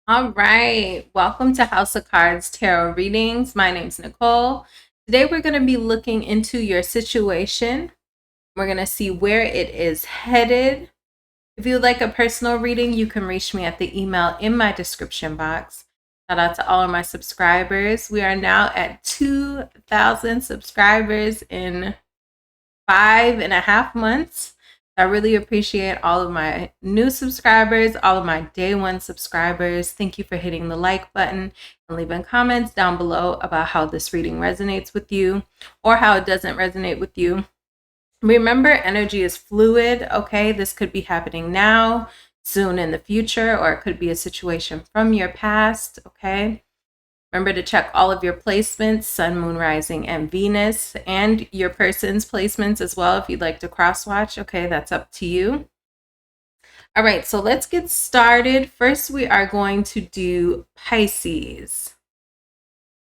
All right, welcome to House of Cards Tarot Readings. My name's Nicole. Today we're going to be looking into your situation. We're going to see where it is headed. If you would like a personal reading, you can reach me at the email in my description box. Shout out to all of my subscribers. We are now at 2,000 subscribers in 5.5 months. I really appreciate all of my new subscribers, all of my day one subscribers. Thank you for hitting the like button and leaving comments down below about how this reading resonates with you or how it doesn't resonate with you. Remember, energy is fluid, okay? This could be happening now, soon in the future, or it could be a situation from your past, okay? Remember to check all of your placements, Sun, Moon, Rising, and Venus, and your person's placements as well if you'd like to cross-watch. Okay, that's up to you. All right, so let's get started. First, we are going to do Pisces.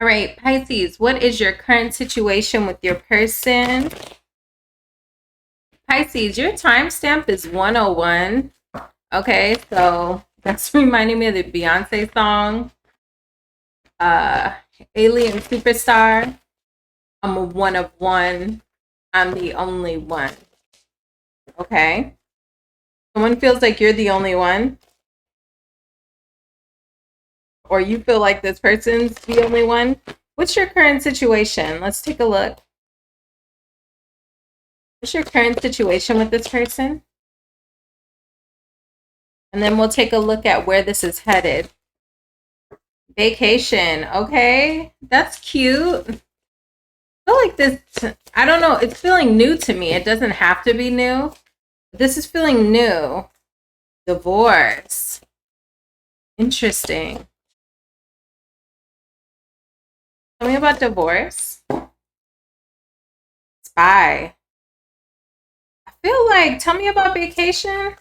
All right, Pisces, what is your current situation with your person? Pisces, your timestamp is 101. Okay, so that's reminding me of the Beyonce song. Alien Superstar. I'm a one of one. I'm the only one. Okay. Someone feels like you're the only one. Or you feel like this person's the only one. What's your current situation? Let's take a look. What's your current situation with this person? And then we'll take a look at where this is headed. Vacation. Okay, that's cute. I feel like this, I don't know, it's feeling new to me. It doesn't have to be new. This is feeling new. Divorce. Interesting. Tell me about divorce. Spy. I feel like, tell me about vacation.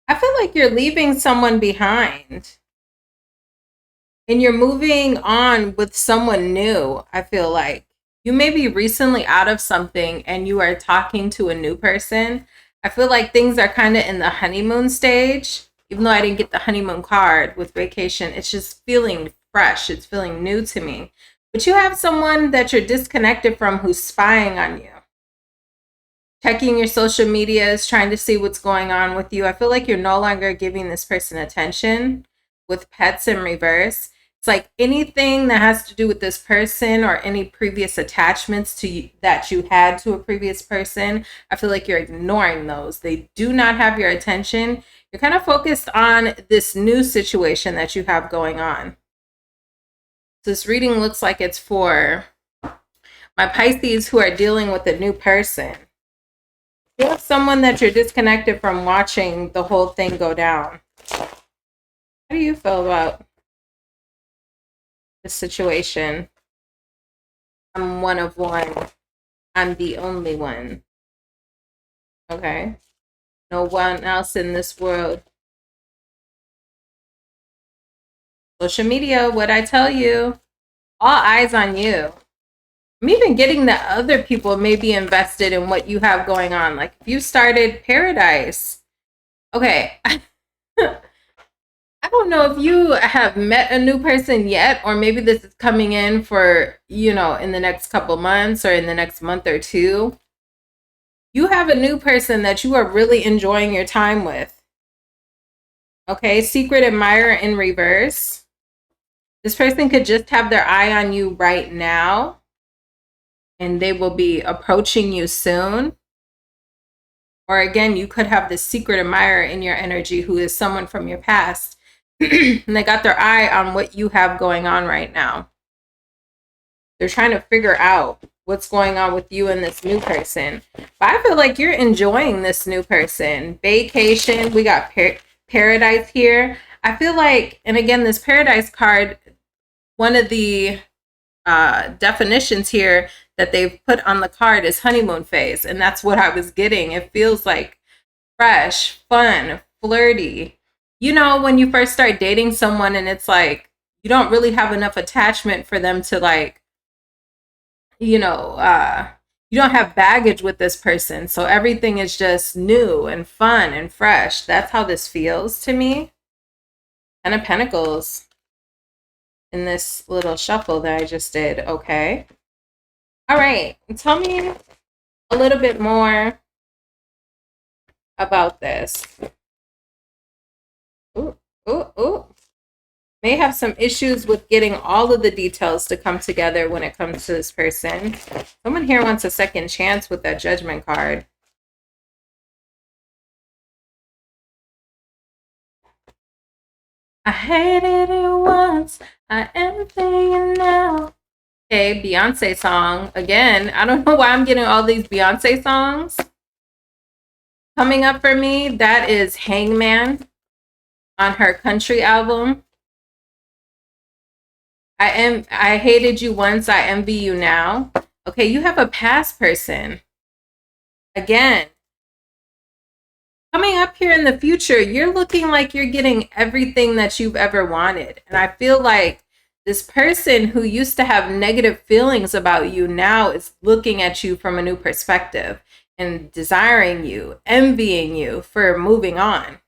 I feel like you're leaving someone behind. And you're moving on with someone new, I feel like. You may be recently out of something and you are talking to a new person. I feel like things are kind of in the honeymoon stage. Even though I didn't get the honeymoon card with vacation, it's just feeling fresh. It's feeling new to me. But you have someone that you're disconnected from who's spying on you. Checking your social medias, trying to see what's going on with you. I feel like you're no longer giving this person attention. With pets in reverse, it's like anything that has to do with this person or any previous attachments to you, that you had to a previous person, I feel like you're ignoring those. They do not have your attention. You're kind of focused on this new situation that you have going on. So this reading looks like it's for my Pisces who are dealing with a new person. You have someone that you're disconnected from watching the whole thing go down. How do you feel about this situation? I'm one of one. I'm the only one. Okay. No one else in this world. Social media, what'd I tell you? All eyes on you. I'm even getting that other people may be invested in what you have going on. Like if you started Paradise. Okay. I don't know if you have met a new person yet, or maybe this is coming in for, in the next couple months or in the next month or two. You have a new person that you are really enjoying your time with. Okay, secret admirer in reverse. This person could just have their eye on you right now, and they will be approaching you soon. Or again, you could have this secret admirer in your energy who is someone from your past. And they got their eye on what you have going on right now. They're trying to figure out what's going on with you and this new person. But I feel like you're enjoying this new person. Vacation. We got paradise here. I feel like, and again, this paradise card, one of the definitions here that they've put on the card is honeymoon phase. And that's what I was getting. It feels like fresh, fun, flirty. When you first start dating someone and it's like, you don't really have enough attachment for them to like, you don't have baggage with this person. So everything is just new and fun and fresh. That's how this feels to me. Ten of Pentacles in this little shuffle that I just did. Okay. All right. Tell me a little bit more about this. Ooh, ooh, ooh. May have some issues with getting all of the details to come together when it comes to this person. Someone here wants a second chance with that Judgment card. I hated it once, I envy you now. Okay, Beyonce song. Again, I don't know why I'm getting all these Beyonce songs coming up for me. That is Hangman on her country album. I hated you once, I envy you now. Okay, you have a past person. Again, coming up here in the future, you're looking like you're getting everything that you've ever wanted. And I feel like this person who used to have negative feelings about you now is looking at you from a new perspective and desiring you, envying you for moving on.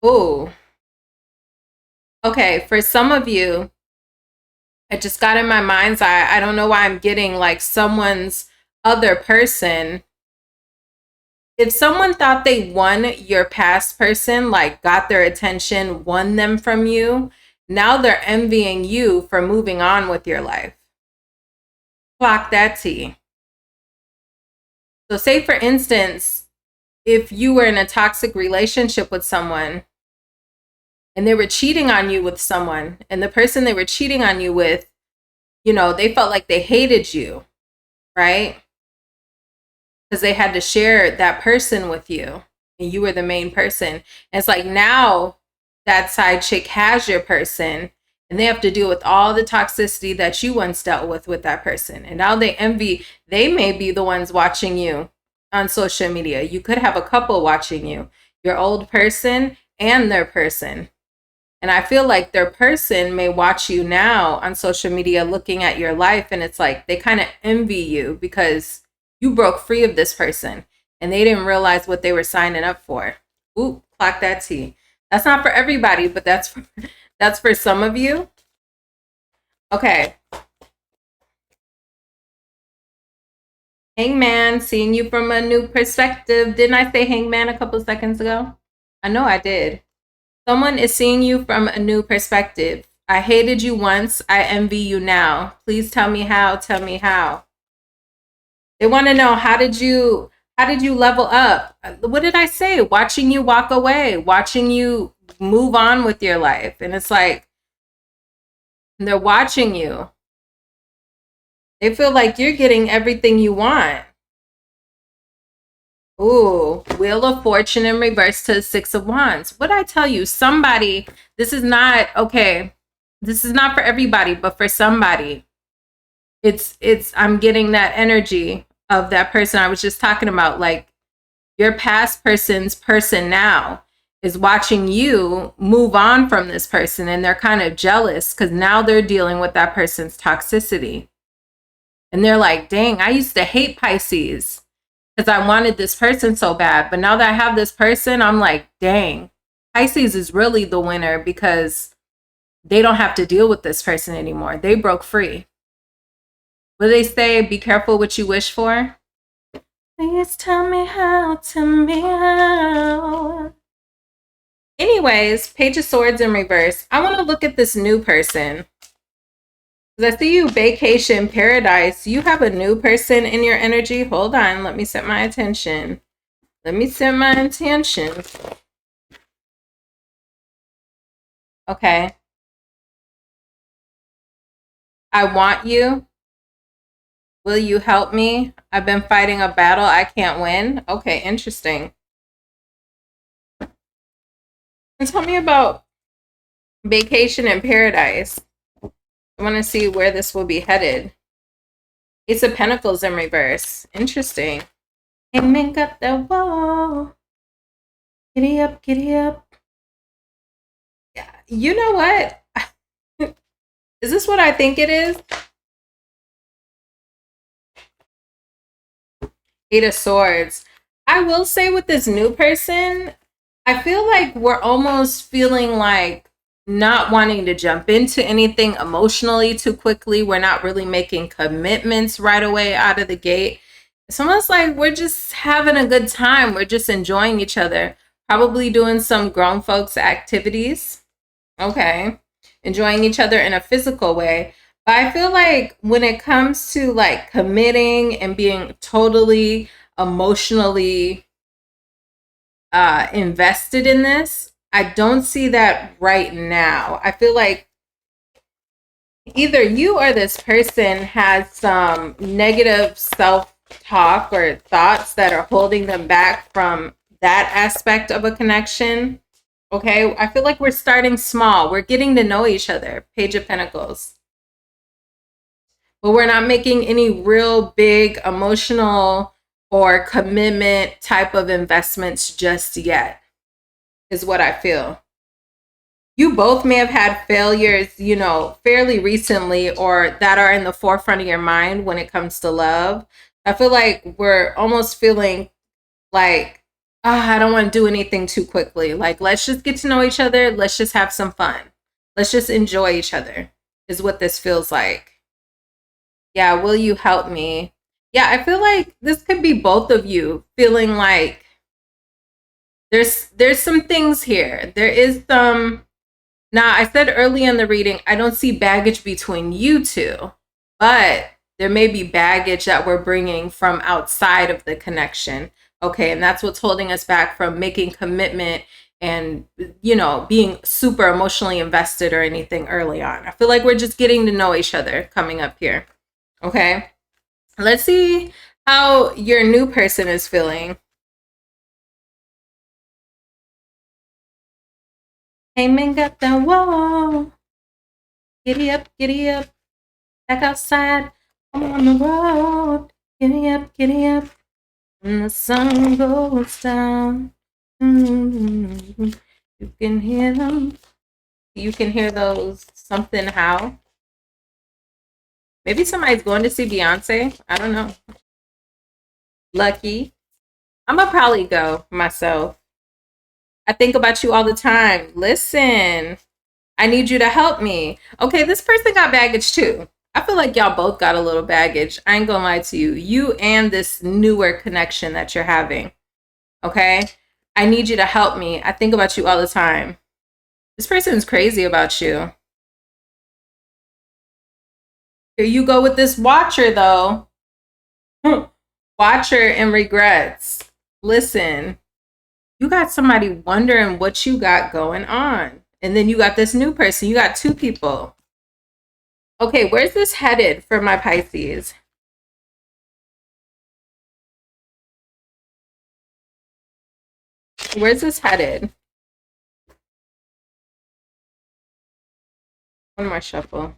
Oh, okay. For some of you, it just got in my mind's eye. I don't know why I'm getting like someone's other person. If someone thought they won your past person, like got their attention, won them from you, now they're envying you for moving on with your life. Clock that T. So say for instance, if you were in a toxic relationship with someone and they were cheating on you with someone, and the person they were cheating on you with, you know, they felt like they hated you, right? Because they had to share that person with you and you were the main person. And it's like now that side chick has your person and they have to deal with all the toxicity that you once dealt with that person. And now they envy, they may be the ones watching you on social media. You could have a couple watching you, your old person and their person. And I feel like their person may watch you now on social media looking at your life. And it's like they kind of envy you because you broke free of this person and they didn't realize what they were signing up for. Ooh, clock that T. That's not for everybody, but that's for some of you. Okay. Hangman, seeing you from a new perspective. Didn't I say Hangman a couple of seconds ago? I know I did. Someone is seeing you from a new perspective. I hated you once. I envy you now. Please tell me how. Tell me how. They want to know, how did you level up? What did I say? Watching you walk away, watching you move on with your life. And it's like they're watching you. They feel like you're getting everything you want. Ooh, Wheel of Fortune in reverse to the Six of Wands. What I tell you, somebody, this is not, okay, this is not for everybody, but for somebody, I'm getting that energy of that person I was just talking about. Like your past person's person now is watching you move on from this person, and they're kind of jealous because now they're dealing with that person's toxicity. And they're like, dang, I used to hate Pisces because I wanted this person so bad. But now that I have this person, I'm like, dang, Pisces is really the winner because they don't have to deal with this person anymore. They broke free. What do they say? Be careful what you wish for. Please tell me how, tell me how. Anyways, Page of Swords in reverse. I want to look at this new person. I see you, Vacation Paradise. You have a new person in your energy. Hold on. Let me set my attention. Let me set my intention. Okay. I want you. Will you help me? I've been fighting a battle I can't win. Okay, interesting. And tell me about Vacation in Paradise. I want to see where this will be headed. Ace of Pentacles in reverse. Interesting. Hangman got the wall. Giddy up, giddy up. Yeah, you know what? Is this what I think it is? Eight of Swords. I will say with this new person, I feel like we're almost feeling like not wanting to jump into anything emotionally too quickly. We're not really making commitments right away out of the gate. It's almost like we're just having a good time. We're just enjoying each other, probably doing some grown folks activities. Okay. Enjoying each other in a physical way. But I feel like when it comes to like committing and being totally emotionally invested in this, I don't see that right now. I feel like either you or this person has some negative self-talk or thoughts that are holding them back from that aspect of a connection. Okay, I feel like we're starting small. We're getting to know each other. Page of Pentacles. But we're not making any real big emotional or commitment type of investments just yet, is what I feel. You both may have had failures, you know, fairly recently, or that are in the forefront of your mind when it comes to love. I feel like we're almost feeling like, I don't want to do anything too quickly. Like, let's just get to know each other. Let's just have some fun. Let's just enjoy each other, is what this feels like. Yeah, will you help me? Yeah, I feel like this could be both of you feeling like there's some things here. There is some. Now, I said early in the reading, I don't see baggage between you two, but there may be baggage that we're bringing from outside of the connection. Okay, and that's what's holding us back from making commitment and, you know, being super emotionally invested or anything early on. I feel like we're just getting to know each other coming up here. Okay, let's see how your new person is feeling. Hey, man, got that wall. Giddy up, back outside. I'm on the road. Giddy up, when the sun goes down. You can hear them. You can hear those something how. Maybe somebody's going to see Beyonce. I don't know. Lucky. I'm gonna probably go myself. I think about you all the time. Listen, I need you to help me. Okay, this person got baggage too. I feel like y'all both got a little baggage. I ain't gonna lie to you. You and this newer connection that you're having. Okay? I need you to help me. I think about you all the time. This person's crazy about you. Here you go with this watcher, though. Watcher and regrets. Listen, you got somebody wondering what you got going on. And then you got this new person. You got two people. Okay, where's this headed for my Pisces? Where's this headed? One more shuffle.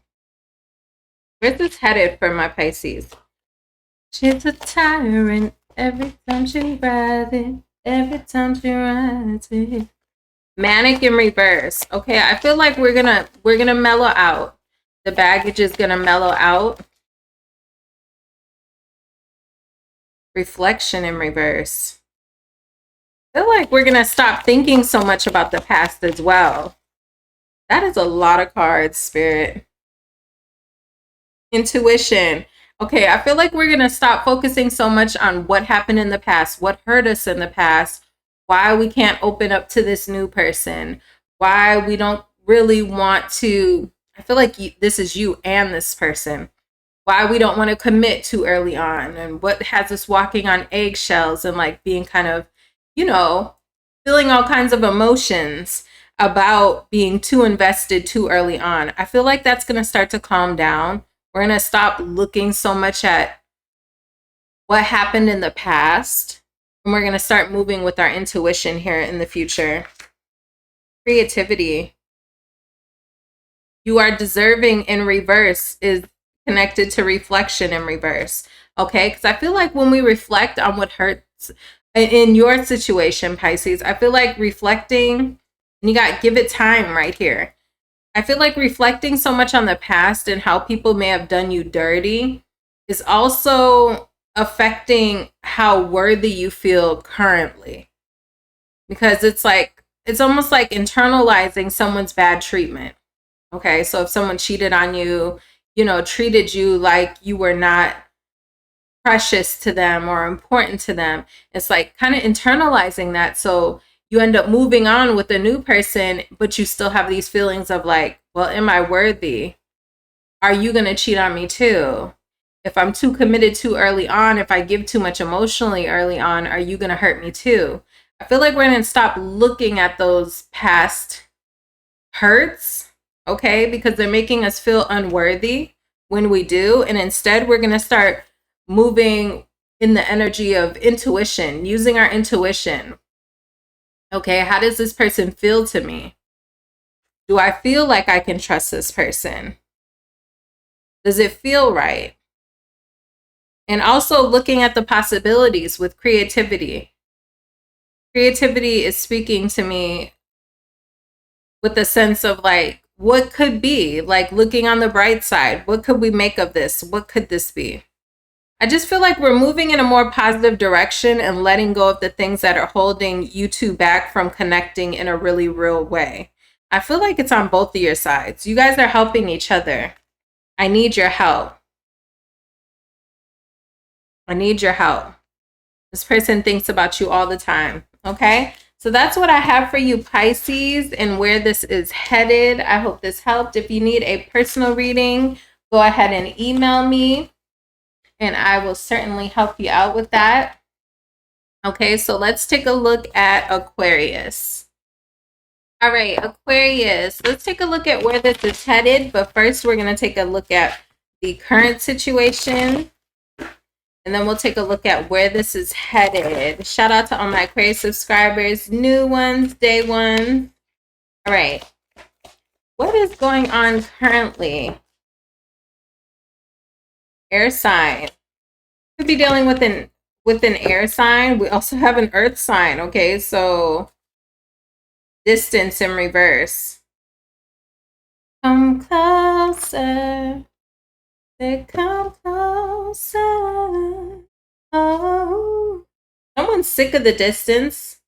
Where's this headed for my Pisces? She's a tyrant every time she rides it. Every time she rides it. Manic in reverse. Okay, I feel like we're gonna mellow out. The baggage is gonna mellow out. Reflection in reverse. I feel like we're gonna stop thinking so much about the past as well. That is a lot of cards, Spirit. Intuition. Okay, I feel like we're going to stop focusing so much on what happened in the past, what hurt us in the past, why we can't open up to this new person, why we don't really want to. I feel like this is you and this person. Why we don't want to commit too early on, and what has us walking on eggshells and like being kind of, you know, feeling all kinds of emotions about being too invested too early on. I feel like that's going to start to calm down. We're going to stop looking so much at what happened in the past. And we're going to start moving with our intuition here in the future. Creativity. You are deserving in reverse is connected to reflection in reverse. Okay? Because I feel like when we reflect on what hurts in your situation, Pisces, I feel like reflecting, and you got give it time right here. I feel like reflecting so much on the past and how people may have done you dirty is also affecting how worthy you feel currently. Because it's almost like internalizing someone's bad treatment. Okay, so if someone cheated on you, treated you like you were not precious to them or important to them, it's like kind of internalizing that. So you end up moving on with a new person, but you still have these feelings of like, well, am I worthy? Are you going to cheat on me too? If I'm too committed too early on, if I give too much emotionally early on, are you going to hurt me too? I feel like we're going to stop looking at those past hurts, okay, because they're making us feel unworthy when we do. And instead, we're going to start moving in the energy of intuition, using our intuition. Okay, how does this person feel to me? Do I feel like I can trust this person? Does it feel right? And also looking at the possibilities with creativity. Creativity is speaking to me with the sense of like, what could be? Like looking on the bright side. What could we make of this? What could this be? I just feel like we're moving in a more positive direction and letting go of the things that are holding you two back from connecting in a really real way. I feel like it's on both of your sides. You guys are helping each other. I need your help. I need your help. This person thinks about you all the time. Okay? So that's what I have for you, Pisces, and where this is headed. I hope this helped. If you need a personal reading, go ahead and email me, and I will certainly help you out with that. Okay, so let's take a look at Aquarius. All right, Aquarius, let's take a look at where this is headed. But first, we're going to take a look at the current situation. And then we'll take a look at where this is headed. Shout out to all my Aquarius subscribers, new ones, day one. All right. What is going on currently? Air sign. Could be dealing with an air sign. We also have an earth sign. Okay, so distance in reverse. Come closer. They come closer. Oh. Someone's sick of the distance.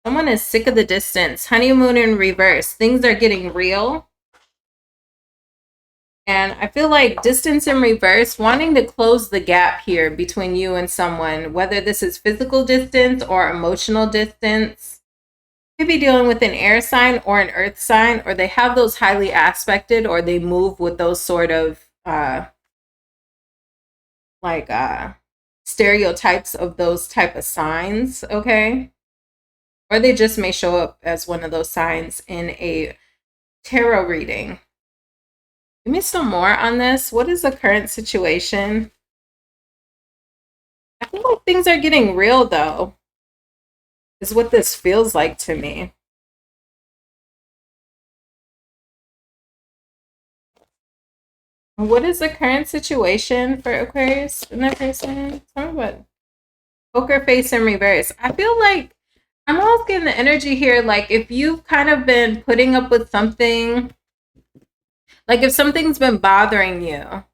Someone is sick of the distance. Honeymoon in reverse. Things are getting real. And I feel like distance in reverse, wanting to close the gap here between you and someone, whether this is physical distance or emotional distance. Could be dealing with an air sign or an earth sign, or they have those highly aspected, or they move with those sort of stereotypes of those type of signs, okay? Or they just may show up as one of those signs in a tarot reading. Give me some more on this. What is the current situation? I feel like things are getting real, though, is what this feels like to me. What is the current situation for Aquarius in that person? Tell me what. Poker face in reverse. I feel like I'm almost getting the energy here. Like if you've kind of been putting up with something, like if something's been bothering you,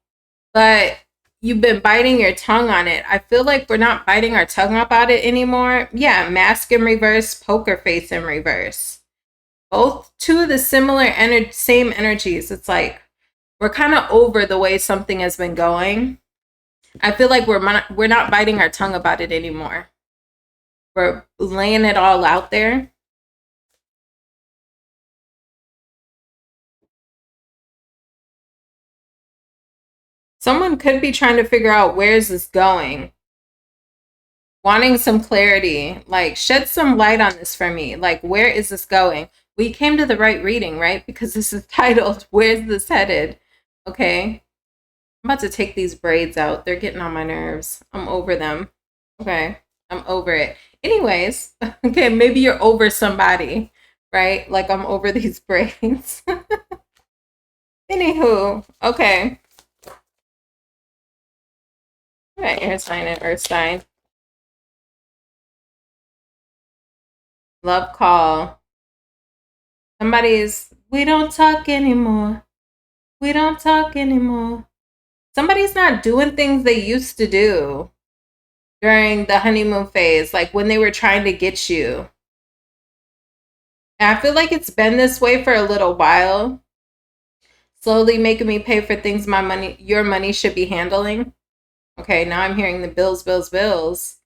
but you've been biting your tongue on it. I feel like we're not biting our tongue about it anymore. Yeah, mask in reverse, poker face in reverse. Both two of the same energies. It's like we're kind of over the way something has been going. I feel like we're not biting our tongue about it anymore. We're laying it all out there. Someone could be trying to figure out where is this going. Wanting some clarity, like shed some light on this for me. Like, where is this going? We came to the right reading, right? Because this is titled, Where's This Headed? Okay. I'm about to take these braids out. They're getting on my nerves. I'm over them. Okay. I'm over it. Anyways, okay, maybe you're over somebody, right? Like I'm over these braids. Anywho, okay. All right, air sign and earth sign. Love call. We don't talk anymore. We don't talk anymore. Somebody's not doing things they used to do during the honeymoon phase, like when they were trying to get you. And I feel like it's been this way for a little while, slowly making me pay for things your money should be handling. Okay, now I'm hearing the bills, bills, bills.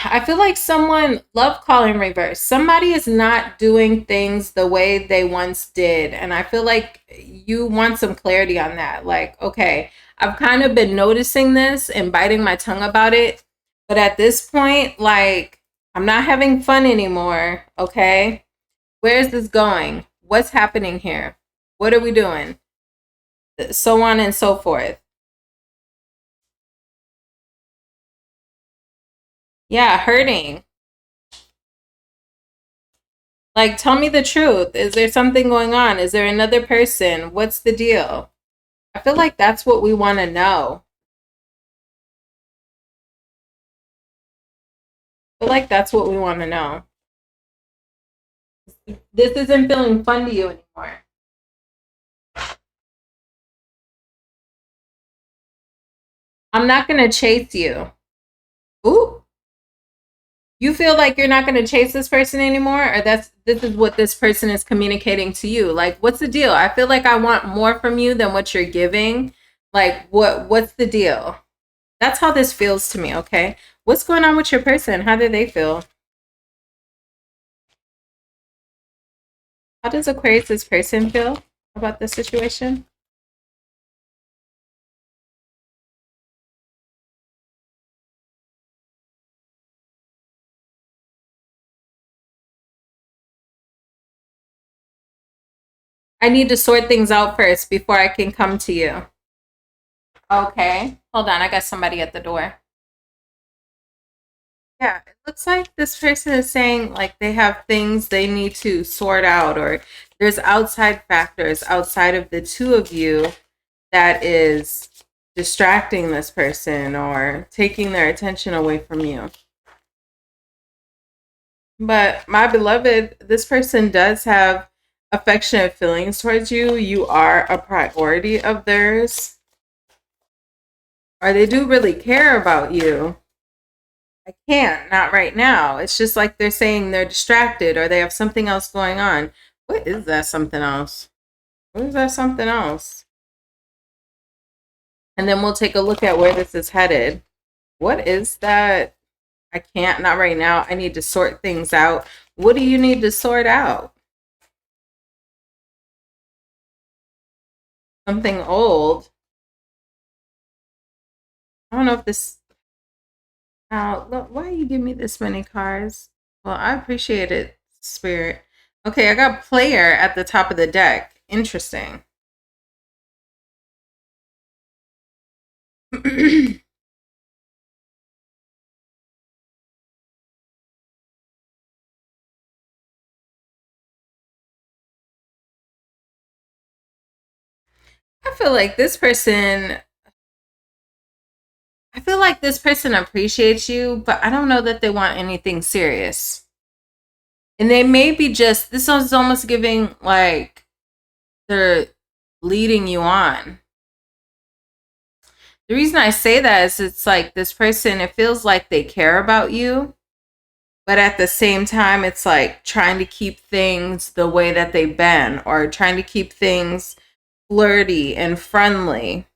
I feel like love calling reverse. Somebody is not doing things the way they once did. And I feel like you want some clarity on that. Like, okay, I've kind of been noticing this and biting my tongue about it. But at this point, like, I'm not having fun anymore. Okay. Where is this going? What's happening here? What are we doing? So on and so forth. Yeah, hurting. Like, tell me the truth. Is there something going on? Is there another person? What's the deal? I feel like that's what we want to know. I feel like that's what we want to know. This isn't feeling fun to you anymore. I'm not going to chase you. Ooh. You feel like you're not going to chase this person anymore, or this is what this person is communicating to you? Like, what's the deal? I feel like I want more from you than what you're giving. Like, what's the deal? That's how this feels to me, okay? What's going on with your person? How do they feel? How does Aquarius' person feel about this situation? I need to sort things out first before I can come to you. Okay. Hold on. I got somebody at the door. Yeah, it looks like this person is saying like they have things they need to sort out, or there's outside factors outside of the two of you that is distracting this person or taking their attention away from you. But my beloved, this person does have affectionate feelings towards you. You are a priority of theirs, or they do really care about you. I can't, not right now. It's just like they're saying they're distracted or they have something else going on. What is that something else? What is that something else? And then we'll take a look at where this is headed. What is that? I can't, not right now. I need to sort things out. What do you need to sort out? Something old. I don't know if this. Now, look, why you give me this many cards? Well, I appreciate it, Spirit. Okay, I got player at the top of the deck. Interesting. I feel like this person I feel like this person appreciates you, but I don't know that they want anything serious. And they may be just, this is almost giving like they're leading you on. The reason I say that is it's like this person, it feels like they care about you, but at the same time, it's like trying to keep things the way that they've been or trying to keep things flirty and friendly.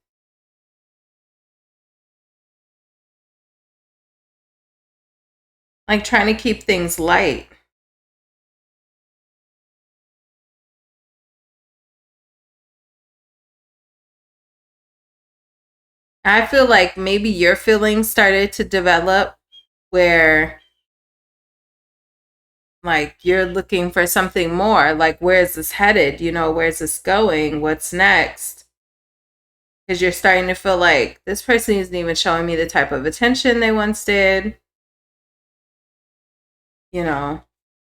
Like trying to keep things light. I feel like maybe your feelings started to develop where like you're looking for something more. Like, where's this headed? You know, where's this going? What's next? Because you're starting to feel like this person isn't even showing me the type of attention they once did. You know,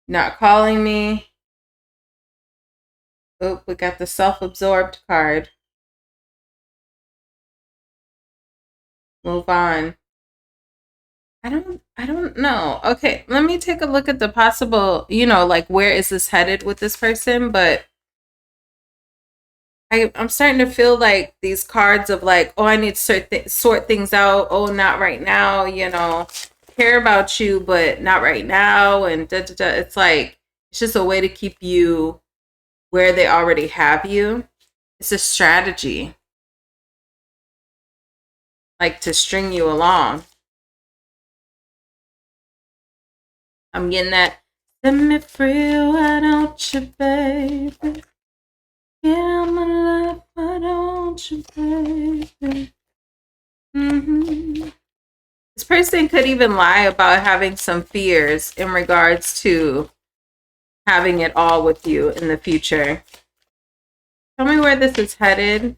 not calling me. Oh, we got the self-absorbed card. Move on. I don't know. Okay, let me take a look at the possible, like where is this headed with this person, but I'm starting to feel like these cards of like, oh, I need to sort things out. Oh, not right now, care about you, but not right now. And da, da, da. It's like, it's just a way to keep you where they already have you. It's a strategy, like to string you along. I'm getting that. Set me free, why don't you, baby? Get out my life, why don't you, baby? This person could even lie about having some fears in regards to having it all with you in the future. Tell me where this is headed.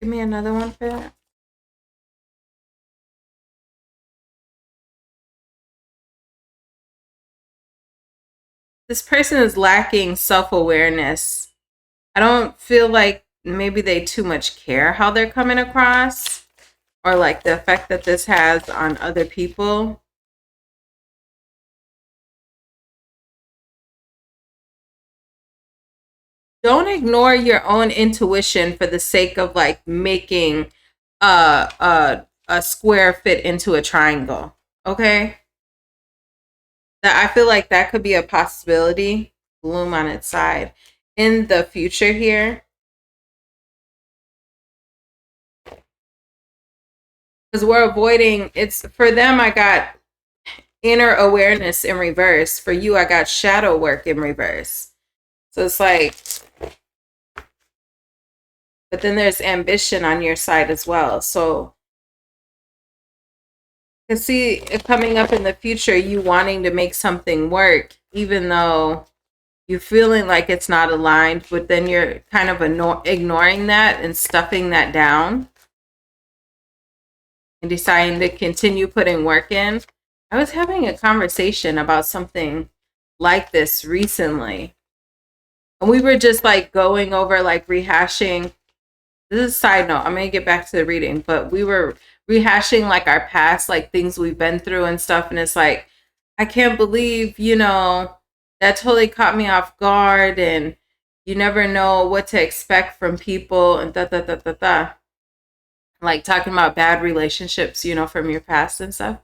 Give me another one for that. This person is lacking self-awareness. I don't feel like maybe they too much care how they're coming across or like the effect that this has on other people. Don't ignore your own intuition for the sake of like making a square fit into a triangle. Okay? That I feel like that could be a possibility. Bloom on its side in the future here. Because we're avoiding it's for them, I got inner awareness in reverse. For you, I got shadow work in reverse. So it's like, but then there's ambition on your side as well. So I see it coming up in the future, you wanting to make something work, even though you're feeling like it's not aligned, but then you're kind of ignoring that and stuffing that down and deciding to continue putting work in. I was having a conversation about something like this recently. And we were just like going over, like rehashing. This is a side note. I'm going to get back to the reading, but we were rehashing like our past, like things we've been through and stuff. And it's like, I can't believe, that totally caught me off guard. And you never know what to expect from people and da da da da da. Like talking about bad relationships, from your past and stuff.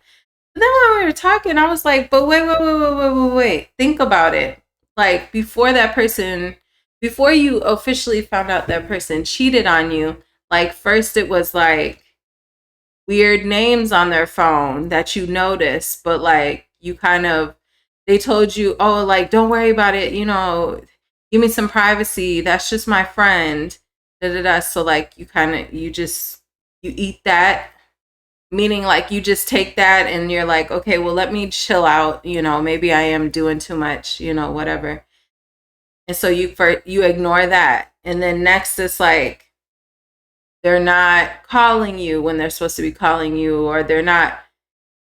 But then when we were talking, I was like, but wait. Think about it. Like before you officially found out that person cheated on you, like first it was like weird names on their phone that you noticed, but like they told you, oh, like, don't worry about it, give me some privacy. That's just my friend. Da da da. So like you eat that, meaning like you just take that and you're like, okay, well, let me chill out, maybe I am doing too much, whatever. And so you ignore that, and then next it's like they're not calling you when they're supposed to be calling you, or they're not,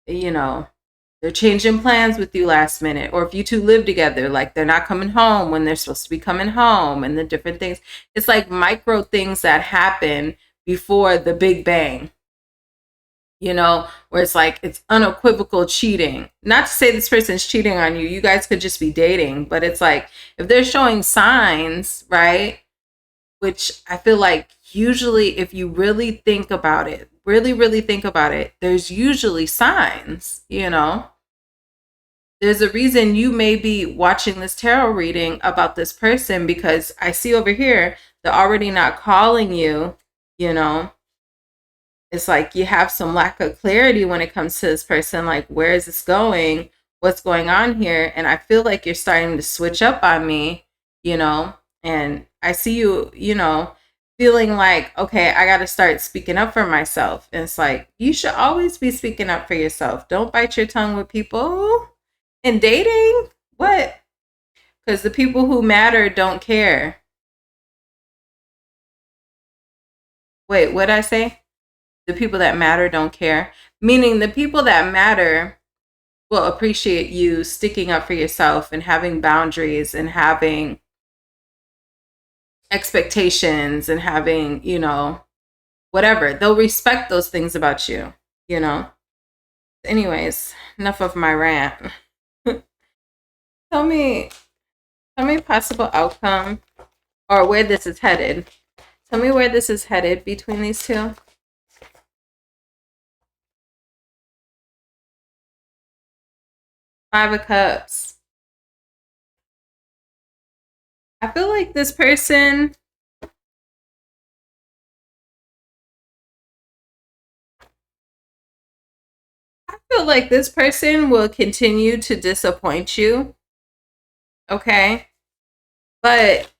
they're changing plans with you last minute, or if you two live together, like they're not coming home when they're supposed to be coming home, and the different things. It's like micro things that happen before the big bang, where it's like it's unequivocal cheating. Not to say this person's cheating on you. You guys could just be dating, but it's like if they're showing signs, right? Which I feel like usually if you really think about it, really think about it, there's usually signs, There's a reason you may be watching this tarot reading about this person, because I see over here, they're already not calling you, It's like you have some lack of clarity when it comes to this person. Like, where is this going? What's going on here? And I feel like you're starting to switch up on me, and I see you, feeling like, okay, I got to start speaking up for myself. And it's like, you should always be speaking up for yourself. Don't bite your tongue with people in dating. What? Because the people who matter don't care. Wait, what'd I say? The people that matter don't care. Meaning the people that matter will appreciate you sticking up for yourself and having boundaries and having expectations and having, you know, whatever. They'll respect those things about you, you know. Anyways, enough of my rant. tell me possible outcome or where this is headed. Tell me where this is headed between these two. Five of Cups. I feel like this person will continue to disappoint you. Okay? But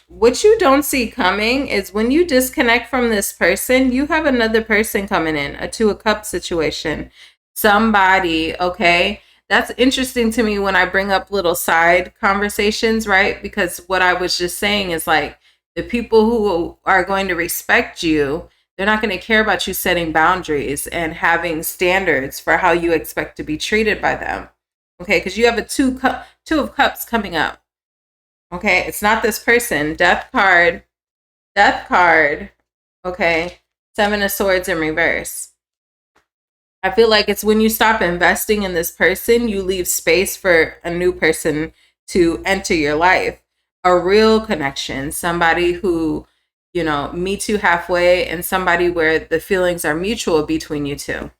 what you don't see coming is when you disconnect from this person, you have another person coming in, a Two of Cups situation. Somebody, okay? That's interesting to me when I bring up little side conversations, right? Because what I was just saying is like the people who are going to respect you, they're not going to care about you setting boundaries and having standards for how you expect to be treated by them. Okay, because you have a Two of Cups coming up. Okay, it's not this person. Death card. Okay, Seven of Swords in reverse. I feel like it's when you stop investing in this person, you leave space for a new person to enter your life. A real connection, somebody who, you know, meets you halfway, and somebody where the feelings are mutual between you two.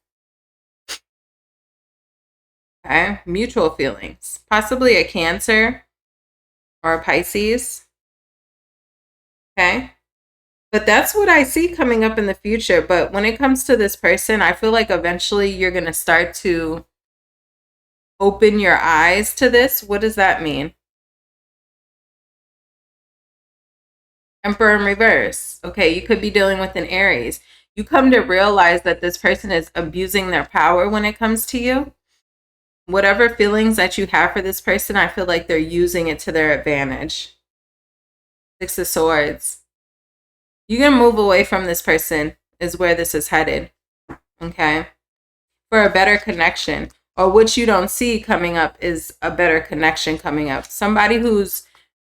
Okay, mutual feelings. Possibly a Cancer or a Pisces. Okay. But that's what I see coming up in the future. But when it comes to this person, I feel like eventually you're going to start to open your eyes to this. What does that mean? Emperor in reverse. Okay, you could be dealing with an Aries. You come to realize that this person is abusing their power when it comes to you. Whatever feelings that you have for this person, I feel like they're using it to their advantage. Six of Swords. You're going to move away from this person is where this is headed. Okay. For a better connection. Or what you don't see coming up is a better connection coming up. Somebody who's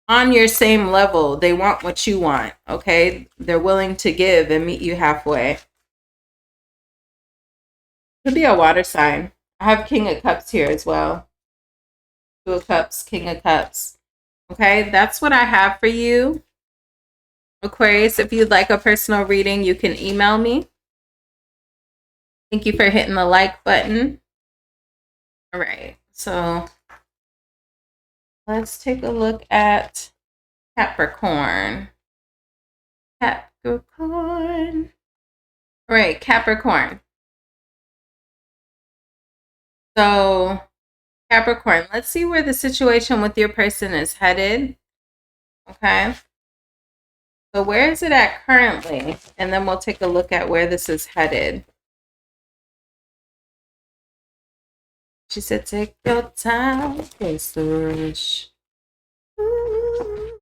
on your same level. They want what you want. Okay. They're willing to give and meet you halfway. Could be a water sign. I have King of Cups here as well. Two of Cups, King of Cups. Okay. That's what I have for you. Aquarius, if you'd like a personal reading, you can email me. Thank you for hitting the like button. All right, so let's take a look at Capricorn. Capricorn. All right, Capricorn. So, Capricorn, let's see where the situation with your person is headed. Okay. So where is it at currently? And then we'll take a look at where this is headed. She said, take your time, face the rush. Ooh.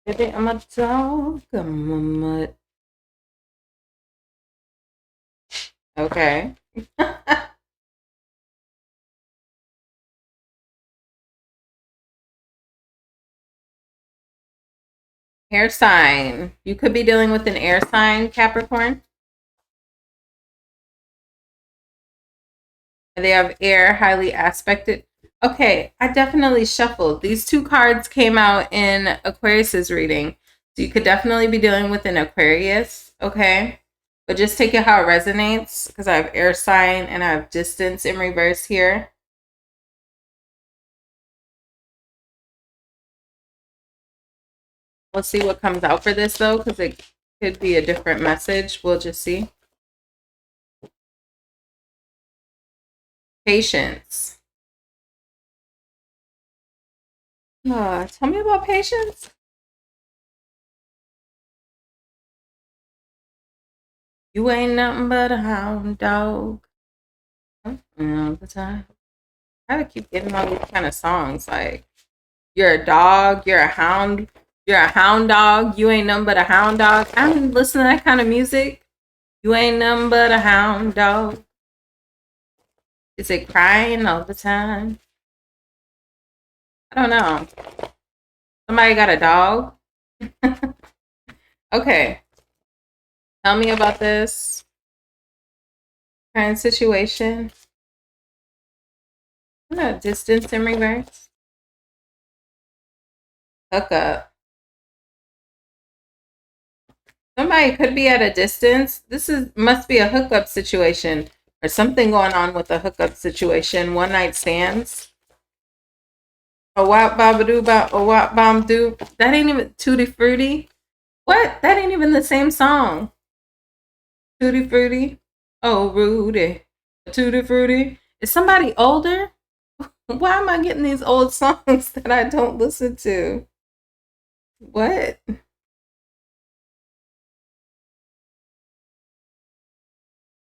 Baby, I'm a dog, I'm a mutt. Okay. Air sign. You could be dealing with an air sign, Capricorn. They have air, highly aspected. Okay, I definitely shuffled. These two cards came out in Aquarius's reading. So you could definitely be dealing with an Aquarius, okay? But just take it how it resonates, because I have air sign and I have distance in reverse here. We'll see what comes out for this, though, because it could be a different message. We'll just see. Patience. Tell me about patience. You ain't nothing but a hound dog. All the time. I gotta keep getting all these kind of songs. Like, you're a dog, you're a hound dog, you ain't nothing but a hound dog. I'm listening to that kind of music. You ain't nothing but a hound dog. Is it crying all the time? I don't know. Somebody got a dog? Okay. Tell me about this current situation. No, distance in reverse. Hook up. Somebody could be at a distance. Must be a hookup situation or something going on with a hookup situation. One night stands. A wop babadoo bop, a wop bom doo. That ain't even Tutti Frutti. What? That ain't even the same song. Tutti Frutti. Oh, Rudy. Tutti Frutti. Is somebody older? Why am I getting these old songs that I don't listen to? What?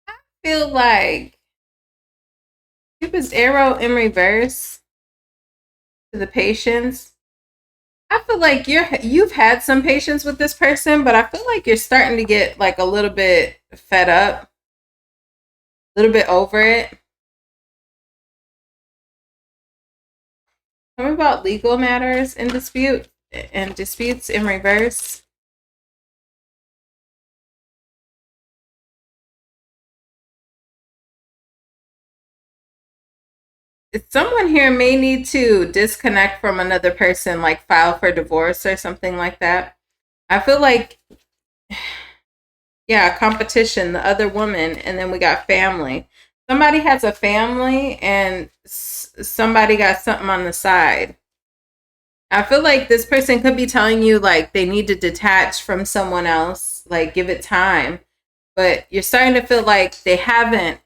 I feel like Cupid's arrow in reverse to the patience. I feel like you've had some patience with this person, but I feel like you're starting to get like a little bit fed up, a little bit over it. Tell me about legal matters in dispute and disputes in reverse. Someone here may need to disconnect from another person, like file for divorce or something like that. I feel like, yeah, competition, the other woman, and then we got family. Somebody has a family and somebody got something on the side. I feel like this person could be telling you like they need to detach from someone else, like give it time. But you're starting to feel like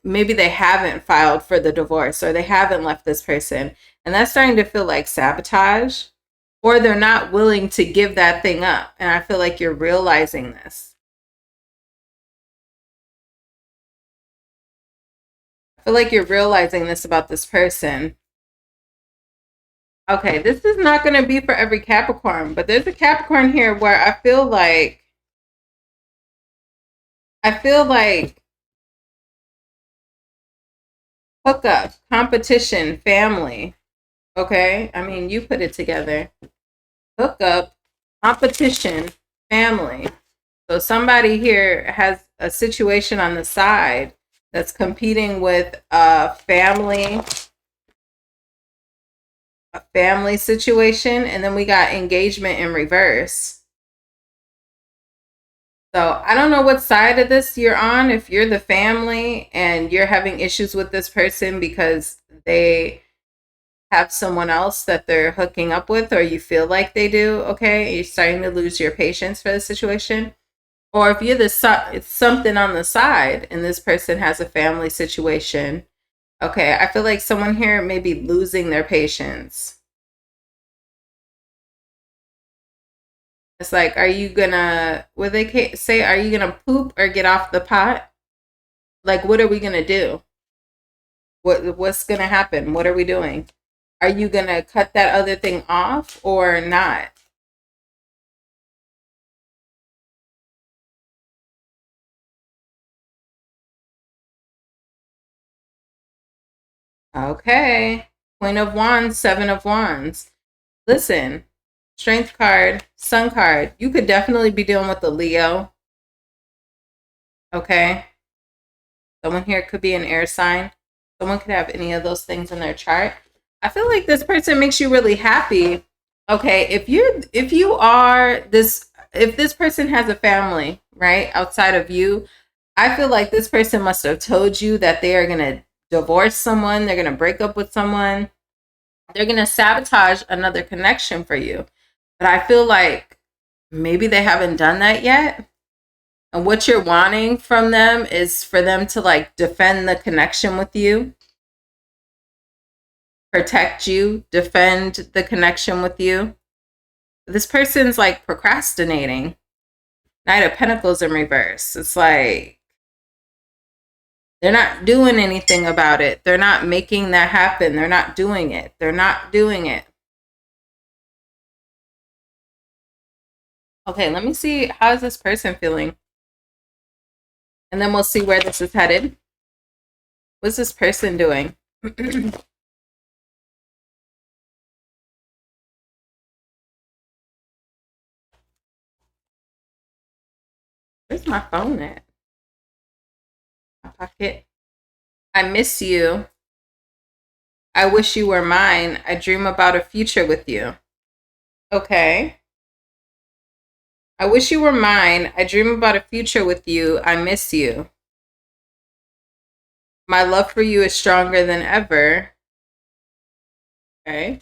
maybe they haven't filed for the divorce or they haven't left this person. And that's starting to feel like sabotage, or they're not willing to give that thing up. And I feel like you're realizing this. I feel like you're realizing this about this person. Okay, this is not going to be for every Capricorn, but there's a Capricorn here where I feel like hookup, competition, family. Okay, I mean, you put it together. Hookup, competition, family. So somebody here has a situation on the side that's competing with a family situation, and then we got engagement in reverse. So I don't know what side of this you're on. If you're the family and you're having issues with this person because they have someone else that they're hooking up with, or you feel like they do, okay, you're starting to lose your patience for the situation. Or if you're it's something on the side and this person has a family situation, okay, I feel like someone here may be losing their patience. It's like, are you gonna, what they say, are you gonna poop or get off the pot? Like, what are we gonna do? What's gonna happen? What are we doing? Are you gonna cut that other thing off or not? Okay. Queen of Wands, Seven of Wands. Listen, Strength card, Sun card. You could definitely be dealing with a Leo. Okay. Someone here could be an air sign. Someone could have any of those things in their chart. I feel like this person makes you really happy. Okay, if this person has a family, right, outside of you, I feel like this person must have told you that they are going to divorce someone, they're going to break up with someone, they're going to sabotage another connection for you. But I feel like maybe they haven't done that yet. And what you're wanting from them is for them to like defend the connection with you, protect you, defend the connection with you. This person's like procrastinating. Knight of Pentacles in reverse. It's like they're not doing anything about it. They're not making that happen. They're not doing it. They're not doing it. Okay, let me see. How is this person feeling? And then we'll see where this is headed. What's this person doing? Where's my phone at? My pocket. I miss you. I wish you were mine. I dream about a future with you. Okay. I wish you were mine. I dream about a future with you. I miss you. My love for you is stronger than ever. Okay.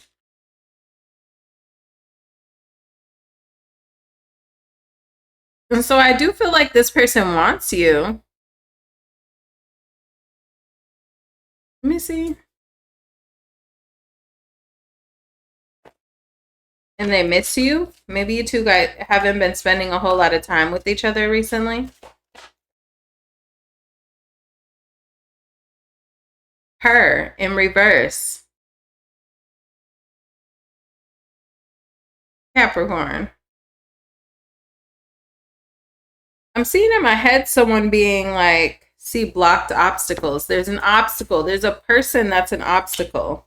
And so I do feel like this person wants you. Let me see. And they miss you. Maybe you two guys haven't been spending a whole lot of time with each other recently. Her in reverse. Capricorn. I'm seeing in my head someone being like, see, blocked obstacles. There's an obstacle. There's a person that's an obstacle.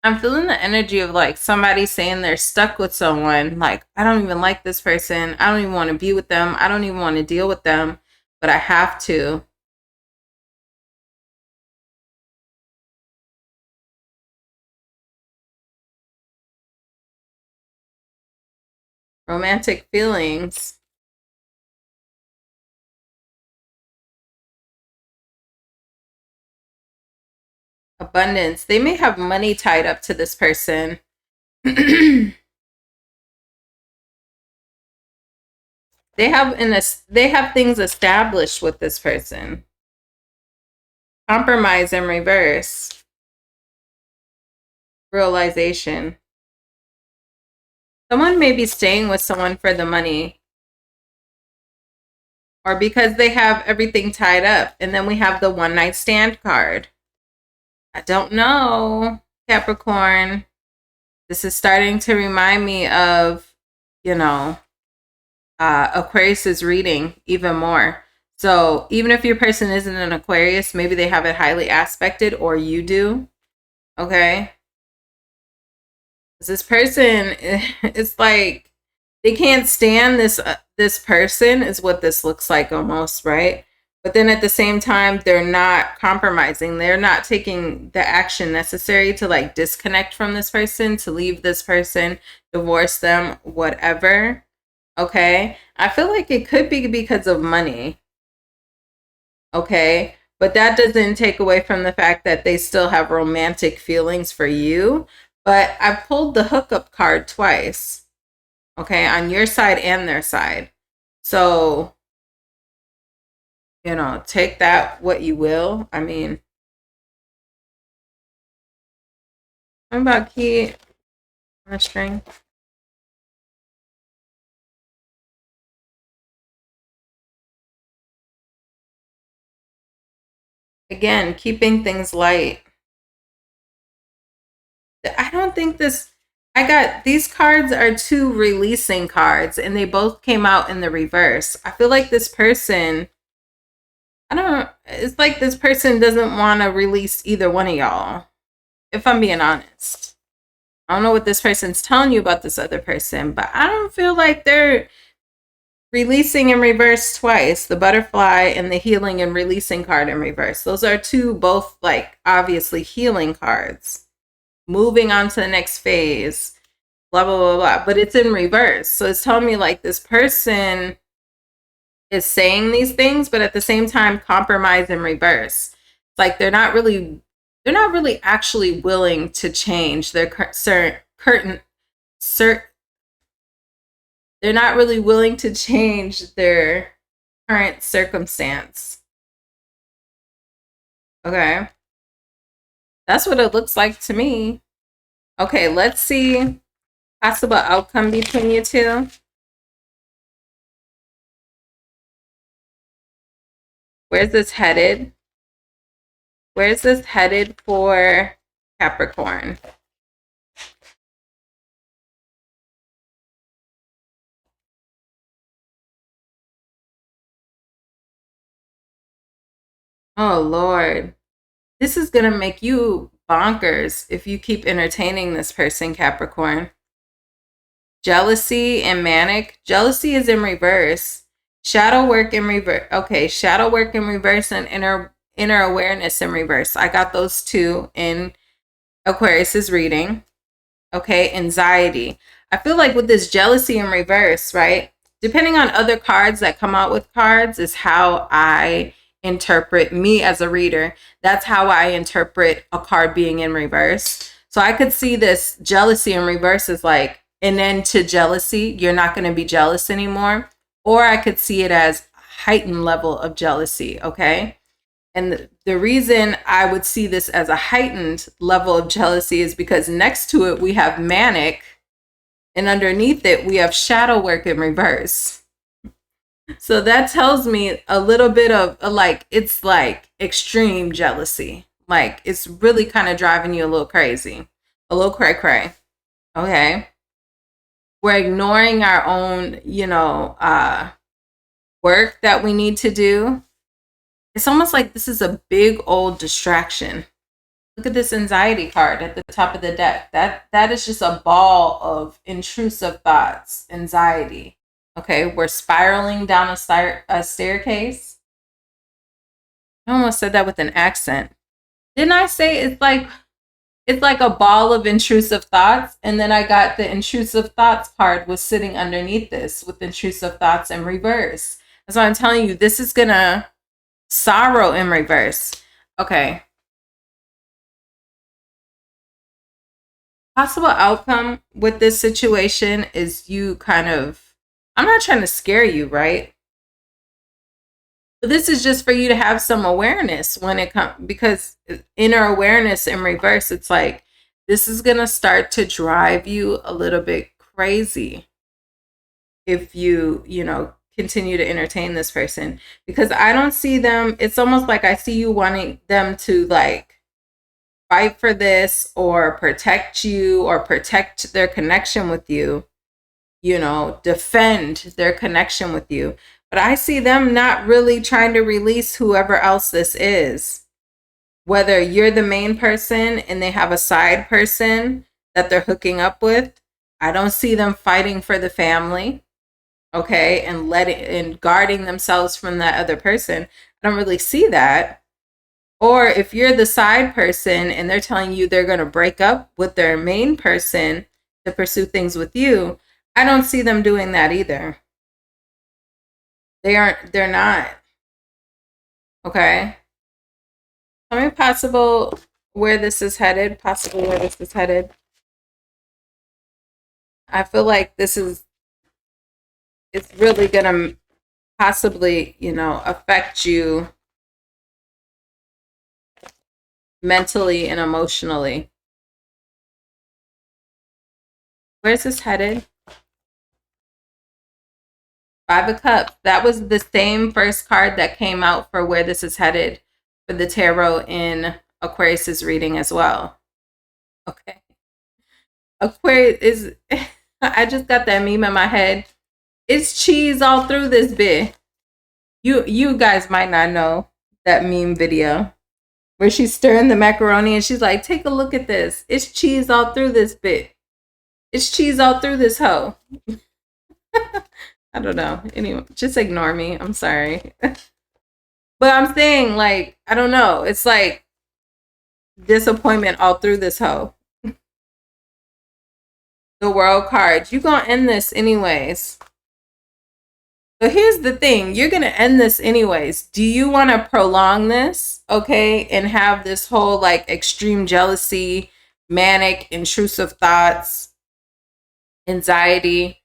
I'm feeling the energy of like somebody saying they're stuck with someone. Like, I don't even like this person. I don't even want to be with them. I don't even want to deal with them, but I have to. Romantic feelings. Abundance. They may have money tied up to this person. they have things established with this person. Compromise in reverse. Realization. Someone may be staying with someone for the money or because they have everything tied up. And then we have the one night stand card. I don't know, Capricorn. This is starting to remind me of, you know, Aquarius's reading even more. So even if your person isn't an Aquarius, maybe they have it highly aspected or you do. Okay. This person, it's like they can't stand this person is what this looks like almost, right? But then at the same time, they're not compromising. They're not taking the action necessary to like disconnect from this person, to leave this person, divorce them, whatever. Okay. I feel like it could be because of money. Okay. But that doesn't take away from the fact that they still have romantic feelings for you. But I pulled the hookup card twice. Okay. On your side and their side. So, take that what you will. I mean, what about key on a string? Again, keeping things light. I don't think I got these cards are two releasing cards and they both came out in the reverse. I feel like this person, it's like this person doesn't want to release either one of y'all, if I'm being honest. I don't know what this person's telling you about this other person, but I don't feel like they're releasing in reverse twice. The butterfly and the healing and releasing card in reverse. Those are two both like obviously healing cards. Moving on to the next phase, blah, blah, blah, blah. But it's in reverse. So it's telling me like this person is saying these things, but at the same time, compromise in reverse. It's like they're not really actually willing to change their they're not really willing to change their current circumstance. Okay. That's what it looks like to me. Okay, let's see possible outcome between you two. Where's this headed? Where's this headed for Capricorn? Oh, Lord. This is going to make you bonkers if you keep entertaining this person, Capricorn. Jealousy and manic. Jealousy is in reverse. Shadow work in reverse. Okay, shadow work in reverse and inner awareness in reverse. I got those two in Aquarius's reading. Okay, anxiety. I feel like with this jealousy in reverse, right? Depending on other cards that come out with cards is how I interpret me as a reader. That's how I interpret a card being in reverse. So I could see this jealousy in reverse as like an end to jealousy. You're not going to be jealous anymore. Or I could see it as heightened level of jealousy. Okay. And the reason I would see this as a heightened level of jealousy is because next to it, we have manic, and underneath it, we have shadow work in reverse. So that tells me a little bit of like, it's like extreme jealousy. Like it's really kind of driving you a little crazy, a little cray cray. Okay. We're ignoring our own, work that we need to do. It's almost like this is a big old distraction. Look at this anxiety card at the top of the deck. That is just a ball of intrusive thoughts, anxiety. Okay, we're spiraling down a staircase. I almost said that with an accent. Didn't I say it's like a ball of intrusive thoughts? And then I got the intrusive thoughts card was sitting underneath this with intrusive thoughts in reverse. That's why I'm telling you, this is gonna sorrow in reverse. Okay. Possible outcome with this situation is you kind of, I'm not trying to scare you, right? But this is just for you to have some awareness when it comes, because inner awareness in reverse, it's like, this is going to start to drive you a little bit crazy if you continue to entertain this person, because I don't see them. It's almost like I see you wanting them to like fight for this or protect you or protect their connection with you, defend their connection with you. But I see them not really trying to release whoever else this is. Whether you're the main person and they have a side person that they're hooking up with, I don't see them fighting for the family, okay, and guarding themselves from that other person. I don't really see that. Or if you're the side person and they're telling you they're going to break up with their main person to pursue things with you, I don't see them doing that either. They're not. Okay. Tell me possible where this is headed. Possible where this is headed. I feel like it's really going to possibly, affect you mentally and emotionally. Where's this headed? 5 of Cups. That was the same first card that came out for where this is headed for the tarot in Aquarius's reading as well. Okay. Aquarius is, I just got that meme in my head. It's cheese all through this bit. You guys might not know that meme video where she's stirring the macaroni and she's like, take a look at this. It's cheese all through this bit. It's cheese all through this hoe. I don't know. Anyway, just ignore me. I'm sorry. But I'm saying, like, I don't know. It's like disappointment all through this hoe. The World card. You're going to end this anyways. So here's the thing. You're going to end this anyways. Do you want to prolong this, okay, and have this whole, like, extreme jealousy, manic, intrusive thoughts, anxiety?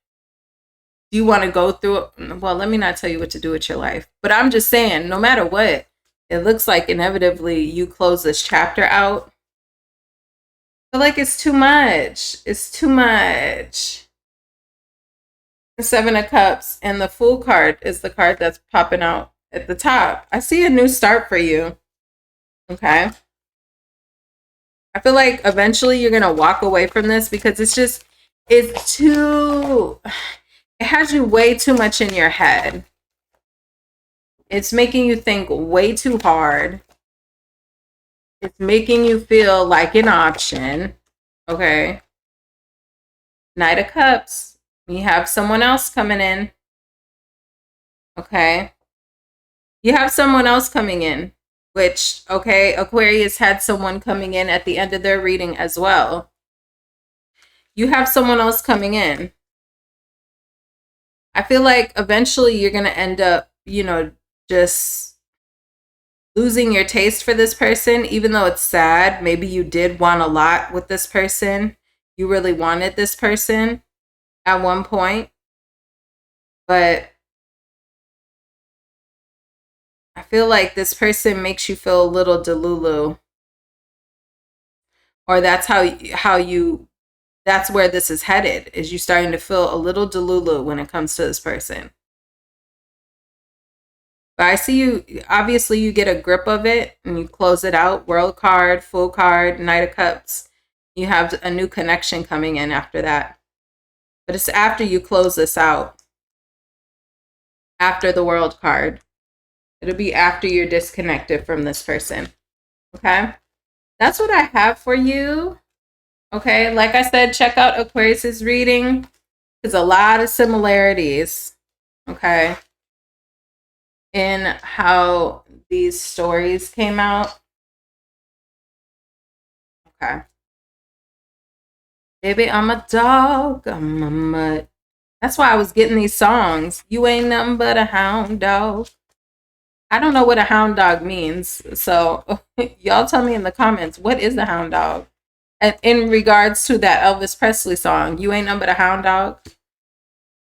Do you want to go through it? Well, let me not tell you what to do with your life. But I'm just saying, no matter what, it looks like inevitably you close this chapter out. I feel like it's too much. It's too much. The 7 of Cups and the Fool card is the card that's popping out at the top. I see a new start for you. Okay. I feel like eventually you're going to walk away from this because it's too... It has you way too much in your head. It's making you think way too hard. It's making you feel like an option. Okay. Knight of Cups. You have someone else coming in. Okay. You have someone else coming in, which, okay, Aquarius had someone coming in at the end of their reading as well. You have someone else coming in. I feel like eventually you're going to end up, you know, just losing your taste for this person, even though it's sad. Maybe you did want a lot with this person. You really wanted this person at one point. But I feel like this person makes you feel a little delulu. Or that's that's where this is headed, is you starting to feel a little delulu when it comes to this person. But I see you, obviously you get a grip of it and you close it out. World card, Fool card, Knight of Cups. You have a new connection coming in after that. But it's after you close this out. After the World card. It'll be after you're disconnected from this person. Okay? That's what I have for you. Okay? Like I said, check out Aquarius's reading. There's a lot of similarities. Okay? In how these stories came out. Okay. Baby, I'm a dog. I'm a mutt. That's why I was getting these songs. You ain't nothing but a hound dog. I don't know what a hound dog means. So y'all tell me in the comments, what is the hound dog? And in regards to that Elvis Presley song, you ain't nothing but a hound dog.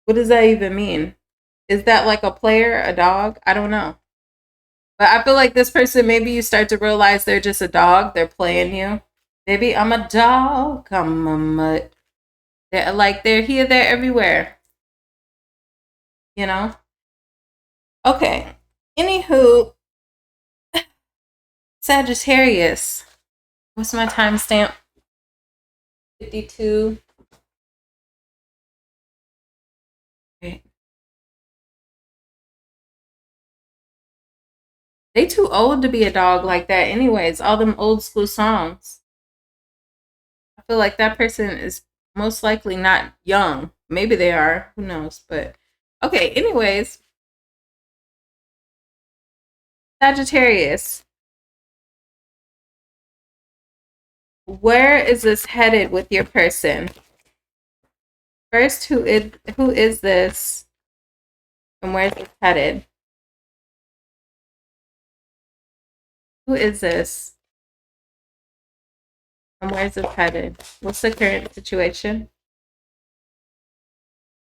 What does that even mean? Is that like a player, a dog? I don't know. But I feel like this person, maybe you start to realize they're just a dog. They're playing you. Baby, I'm a dog. I'm a mutt. They're here, there, everywhere. You know? Okay. Anywho, Sagittarius. What's my timestamp? 52. Okay. They too old to be a dog like that anyways. All them old school songs. I feel like that person is most likely not young. Maybe they are. Who knows? But okay, anyways. Sagittarius. Where is this headed with your person? First, who is this? And where's it headed? Who is this? And where's it headed? What's the current situation?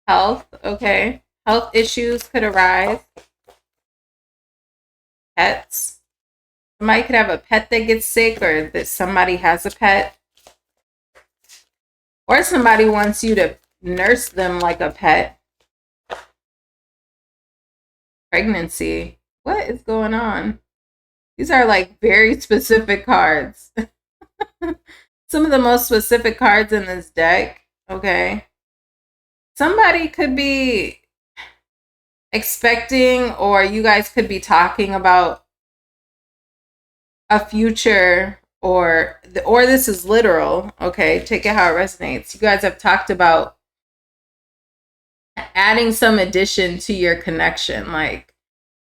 Health, okay. Health issues could arise. Pets. Somebody could have a pet that gets sick, or that somebody has a pet. Or somebody wants you to nurse them like a pet. Pregnancy. What is going on? These are like very specific cards. Some of the most specific cards in this deck. Okay. Somebody could be expecting, or you guys could be talking about a future, or this is literal. Okay. Take it how it resonates. You guys have talked about adding some addition to your connection, like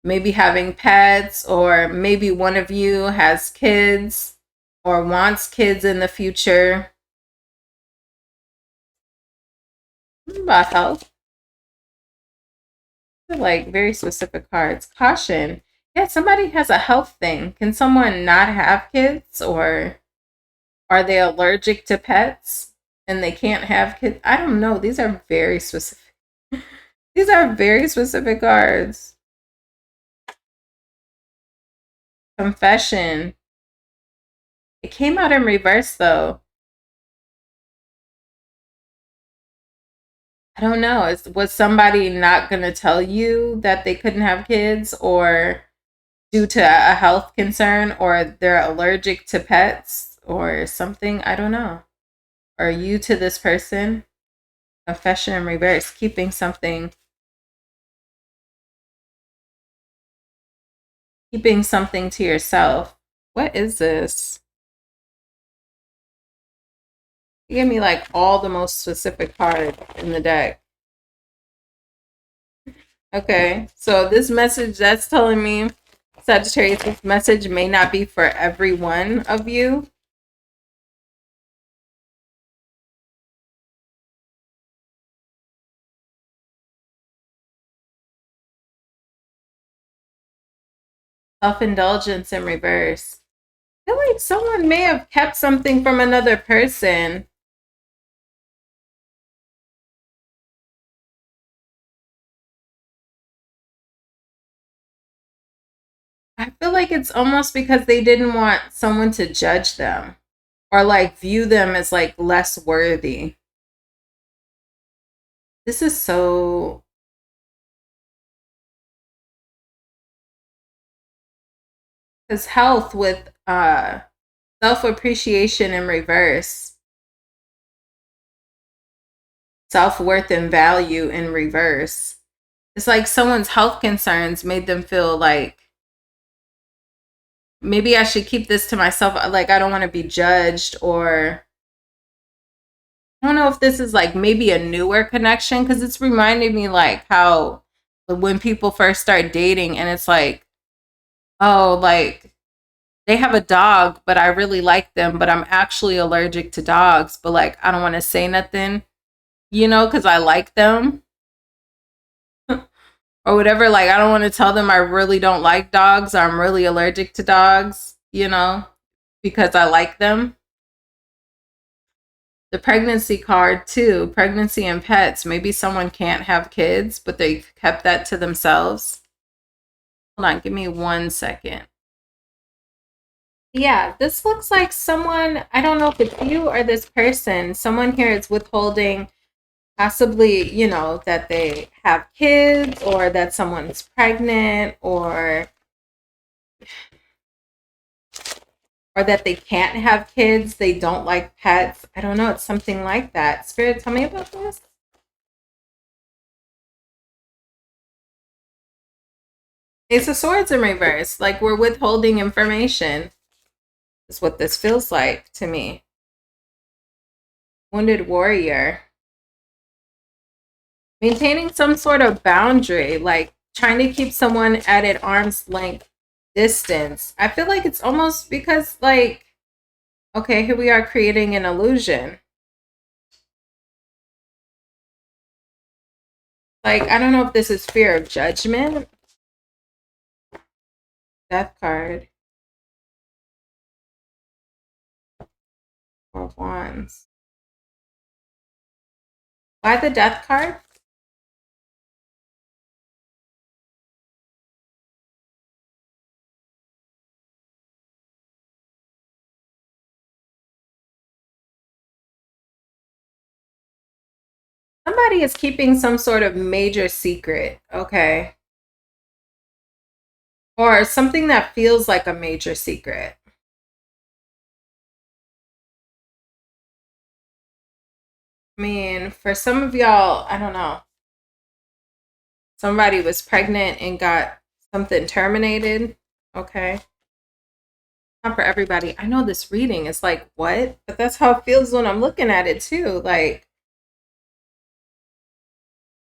maybe having pets, or maybe one of you has kids or wants kids in the future. About health. Like very specific cards. Caution. Yeah, somebody has a health thing. Can someone not have kids, or are they allergic to pets and they can't have kids? I don't know. These are very specific. These are very specific cards. Confession. It came out in reverse though. I don't know. Was somebody not going to tell you that they couldn't have kids, or due to a health concern, or they're allergic to pets or something? I don't know. Are you to this person? Confession in reverse, keeping something. Keeping something to yourself. What is this? You give me like all the most specific cards in the deck. Okay, so this message that's telling me, Sagittarius, this message may not be for every one of you. Self-indulgence in reverse. I feel like someone may have kept something from another person. I feel like it's almost because they didn't want someone to judge them or like view them as like less worthy. This is so... Because health with self-appreciation in reverse. Self-worth and value in reverse. It's like someone's health concerns made them feel like maybe I should keep this to myself. Like I don't want to be judged, or I don't know if this is like maybe a newer connection, because it's reminding me like how when people first start dating and it's like, oh, like they have a dog, but I really like them, but I'm actually allergic to dogs, but like I don't want to say nothing, because I like them or whatever. Like I don't want to tell them I really don't like dogs or I'm really allergic to dogs, because I like them. The pregnancy card too, pregnancy and pets. Maybe someone can't have kids, but they kept that to themselves. Hold on, give me 1 second. Yeah, this looks like someone, I don't know if it's you or this person. Someone here is withholding possibly, that they have kids or that someone's pregnant or that they can't have kids. They don't like pets. I don't know. It's something like that. Spirit, tell me about this. Ace of Swords in reverse. Like we're withholding information. Is what this feels like to me. Wounded warrior. Maintaining some sort of boundary, like trying to keep someone at an arm's length distance. I feel like it's almost because like, okay, here we are creating an illusion. Like, I don't know if this is fear of judgment. Death card. Four of Wands. Why the death card? Somebody is keeping some sort of major secret, okay? Or something that feels like a major secret. I mean, for some of y'all, I don't know. Somebody was pregnant and got something terminated, okay? Not for everybody. I know this reading is like, what? But that's how it feels when I'm looking at it too. Like,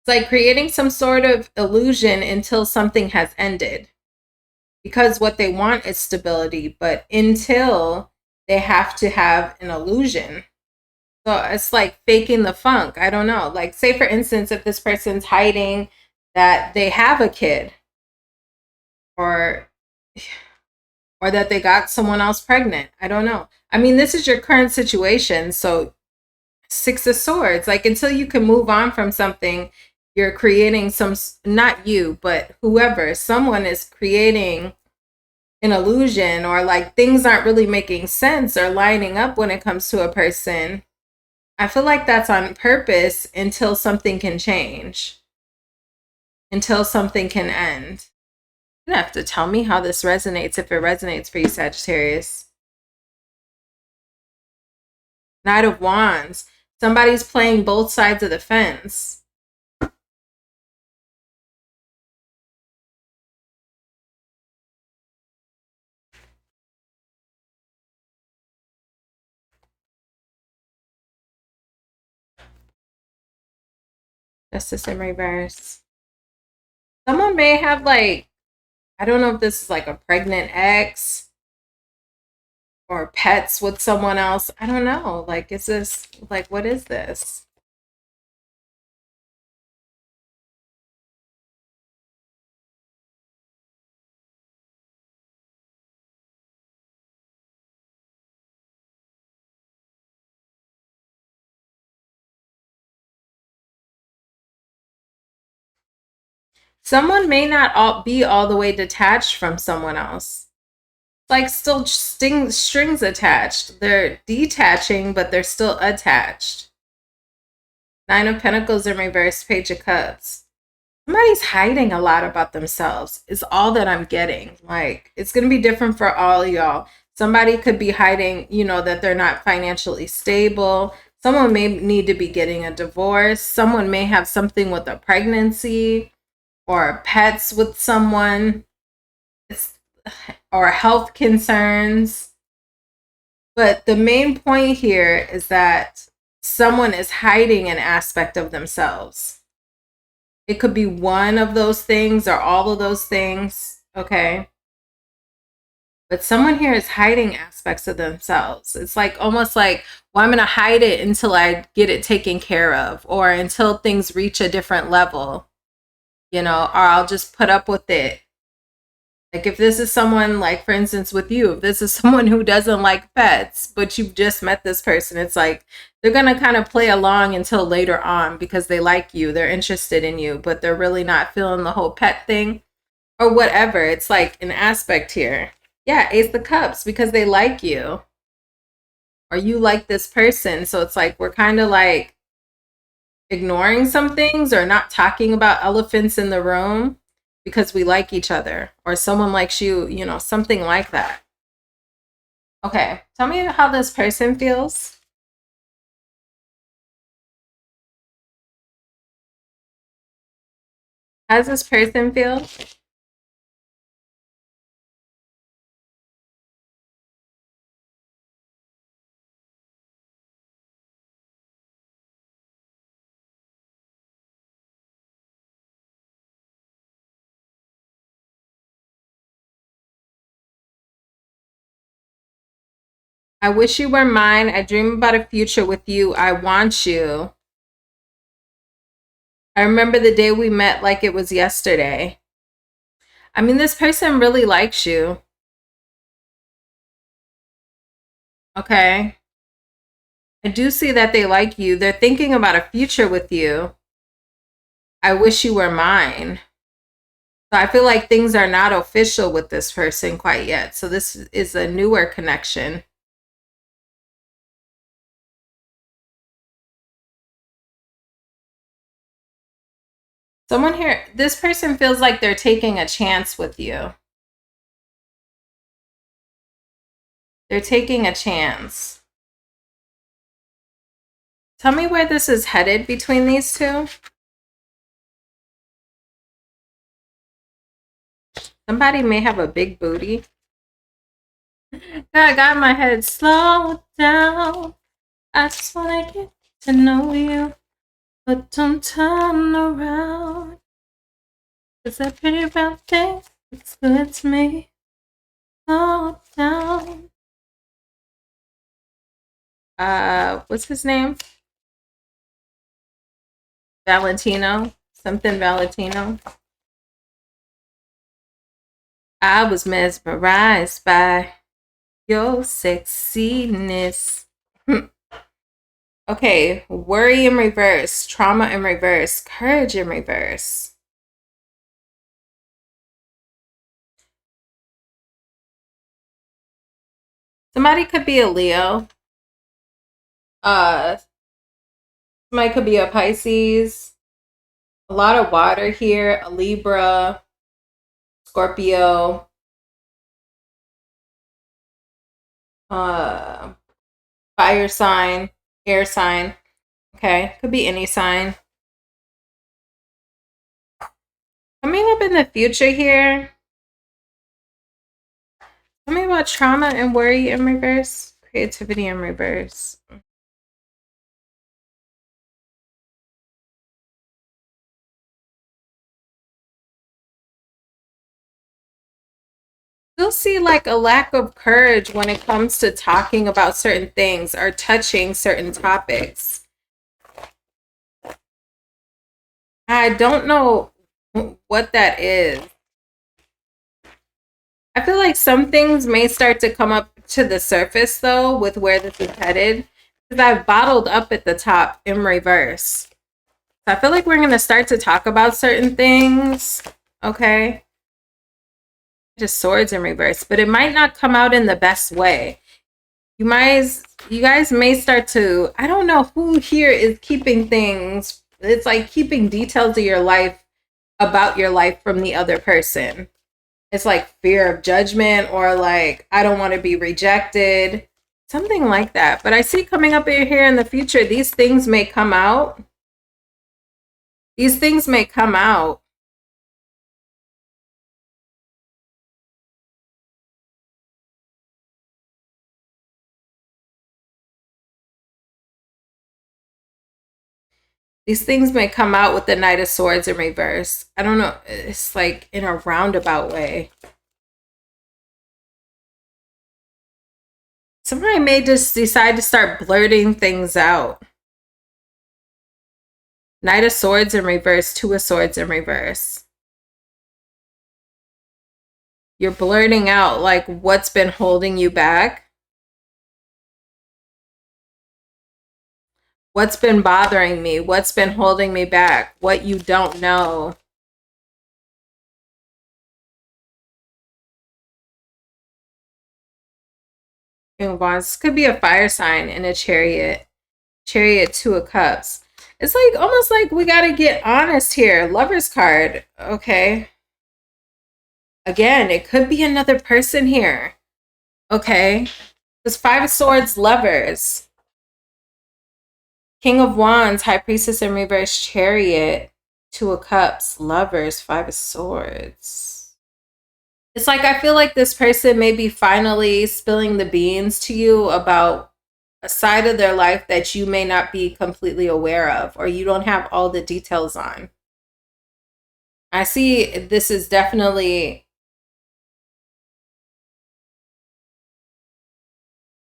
it's like creating some sort of illusion until something has ended. Because what they want is stability, but until they have to have an illusion. So it's like faking the funk. I don't know. Like, say for instance, if this person's hiding that they have a kid or that they got someone else pregnant. I don't know. I mean, this is your current situation. So Six of Swords, like until you can move on from something, you're creating some, not you, but whoever, someone is creating an illusion, or like things aren't really making sense or lining up when it comes to a person. I feel like that's on purpose until something can change, until something can end. You have to tell me how this resonates, if it resonates for you, Sagittarius. Knight of Wands. Somebody's playing both sides of the fence. Justice in reverse. Someone may have like, I don't know if this is like a pregnant ex or pets with someone else. I don't know. Like, is this like, what is this? Someone may not be all the way detached from someone else. Like still strings attached. They're detaching, but they're still attached. Nine of Pentacles in reverse, Page of Cups. Somebody's hiding a lot about themselves is all that I'm getting. Like, it's going to be different for all y'all. Somebody could be hiding, you know, that they're not financially stable. Someone may need to be getting a divorce. Someone may have something with a pregnancy or pets with someone or health concerns. But the main point here is that someone is hiding an aspect of themselves. It could be one of those things or all of those things, okay? But someone here is hiding aspects of themselves. It's like almost like, well, I'm going to hide it until I get it taken care of or until things reach a different level, you know, or I'll just put up with it. Like if this is someone, like for instance with you, if this is someone who doesn't like pets, but you've just met this person, it's like they're going to kind of play along until later on because they like you, they're interested in you, but they're really not feeling the whole pet thing or whatever. It's like an aspect here. Yeah, Ace of Cups, because they like you or you like this person. So it's like we're kind of like ignoring some things or not talking about elephants in the room because we like each other or someone likes you, you know, something like that. Okay, tell me how this person feels. How does this person feel? I wish you were mine. I dream about a future with you. I want you. I remember the day we met like it was yesterday. I mean, this person really likes you. Okay. I do see that they like you. They're thinking about a future with you. I wish you were mine. So I feel like things are not official with this person quite yet. So this is a newer connection. Someone here, this person feels like they're taking a chance with you. They're taking a chance. Tell me where this is headed between these two. Somebody may have a big booty. I got my head slow down. I just want to get to know you. But don't turn around. Cause that pretty round thing looks good to me. Slow down. What's his name? Valentino. Something Valentino. I was mesmerized by your sexiness. Okay, worry in reverse, trauma in reverse, courage in reverse. Somebody could be a Leo. Uh, somebody could be a Pisces. A lot of water here. A Libra, Scorpio. Uh, fire sign, air sign. Okay, could be any sign. Coming up in the future here. Tell me about trauma and worry in reverse, creativity in reverse. You'll see like a lack of courage when it comes to talking about certain things or touching certain topics. I don't know what that is. I feel like some things may start to come up to the surface though with where this is headed, because I've bottled up at the top in reverse. So I feel like we're going to start to talk about certain things. Okay. Just swords in reverse, but it might not come out in the best way. You guys may start to, I don't know who here is keeping things. It's like keeping details of your life, about your life, from the other person. It's like fear of judgment, or like, I don't want to be rejected, something like that. But I see coming up here in the future, these things may come out. These things may come out. These things may come out with the Knight of Swords in reverse. I don't know. It's like in a roundabout way. Somebody may just decide to start blurting things out. Knight of Swords in reverse, Two of Swords in reverse. You're blurting out like what's been holding you back. What's been bothering me? What's been holding me back? What you don't know. King of Wands. This could be a fire sign in a Chariot. Chariot, Two of Cups. It's like almost like we got to get honest here. Lover's card. Okay. Again, it could be another person here. Okay. This Five of Swords, Lovers. King of Wands, High Priestess in reverse, Chariot, Two of Cups, Lovers, Five of Swords. It's like I feel like this person may be finally spilling the beans to you about a side of their life that you may not be completely aware of, or you don't have all the details on. I see this is definitely,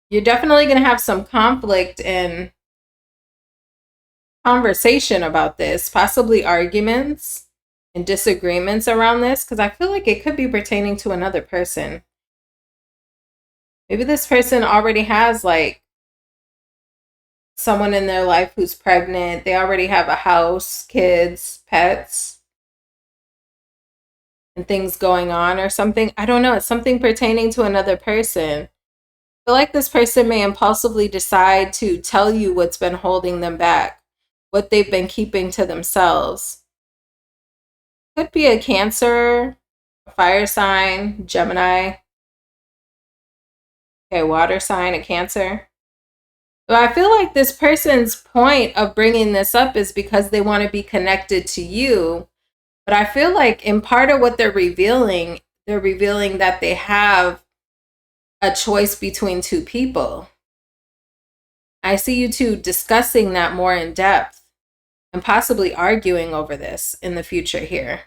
you're definitely going to have some conflict and conversation about this, possibly arguments and disagreements around this, because I feel like it could be pertaining to another person. Maybe this person already has like someone in their life who's pregnant. They already have a house, kids, pets, and things going on or something. I don't know. It's something pertaining to another person. I feel like this person may impulsively decide to tell you what's been holding them back, what they've been keeping to themselves. Could be a Cancer, a fire sign, Gemini. Okay, water sign, a Cancer. But I feel like this person's point of bringing this up is because they want to be connected to you. But I feel like in part of what they're revealing that they have a choice between two people. I see you two discussing that more in depth and possibly arguing over this in the future here.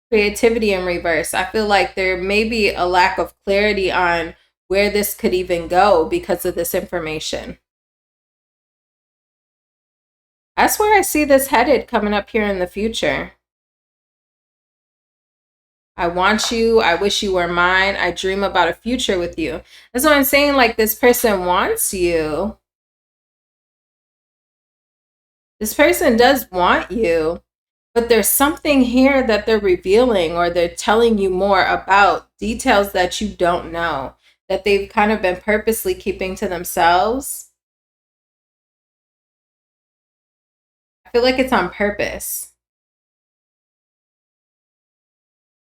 Creativity in reverse. I feel like there may be a lack of clarity on where this could even go because of this information. That's where I see this headed coming up here in the future. I want you. I wish you were mine. I dream about a future with you. That's what I'm saying. Like, this person wants you. This person does want you, but there's something here that they're revealing, or they're telling you more about details that you don't know, that they've kind of been purposely keeping to themselves. I feel like it's on purpose.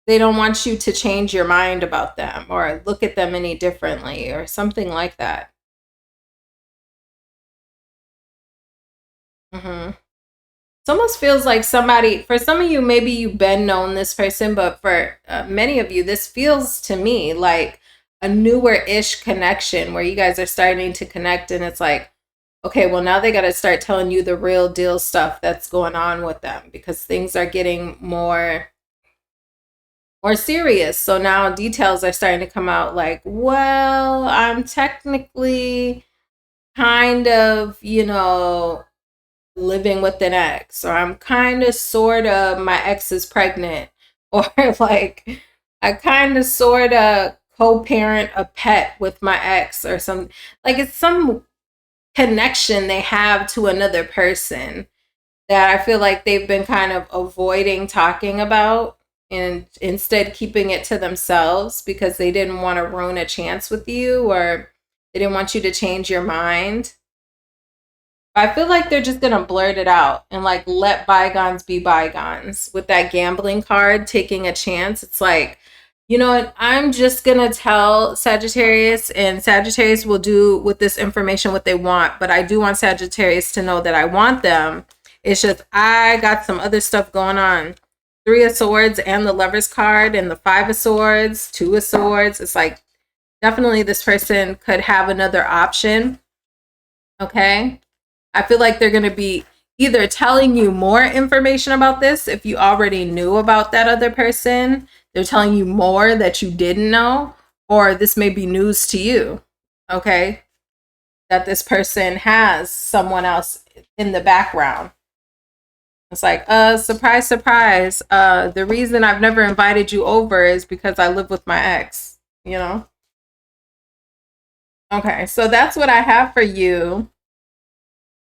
They don't want you to change your mind about them or look at them any differently or something like that. It almost feels like somebody, for some of you, maybe you've been known this person, but for many of you, this feels to me like a newer-ish connection where you guys are starting to connect, and it's like, okay, well, now they got to start telling you the real deal stuff that's going on with them, because things are getting more or serious. So now details are starting to come out like, well, I'm technically kind of, living with an ex, or I'm kind of sort of, my ex is pregnant, or like I kind of sort of co-parent a pet with my ex, or some, like it's some connection they have to another person that I feel like they've been kind of avoiding talking about, and instead keeping it to themselves because they didn't want to ruin a chance with you, or they didn't want you to change your mind. I feel like they're just gonna blurt it out and like let bygones be bygones. With that gambling card, taking a chance, it's like, you know what? I'm just gonna tell Sagittarius, and Sagittarius will do with this information what they want. But I do want Sagittarius to know that I want them. It's just I got some other stuff going on. Three of Swords and the Lover's card, and the Five of Swords, Two of Swords. It's like definitely this person could have another option. Okay. I feel like they're going to be either telling you more information about this if you already knew about that other person. They're telling you more that you didn't know, or this may be news to you. Okay. That this person has someone else in the background. It's like, surprise, surprise. The reason I've never invited you over is because I live with my ex, Okay, so that's what I have for you.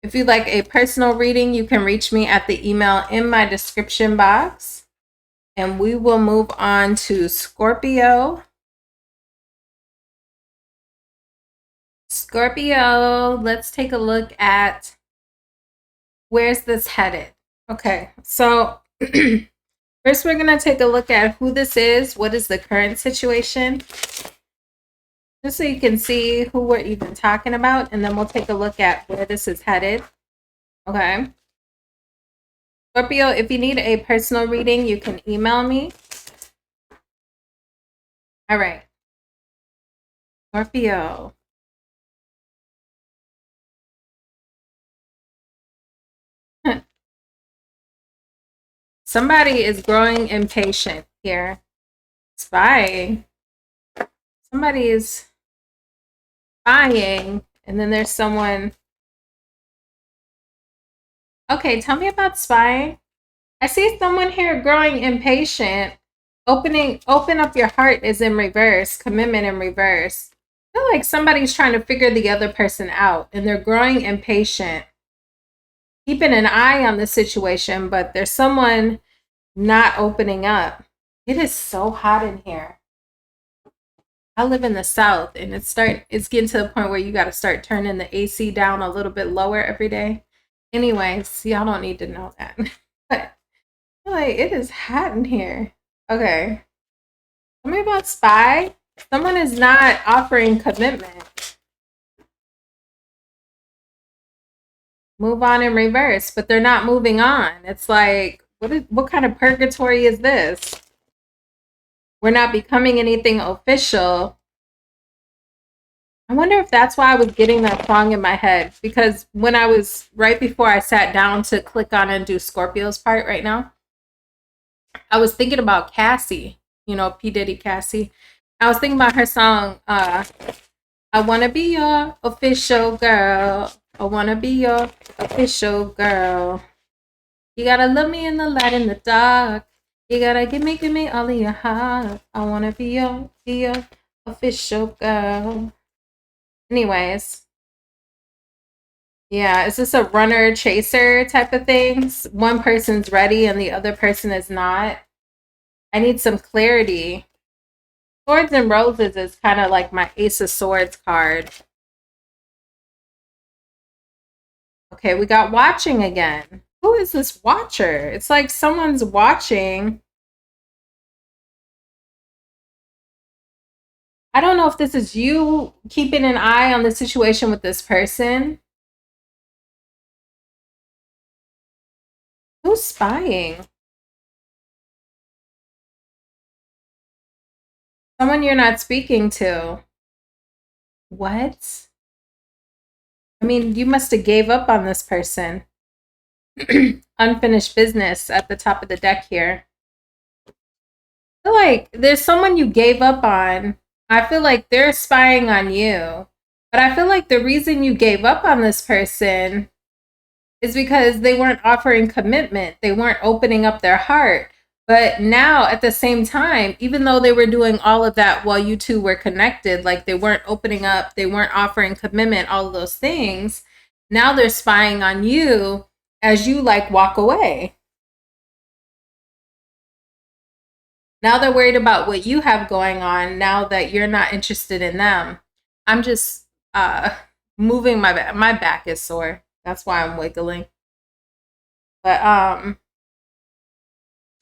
If you'd like a personal reading, you can reach me at the email in my description box. And we will move on to Scorpio. Scorpio, let's take a look at where's this headed. Okay, so first we're going to take a look at who this is. What is the current situation? Just so you can see who we're even talking about. And then we'll take a look at where this is headed. Okay. Scorpio, if you need a personal reading, you can email me. All right. Scorpio. Somebody is growing impatient here. Spying. Somebody is spying. And then there's someone. Okay, tell me about spying. I see someone here growing impatient. Open up your heart is in reverse. Commitment in reverse. I feel like somebody's trying to figure the other person out, and they're growing impatient. Keeping an eye on the situation, but there's someone not opening up. It is so hot in here. I live in the South, and it's getting to the point where you got to start turning the AC down a little bit lower every day. Anyways, y'all don't need to know that. But like, it is hot in here. Okay. Tell me about spy. Someone is not offering commitment. Move on in reverse, but they're not moving on. It's like, what kind of purgatory is this? We're not becoming anything official. I wonder if that's why I was getting that song in my head, because when I was, right before I sat down to click on and do Scorpio's part right now, I was thinking about Cassie, P. Diddy Cassie. I was thinking about her song, I want to be your official girl. I want to be your official girl. You got to love me in the light and the dark. You got to give me all of your heart. I want to be your official girl. Anyways. Yeah, is this a runner chaser type of thing? One person's ready and the other person is not. I need some clarity. Swords and Roses is kind of like my Ace of Swords card. Okay, we got watching again. Who is this watcher? It's like someone's watching. I don't know if this is you keeping an eye on the situation with this person. Who's spying? Someone you're not speaking to. What? I mean, you must have gave up on this person. Unfinished business at the top of the deck here. I feel like there's someone you gave up on. I feel like they're spying on you. But I feel like the reason you gave up on this person is because they weren't offering commitment. They weren't opening up their heart. But now at the same time, even though they were doing all of that while you two were connected, like they weren't opening up, they weren't offering commitment, all of those things, now they're spying on you as you like walk away. Now they're worried about what you have going on now that you're not interested in them. I'm just moving my back. My back is sore. That's why I'm wiggling. But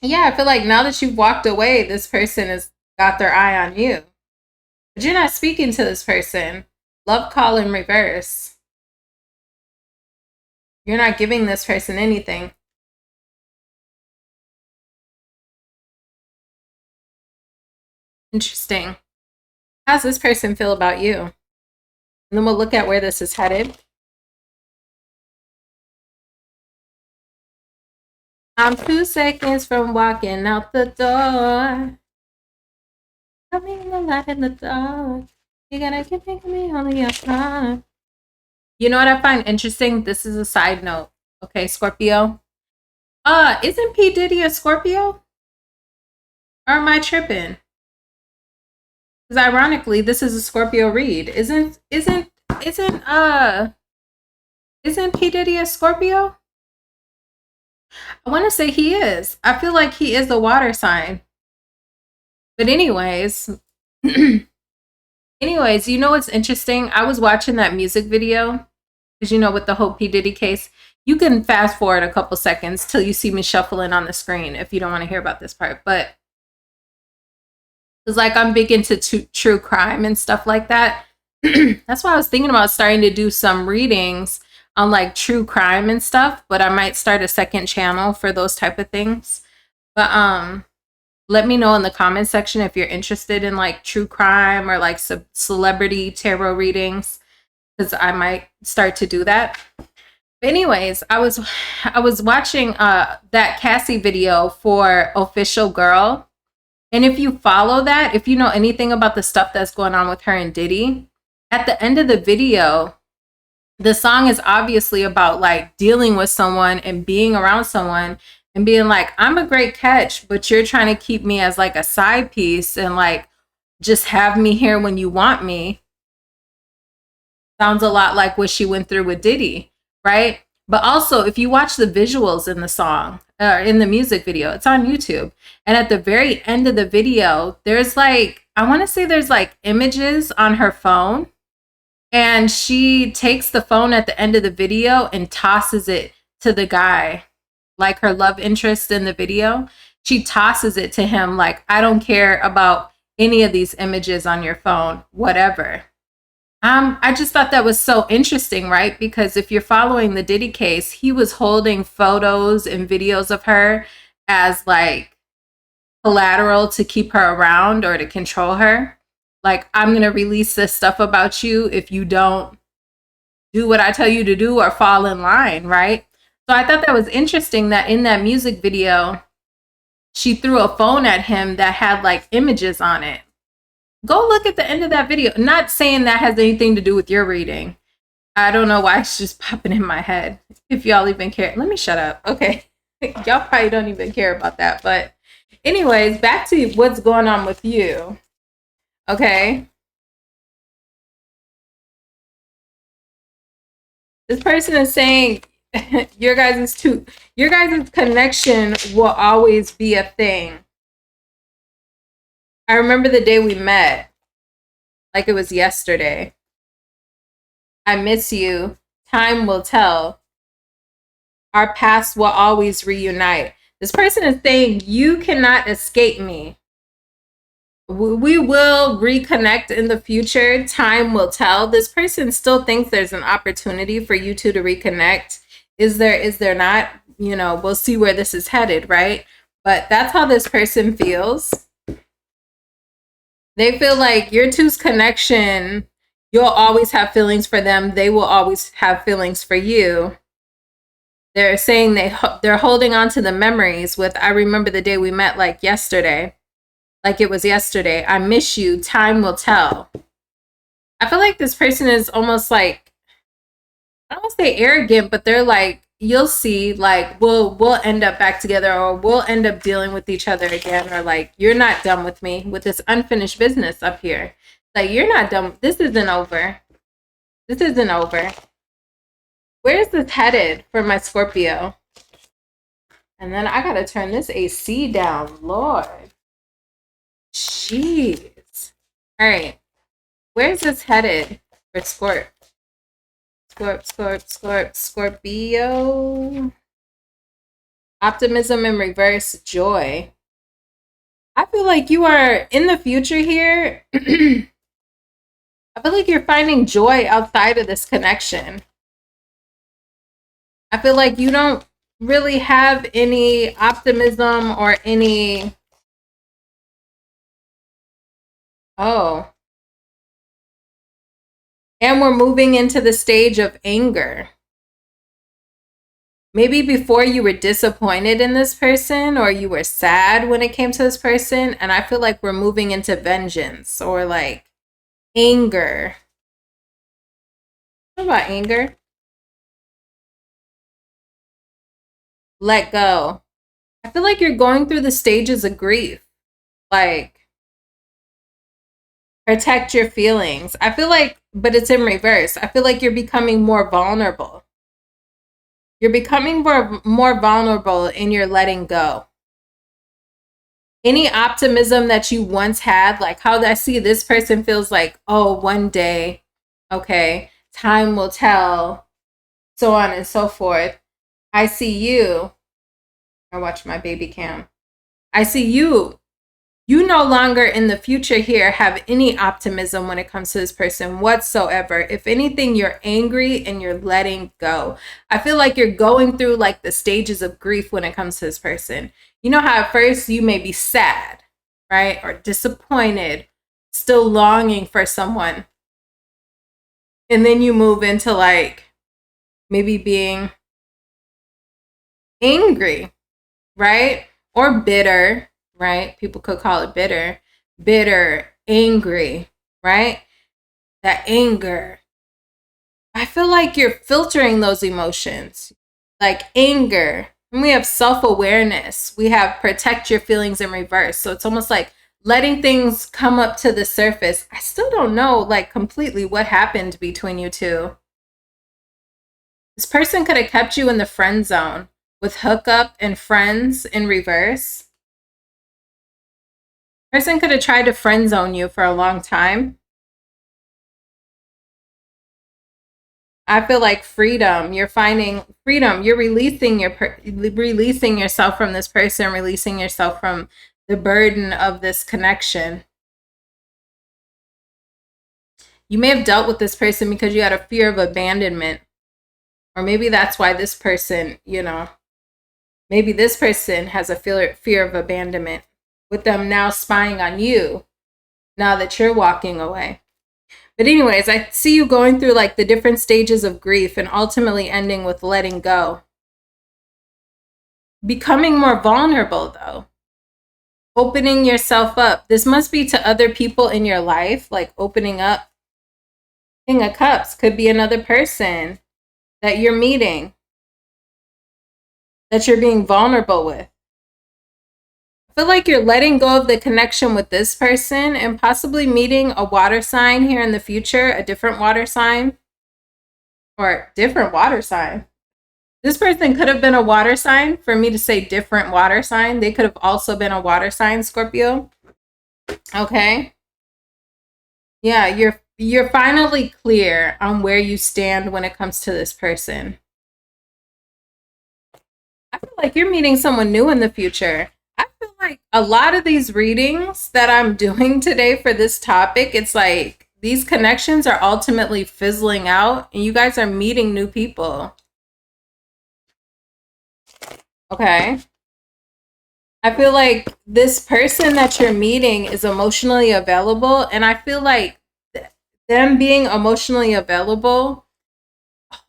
yeah, I feel like now that you've walked away, this person has got their eye on you. But you're not speaking to this person. Love call in reverse. You're not giving this person anything. Interesting. How's this person feel about you? And then we'll look at where this is headed. I'm 2 seconds from walking out the door. Coming the light in the dark. You gotta keep thinking me only your heart. You know what I find interesting? This is a side note. Okay, Scorpio. Isn't P. Diddy a Scorpio? Or am I tripping? Because ironically, this is a Scorpio read. Isn't P. Diddy a Scorpio? I want to say he is. I feel like he is a water sign. But anyways, you know what's interesting? I was watching that music video because, you know, with the whole P. Diddy case, you can fast forward a couple seconds till you see me shuffling on the screen if you don't want to hear about this part. But it's like I'm big into true crime and stuff like that. That's why I was thinking about starting to do some readings on like true crime and stuff. But I might start a second channel for those type of things. But let me know in the comment section if you're interested in like true crime or like celebrity tarot readings, because I might start to do that. But anyways, I was watching that Cassie video for Official Girl. And if you follow that, if you know anything about the stuff that's going on with her and Diddy, at the end of the video, the song is obviously about like dealing with someone and being around someone and being like, I'm a great catch, but you're trying to keep me as like a side piece and like just have me here when you want me. Sounds a lot like what she went through with Diddy, right? But also, if you watch the visuals in the song, in the music video, it's on YouTube. And at the very end of the video, there's like, I want to say there's like images on her phone. And she takes the phone at the end of the video and tosses it to the guy, like her love interest in the video. She tosses it to him like, I don't care about any of these images on your phone, whatever. I just thought that was so interesting, right? Because if you're following the Diddy case, he was holding photos and videos of her as like collateral to keep her around or to control her. Like, I'm going to release this stuff about you if you don't do what I tell you to do or fall in line, right? So I thought that was interesting that in that music video, she threw a phone at him that had like images on it. Go look at the end of that video. Not saying that has anything to do with your reading. I don't know why it's just popping in my head. If y'all even care. Let me shut up. Okay. Y'all probably don't even care about that. But anyways, back to what's going on with you. Okay. This person is saying your guys' connection will always be a thing. I remember the day we met, like it was yesterday. I miss you. Time will tell. Our past will always reunite. This person is saying you cannot escape me. We will reconnect in the future. Time will tell. This person still thinks there's an opportunity for you two to reconnect. Is there not? You know, we'll see where this is headed, right? But that's how this person feels. They feel like your two's connection, you'll always have feelings for them. They will always have feelings for you. They're saying they're holding on to the memories with, I remember the day we met like yesterday. like it was yesterday. I miss you. Time will tell. I feel like this person is almost like, I don't want to say arrogant, but they're like, you'll see, like, we'll end up back together, or we'll end up dealing with each other again, or like, you're not done with me with this unfinished business up here. Like, you're not done. This isn't over. This isn't over. Where is this headed for my Scorpio? And then I gotta turn this AC down, Lord. Jeez. All right. Where's this headed for Scorpio? Optimism in reverse, joy. I feel like you are in the future here. I feel like you're finding joy outside of this connection. I feel like you don't really have any optimism or any... Oh. And we're moving into the stage of anger. Maybe before you were disappointed in this person, or you were sad when it came to this person. And I feel like we're moving into vengeance or like anger. What about anger? Let go. I feel like you're going through the stages of grief. Like, protect your feelings. I feel like, but it's in reverse. I feel like you're becoming more vulnerable. You're becoming more vulnerable in your letting go. Any optimism that you once had, like how I see this person feels like, oh, one day, okay, time will tell, so on and so forth. I see you. I watch my baby cam. I see you. You no longer in the future here have any optimism when it comes to this person whatsoever. If anything, you're angry and you're letting go. I feel like you're going through like the stages of grief when it comes to this person. You know how at first you may be sad, right? Or disappointed, still longing for someone. And then you move into like maybe being angry, right? Or bitter. Right? People could call it bitter, angry, right? That anger. I feel like you're filtering those emotions, like anger. And we have self-awareness. We have protect your feelings in reverse. So it's almost like letting things come up to the surface. I still don't know like completely what happened between you two. This person could have kept you in the friend zone with hookup and friends in reverse. Person could have tried to friend zone you for a long time. I feel like freedom. You're finding freedom. You're releasing yourself from this person, releasing yourself from the burden of this connection. You may have dealt with this person because you had a fear of abandonment. Or maybe that's why this person, you know, maybe this person has a fear of abandonment, with them now spying on you now that you're walking away. But anyways, I see you going through like the different stages of grief and ultimately ending with letting go. Becoming more vulnerable though. Opening yourself up. This must be to other people in your life, like opening up. King of Cups could be another person that you're meeting, that you're being vulnerable with. I feel like you're letting go of the connection with this person and possibly meeting a water sign here in the future, a different water sign or different water sign. This person could have been a water sign. For me to say different water sign, they could have also been a water sign, Scorpio. Okay. Yeah, you're finally clear on where you stand when it comes to this person. I feel like you're meeting someone new in the future. I feel like a lot of these readings that I'm doing today for this topic, it's like these connections are ultimately fizzling out and you guys are meeting new people. Okay. I feel like this person that you're meeting is emotionally available, and I feel like them being emotionally available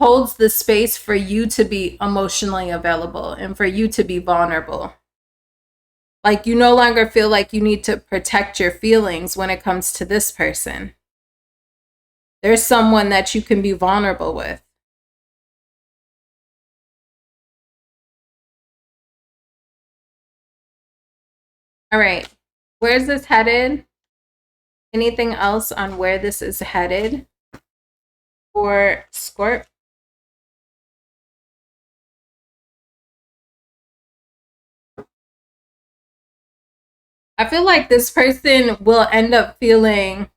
holds the space for you to be emotionally available and for you to be vulnerable. Like you no longer feel like you need to protect your feelings when it comes to this person. There's someone that you can be vulnerable with. All right. Where's this headed? Anything else on where this is headed for Scorp? I feel like this person will end up feeling,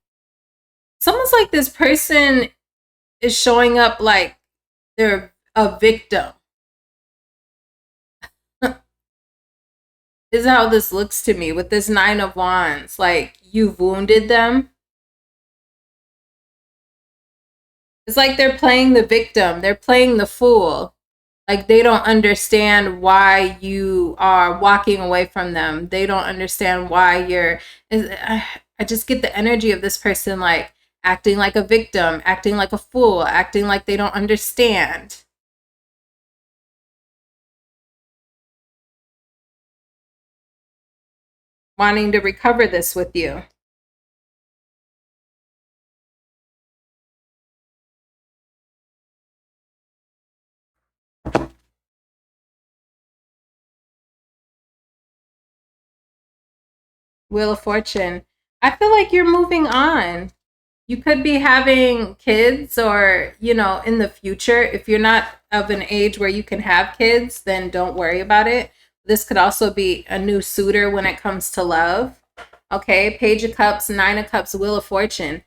it's almost like this person is showing up like they're a victim. This is how this looks to me with this 9 of Wands. Like you've wounded them. It's like they're playing the victim. They're playing the fool. Like they don't understand why you are walking away from them. They don't understand why you're, I just get the energy of this person like acting like a victim, acting like a fool, acting like they don't understand. Wanting to recover this with you. Wheel of Fortune. I feel like you're moving on. You could be having kids or, you know, in the future. If you're not of an age where you can have kids, then don't worry about it. This could also be a new suitor when it comes to love. Okay, Page of Cups, 9 of Cups, Wheel of Fortune.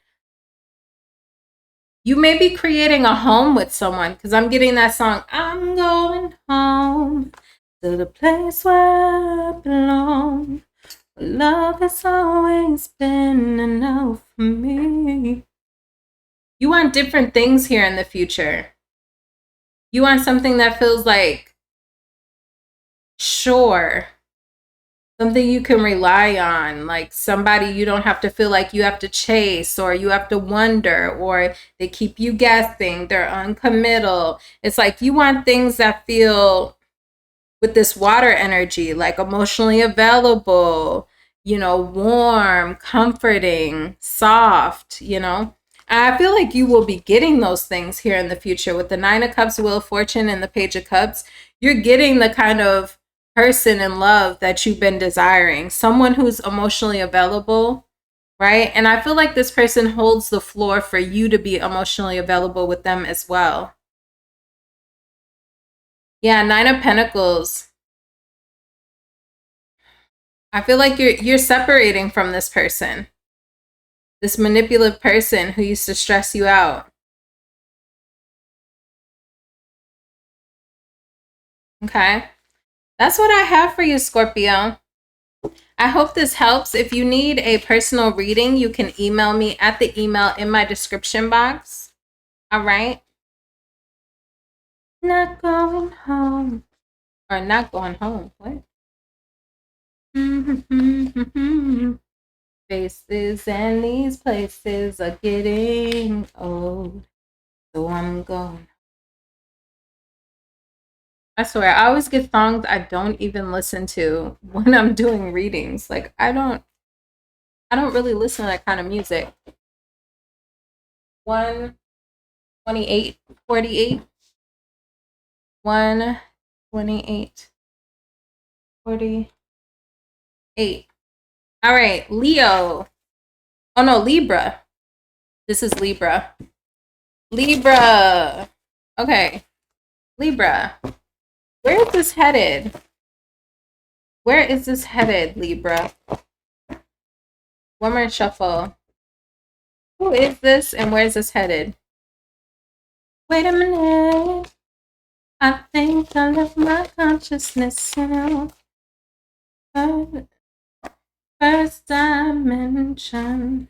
You may be creating a home with someone because I'm getting that song, I'm going home to the place where I belong. Love has always been enough for me. You want different things here in the future. You want something that feels like sure. Something you can rely on, like somebody you don't have to feel like you have to chase or you have to wonder or they keep you guessing, they're uncommittal. It's like you want things that feel with this water energy, like emotionally available, you know, warm, comforting, soft, you know. And I feel like you will be getting those things here in the future with the 9 of Cups, Wheel of Fortune, and the Page of Cups. You're getting the kind of person in love that you've been desiring, someone who's emotionally available, right? And I feel like this person holds the floor for you to be emotionally available with them as well. Yeah, 9 of Pentacles. I feel like you're separating from this person. This manipulative person who used to stress you out. Okay? That's what I have for you, Scorpio. I hope this helps. If you need a personal reading, you can email me at the email in my description box. All right? Not going home. Or not going home. What? Faces and these places are getting old. So I'm going. I swear, I always get songs I don't even listen to when I'm doing readings. Like I don't really listen to that kind of music. 128, 48. 128, 48. All right, Leo. Oh no, Libra. This is Libra. Libra. Okay. Libra. Where is this headed? Where is this headed, Libra? One more shuffle. Who is this and where is this headed? Wait a minute. I think I left my consciousness now. First dimension.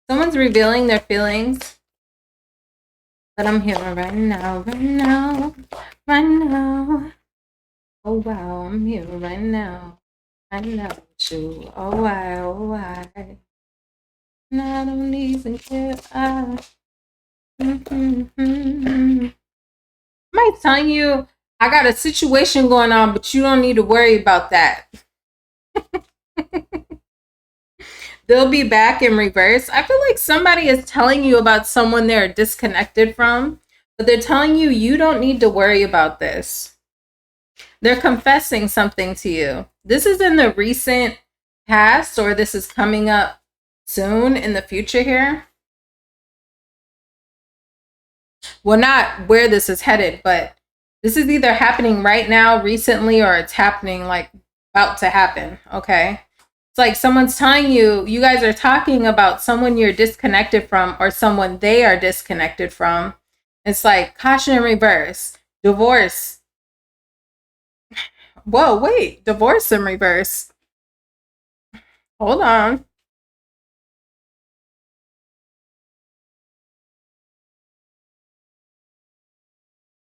Someone's revealing their feelings. But I'm here right now, right now, right now. Oh wow, I'm here right now. I know you. Oh why, oh why. And I don't even care. I might telling you I got a situation going on, but you don't need to worry about that. They'll be back in reverse. I feel like somebody is telling you about someone they're disconnected from, but they're telling you you don't need to worry about this. They're confessing something to you. This is in the recent past, or this is coming up soon in the future here. Well, not where this is headed, but this is either happening right now, recently, or it's happening like about to happen. Okay. It's like someone's telling you, you guys are talking about someone you're disconnected from or someone they are disconnected from. It's like caution in reverse, divorce. Whoa, wait, divorce in reverse. Hold on.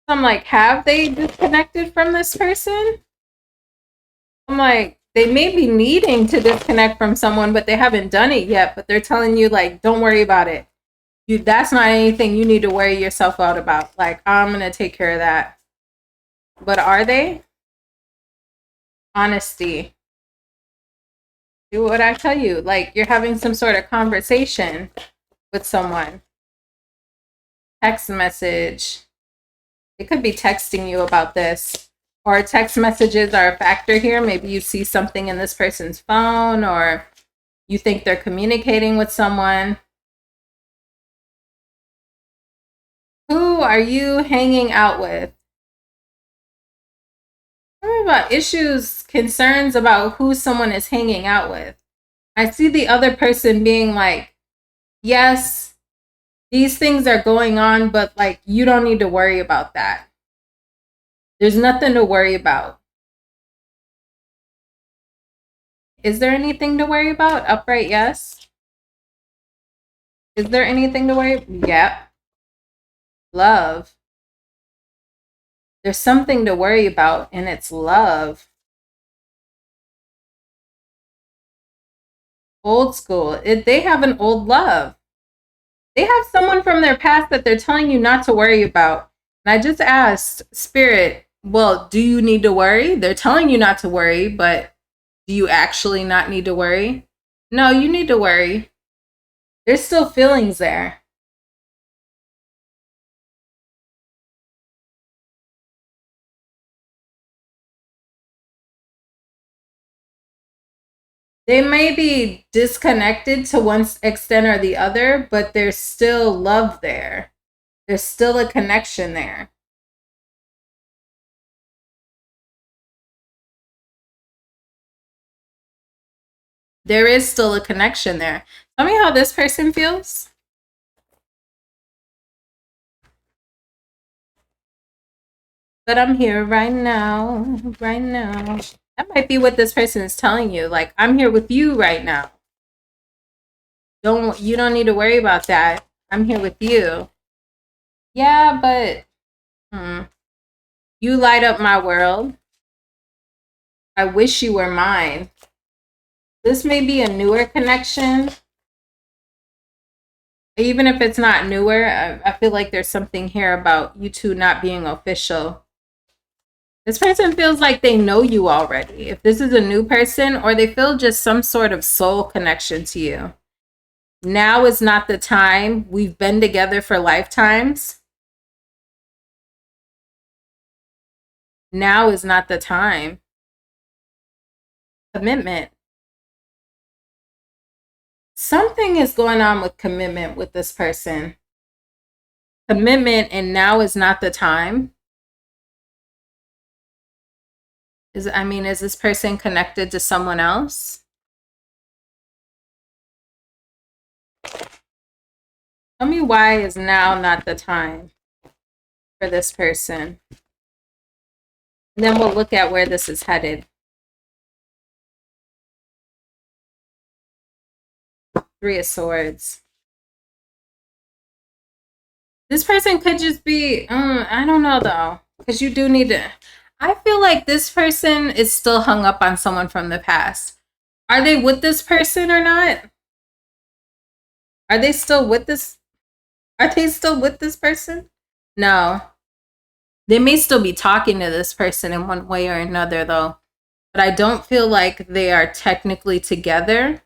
I'm like, have they disconnected from this person? I'm like, they may be needing to disconnect from someone, but they haven't done it yet. But they're telling you, like, don't worry about it. That's not anything you need to worry yourself out about. Like, I'm gonna take care of that. But are they? Honesty. Do what I tell you. Like, you're having some sort of conversation with someone. Text message. They could be texting you about this. Or text messages are a factor here. Maybe you see something in this person's phone, or you think they're communicating with someone. Who are you hanging out with? What about issues, concerns about who someone is hanging out with? I see the other person being like, yes, these things are going on, but like, you don't need to worry about that. There's nothing to worry about. Is there anything to worry about? Upright, yes. Is there anything to worry? Yep. Love. There's something to worry about, and it's love. Old school. They have an old love. They have someone from their past that they're telling you not to worry about. And I just asked Spirit, well, do you need to worry? They're telling you not to worry, but do you actually not need to worry? No, you need to worry. There's still feelings there. They may be disconnected to one extent or the other, but there's still love there. There's still a connection there. There is still a connection there. Tell me how this person feels. But I'm here right now, right now. That might be what this person is telling you. Like, I'm here with you right now. You don't need to worry about that. I'm here with you. Yeah, but you light up my world. I wish you were mine. This may be a newer connection. Even if it's not newer, I feel like there's something here about you two not being official. This person feels like they know you already. If this is a new person, or they feel just some sort of soul connection to you. Now is not the time. We've been together for lifetimes. Now is not the time. Commitment. Something is going on with commitment with this person. Commitment, and now is not the time. Is this person connected to someone else? Tell me why is now not the time for this person. And then we'll look at where this is headed. Three of Swords. This person could just be, I don't know though, because you do need to. I feel like this person is still hung up on someone from the past. Are they with this person or not? Are they still with this? Are they still with this person? No. They may still be talking to this person in one way or another, though. but I don't feel like they are technically together.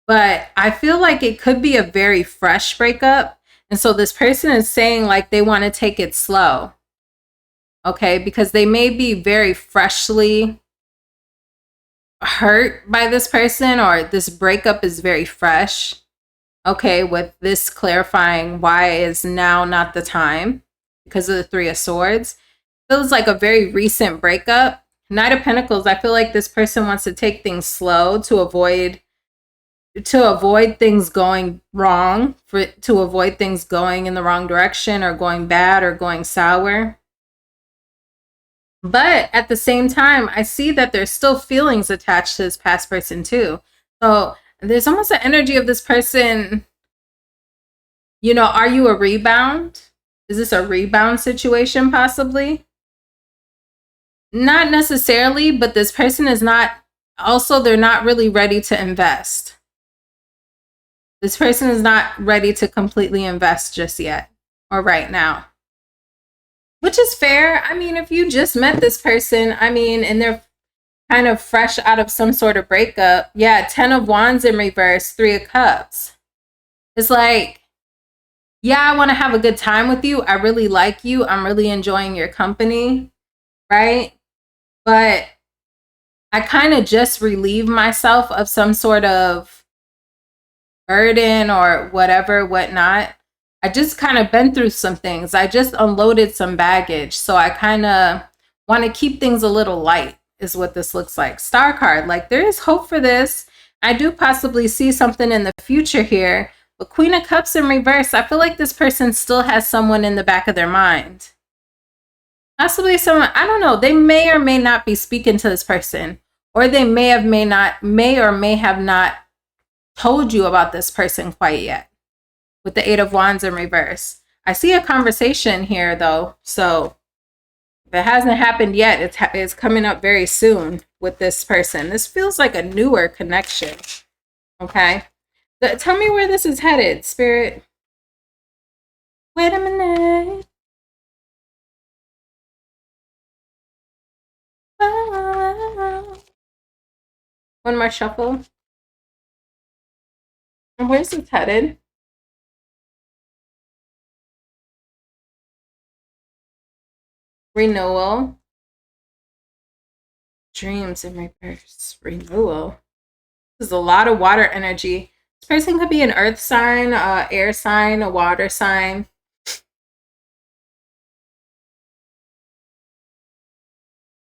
But I feel like it could be a very fresh breakup. And so this person is saying like they want to take it slow. Okay, because they may be very freshly hurt by this person, or this breakup is very fresh. Okay, with this clarifying why is now not the time because of the Three of Swords. Feels like a very recent breakup. Knight of Pentacles, I feel like this person wants to take things slow to avoid things going wrong, to avoid things going in the wrong direction or going bad or going sour. But at the same time, I see that there's still feelings attached to this past person too. So there's almost an energy of this person, you know, are you a rebound? Is this a rebound situation possibly? Not necessarily, but this person is not, also they're not really ready to invest. This person is not ready to completely invest just yet or right now. Which is fair. I mean, if you just met this person, I mean, and they're kind of fresh out of some sort of breakup. Yeah, 10 of Wands in reverse, 3 of Cups. It's like, yeah, I want to have a good time with you. I really like you. I'm really enjoying your company, right? But I kind of just relieve myself of some sort of burden or whatever, whatnot. I just kind of been through some things. I just unloaded some baggage. So I kind of want to keep things a little light is what this looks like. Star card, like there is hope for this. I do possibly see something in the future here. But Queen of Cups in reverse, I feel like this person still has someone in the back of their mind. Possibly someone, I don't know, they may or may not be speaking to this person. Or they may or may have not told you about this person quite yet. With the 8 of Wands in reverse. I see a conversation here though. So if it hasn't happened yet, it's coming up very soon with this person. This feels like a newer connection. Okay. Tell me where this is headed, Spirit. Wait a minute. Oh. One more shuffle. And where's this headed? Renewal. Dreams in reverse. Renewal. This is a lot of water energy. This person could be an earth sign, air sign, a water sign.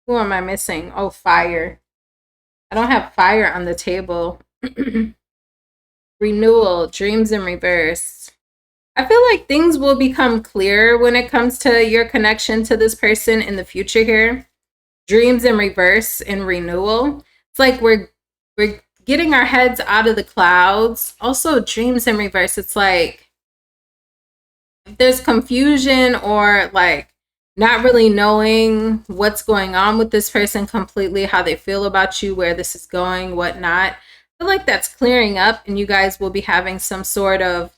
Who am I missing? Oh, fire. I don't have fire on the table. Renewal, dreams in reverse. I feel like things will become clearer when it comes to your connection to this person in the future here. Dreams in reverse and renewal. It's like we're getting our heads out of the clouds. Also, dreams in reverse. It's like if there's confusion or like not really knowing what's going on with this person completely, how they feel about you, where this is going, whatnot. I feel like that's clearing up and you guys will be having some sort of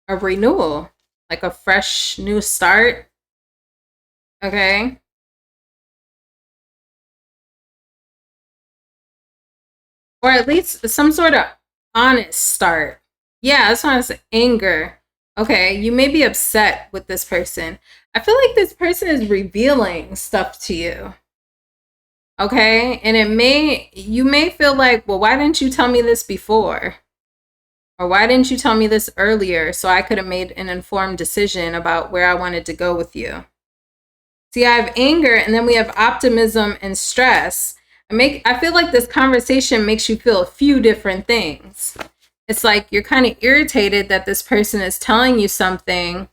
a renewal, like a fresh new start. Okay. Or at least some sort of honest start. Yeah, that's why I say anger. Okay, you may be upset with this person. I feel like this person is revealing stuff to you. Okay, and you may feel like, well, why didn't you tell me this before? Or why didn't you tell me this earlier so I could have made an informed decision about where I wanted to go with you? See, I have anger, and then we have optimism and stress. I feel like this conversation makes you feel a few different things. It's like you're kind of irritated that this person is telling you something.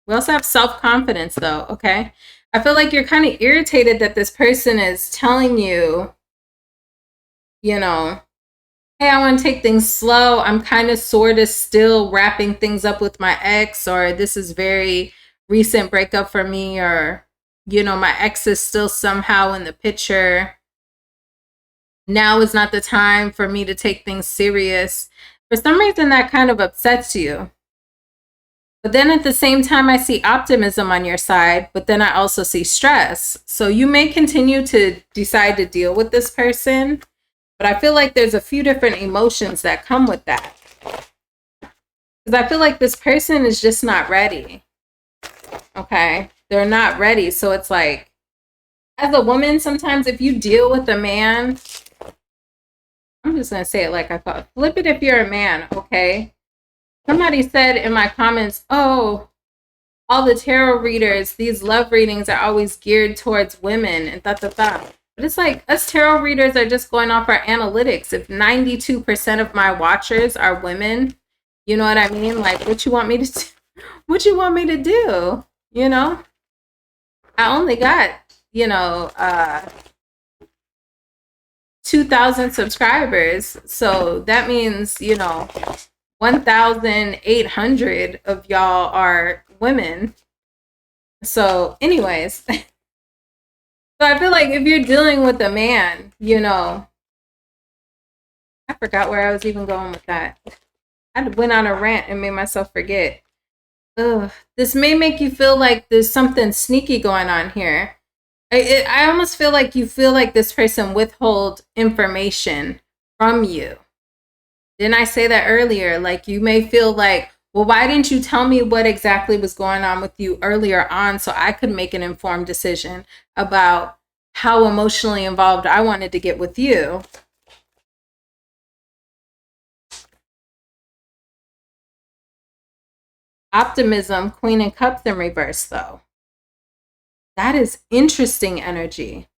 We also have self-confidence though, okay? I feel like you're kind of irritated that this person is telling you, you know, hey, I want to take things slow. I'm kind of sort of still wrapping things up with my ex, or this is very recent breakup for me, or, you know, my ex is still somehow in the picture. Now is not the time for me to take things serious. For some reason, that kind of upsets you. But then at the same time, I see optimism on your side, but then I also see stress. So you may continue to decide to deal with this person, but I feel like there's a few different emotions that come with that. Because I feel like this person is just not ready. Okay? They're not ready. So it's like, as a woman, sometimes if you deal with a man, I'm just going to say it like I thought. Flip it if you're a man, okay? Somebody said in my comments, oh, all the tarot readers, these love readings are always geared towards women and da. But it's like, us tarot readers are just going off our analytics. If 92% of my watchers are women, you know what I mean? Like, what you want me to do? What you want me to do? You know? I only got, 2,000 subscribers. So that means, 1,800 of y'all are women. So anyways, so I feel like if you're dealing with a man, I forgot where I was even going with that. I went on a rant and made myself forget. Ugh, this may make you feel like there's something sneaky going on here. I almost feel like you feel like this person withhold information from you. Didn't I say that earlier? Like, you may feel like, well, why didn't you tell me what exactly was going on with you earlier on so I could make an informed decision about how emotionally involved I wanted to get with you? Optimism, Queen of Cups in reverse, though. That is interesting energy.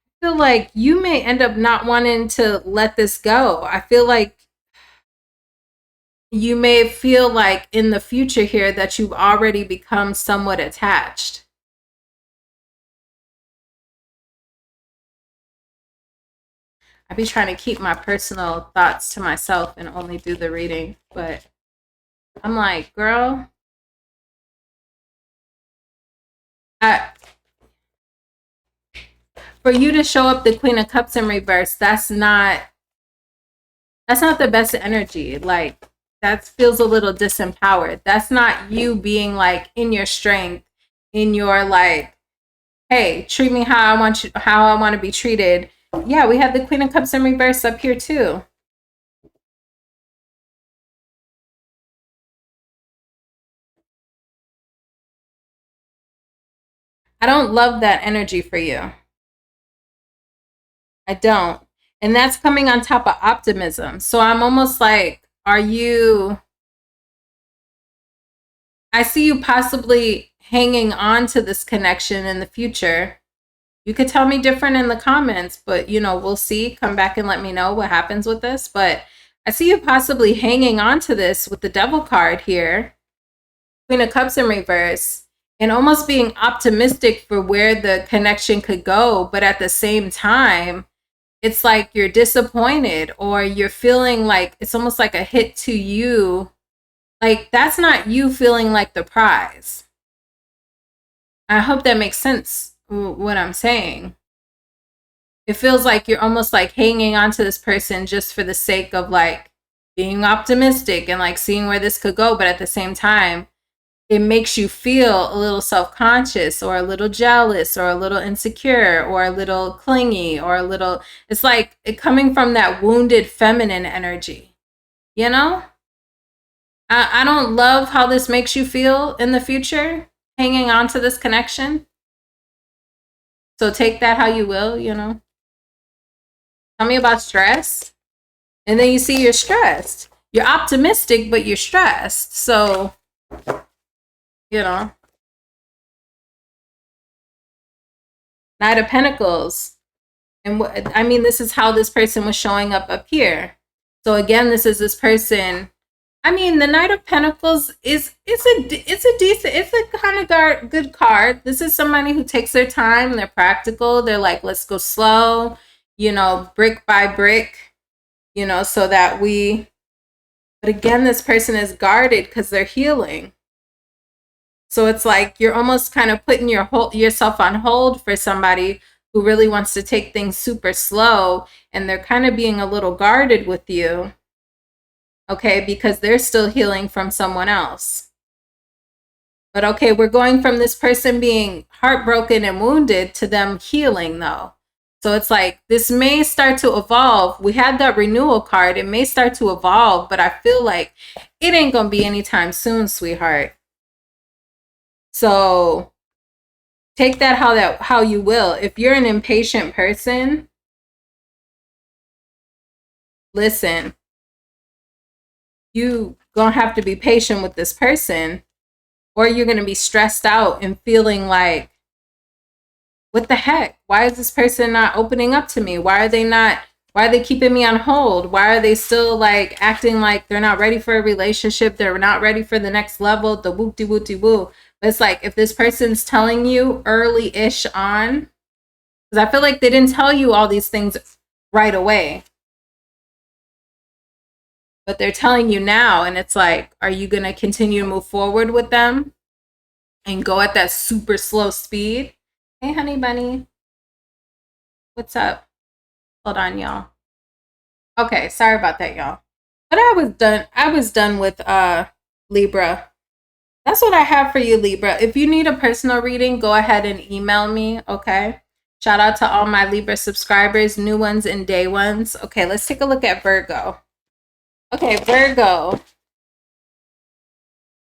I feel like you may end up not wanting to let this go. I feel like you may feel like in the future here that you've already become somewhat attached. I be trying to keep my personal thoughts to myself and only do the reading, but I'm like, girl, for you to show up the Queen of Cups in reverse, that's not the best energy. Like, that feels a little disempowered. That's not you being like in your strength, in your like, hey, treat me how I want to be treated. Yeah, we have the Queen of Cups in reverse up here too. I don't love that energy for you. I don't. And that's coming on top of optimism. So I'm almost like, I see you possibly hanging on to this connection in the future. You could tell me different in the comments, but we'll see. Come back and let me know what happens with this. But I see you possibly hanging on to this with the Devil card here. Queen of Cups in reverse. And almost being optimistic for where the connection could go. But at the same time, it's like you're disappointed or you're feeling like it's almost like a hit to you. Like, that's not you feeling like the prize. I hope that makes sense, what I'm saying. It feels like you're almost like hanging on to this person just for the sake of like being optimistic and like seeing where this could go. But at the same time, it makes you feel a little self-conscious or a little jealous or a little insecure or a little clingy or a little, it's like it coming from that wounded feminine energy, I don't love how this makes you feel in the future, hanging on to this connection. So take that how you will, Tell me about stress. And then you see you're stressed. You're optimistic, but you're stressed. So, Knight of Pentacles. And this is how this person was showing up here. So again, this is this person. The Knight of Pentacles it's a kind of good card. This is somebody who takes their time. They're practical. They're like, let's go slow, brick by brick, so that but again, this person is guarded because they're healing. So it's like you're almost kind of putting yourself on hold for somebody who really wants to take things super slow, and they're kind of being a little guarded with you. Okay, because they're still healing from someone else. But okay, we're going from this person being heartbroken and wounded to them healing, though. So it's like this may start to evolve. We had that renewal card. It may start to evolve, but I feel like it ain't going to be anytime soon, sweetheart. So take that how you will. If you're an impatient person, listen, you gonna have to be patient with this person, or you're gonna be stressed out and feeling like, what the heck? Why is this person not opening up to me? Why are they keeping me on hold? Why are they still like acting like they're not ready for a relationship? They're not ready for the next level, the whoop-de-whoop-de-woo. But it's like, if this person's telling you early-ish on, because I feel like they didn't tell you all these things right away, but they're telling you now, and it's like, are you going to continue to move forward with them and go at that super slow speed? Hey, honey bunny. What's up? Hold on, y'all. Okay, sorry about that, y'all. But I was done with Libra. That's what I have for you, Libra. If you need a personal reading, go ahead and email me, okay? Shout out to all my Libra subscribers, new ones and day ones. Okay, let's take a look at Virgo. Okay, Virgo.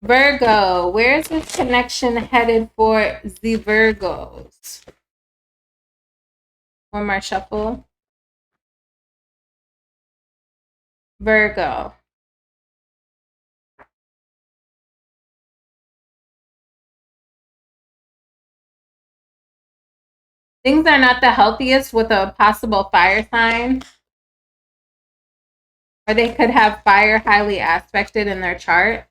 Virgo, where is this connection headed for the Virgos? One more shuffle. Virgo. Things are not the healthiest with a possible fire sign. Or they could have fire highly aspected in their chart.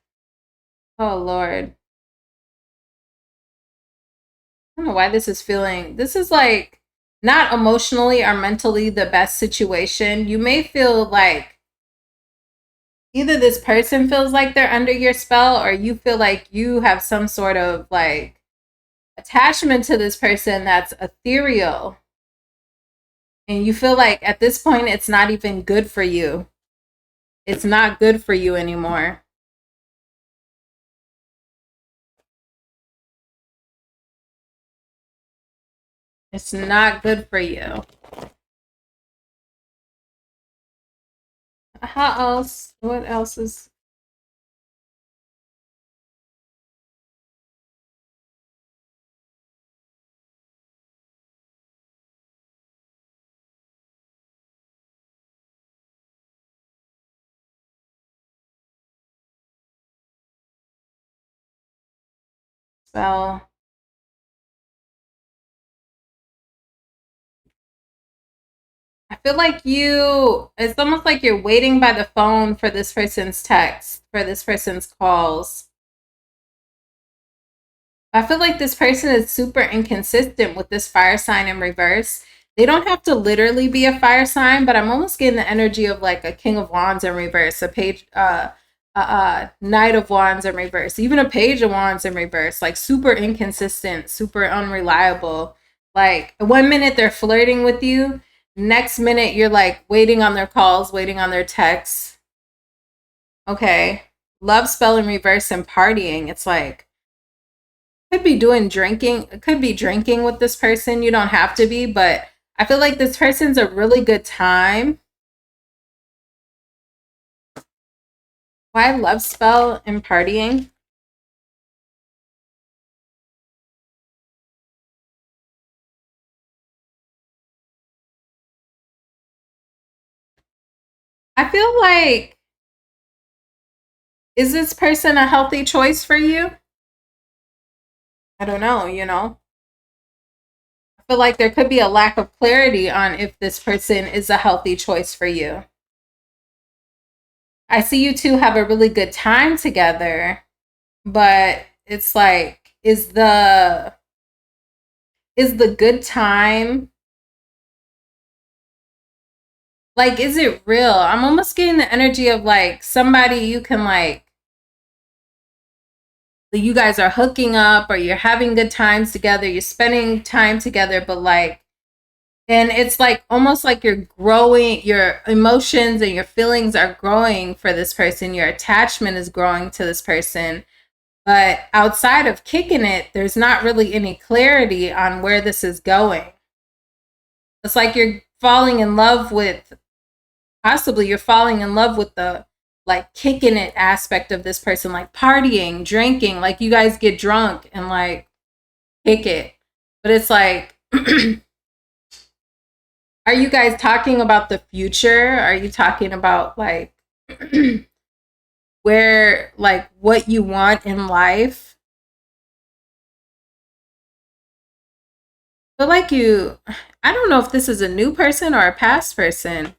Oh, Lord. I don't know why this is feeling... This is like not emotionally or mentally the best situation. You may feel like either this person feels like they're under your spell, or you feel like you have some sort of like attachment to this person that's ethereal. And you feel like at this point, it's not even good for you. It's not good for you anymore. It's not good for you. How else? What else is... Well, I feel like it's almost like you're waiting by the phone for this person's text, for this person's calls. I feel like this person is super inconsistent with this fire sign in reverse. They don't have to literally be a fire sign, but I'm almost getting the energy of like a King of Wands in reverse, a page, Knight of Wands in reverse, even a Page of Wands in reverse, like super inconsistent, super unreliable. Like 1 minute they're flirting with you, next minute you're like waiting on their calls, waiting on their texts. Okay. Love spell in reverse and partying. It's like, could be doing drinking, could be drinking with this person. You don't have to be, but I feel like this person's a really good time. Why love spell and partying? I feel like, is this person a healthy choice for you? I don't know, you know. I feel like there could be a lack of clarity on if this person is a healthy choice for you. I see you two have a really good time together, but it's like, is the good time, like, is it real? I'm almost getting the energy of like somebody you can like, you guys are hooking up or you're having good times together, you're spending time together, but like, and it's like almost like you're growing, your emotions and your feelings are growing for this person, your attachment is growing to this person, But outside of kicking it, there's not really any clarity on where this is going. It's like you're falling in love with, possibly you're falling in love with the like kicking it aspect of this person, like partying, drinking, like you guys get drunk and like kick it. But it's like, are you guys talking about the future? Are you talking about like where, like what you want in life? But like I don't know if this is a new person or a past person.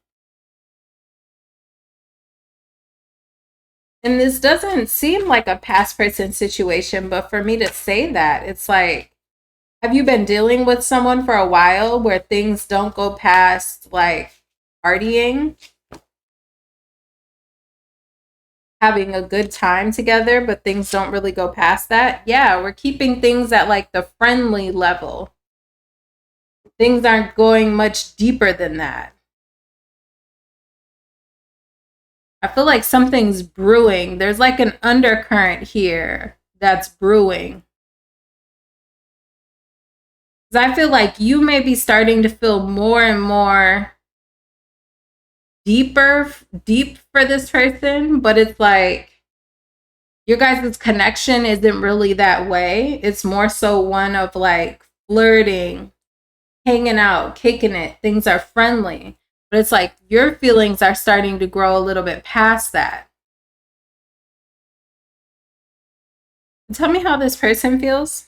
And this doesn't seem like a past person situation, but for me to say that, it's like, have you been dealing with someone for a while where things don't go past like partying, having a good time together, but things don't really go past that? Yeah, we're keeping things at like the friendly level. Things aren't going much deeper than that. I feel like something's brewing. There's like an undercurrent here that's brewing. Because I feel like you may be starting to feel more and more deep for this person, but it's like your guys' connection isn't really that way. It's more so one of like flirting, hanging out, kicking it. Things are friendly. But it's like your feelings are starting to grow a little bit past that. Tell me how this person feels.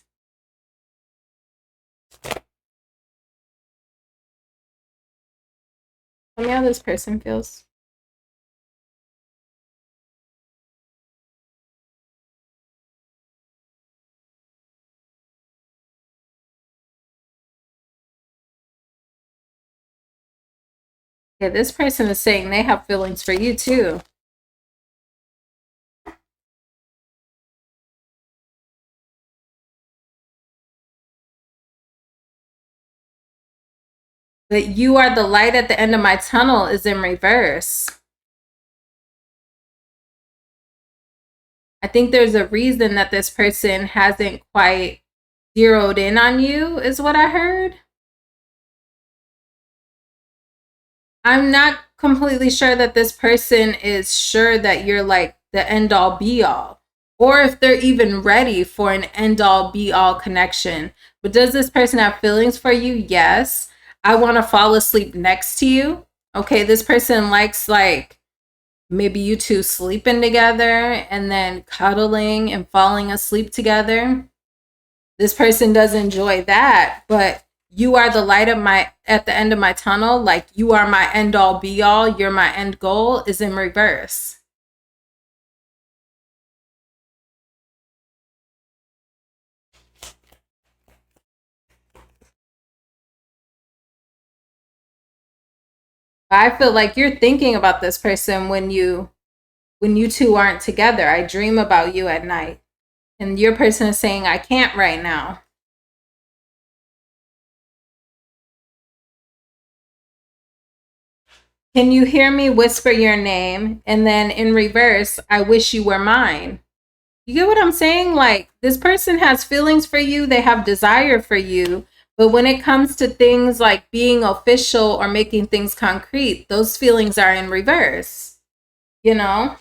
Tell me how this person feels. Yeah, this person is saying they have feelings for you too. But you are the light at the end of my tunnel is in reverse. I think there's a reason that this person hasn't quite zeroed in on you, is what I heard. I'm not completely sure that this person is sure that you're like the end all be all, or if they're even ready for an end all be all connection. But does this person have feelings for you? Yes. I want to fall asleep next to you. Okay, this person likes like maybe you two sleeping together and then cuddling and falling asleep together. This person does enjoy that, but you are the light of my at the end of my tunnel, like you are my end all be all, you're my end goal, is in reverse. I feel like you're thinking about this person when you two aren't together. I dream about you at night. And your person is saying, I can't right now. Can you hear me whisper your name? And then in reverse, I wish you were mine. You get what I'm saying? Like, this person has feelings for you, they have desire for you. But when it comes to things like being official or making things concrete, those feelings are in reverse. You know?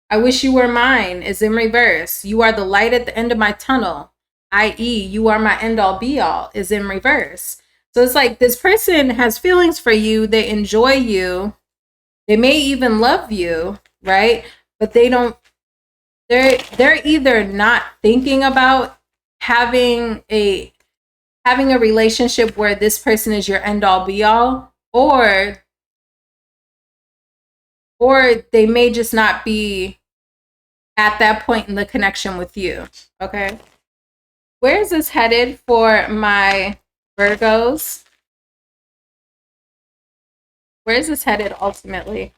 I wish you were mine is in reverse. You are the light at the end of my tunnel, i.e., you are my end all be all, is in reverse. So it's like this person has feelings for you, they enjoy you, they may even love you, right? But they're either not thinking about having a relationship where this person is your end all be all, or they may just not be at that point in the connection with you. Okay, where is this headed for my Virgos? Where is this headed ultimately?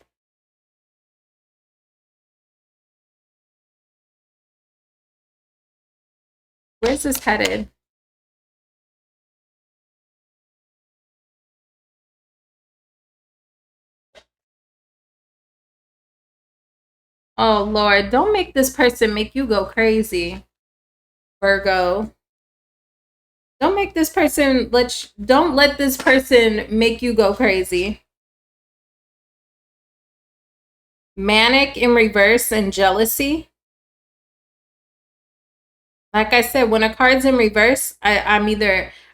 Where's this headed? Oh Lord, don't make this person make you go crazy. Virgo. Don't make this person, don't let this person make you go crazy. Manic in reverse and jealousy. Like I said, when a card's in reverse, I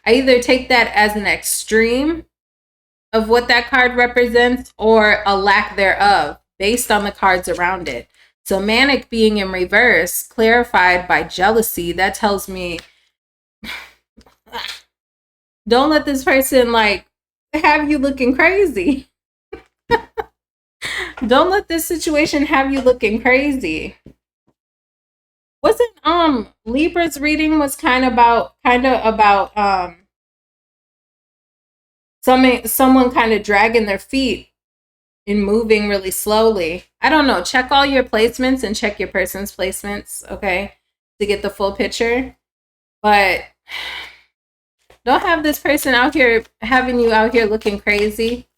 either take that as an extreme of what that card represents or a lack thereof based on the cards around it. So manic being in reverse, clarified by jealousy, that tells me don't let this person like have you looking crazy. Don't let this situation have you looking crazy. Wasn't Libra's reading was kind of about someone kind of dragging their feet and moving really slowly. I don't know. Check all your placements and check your person's placements, okay, to get the full picture. But don't have this person out here having you out here looking crazy.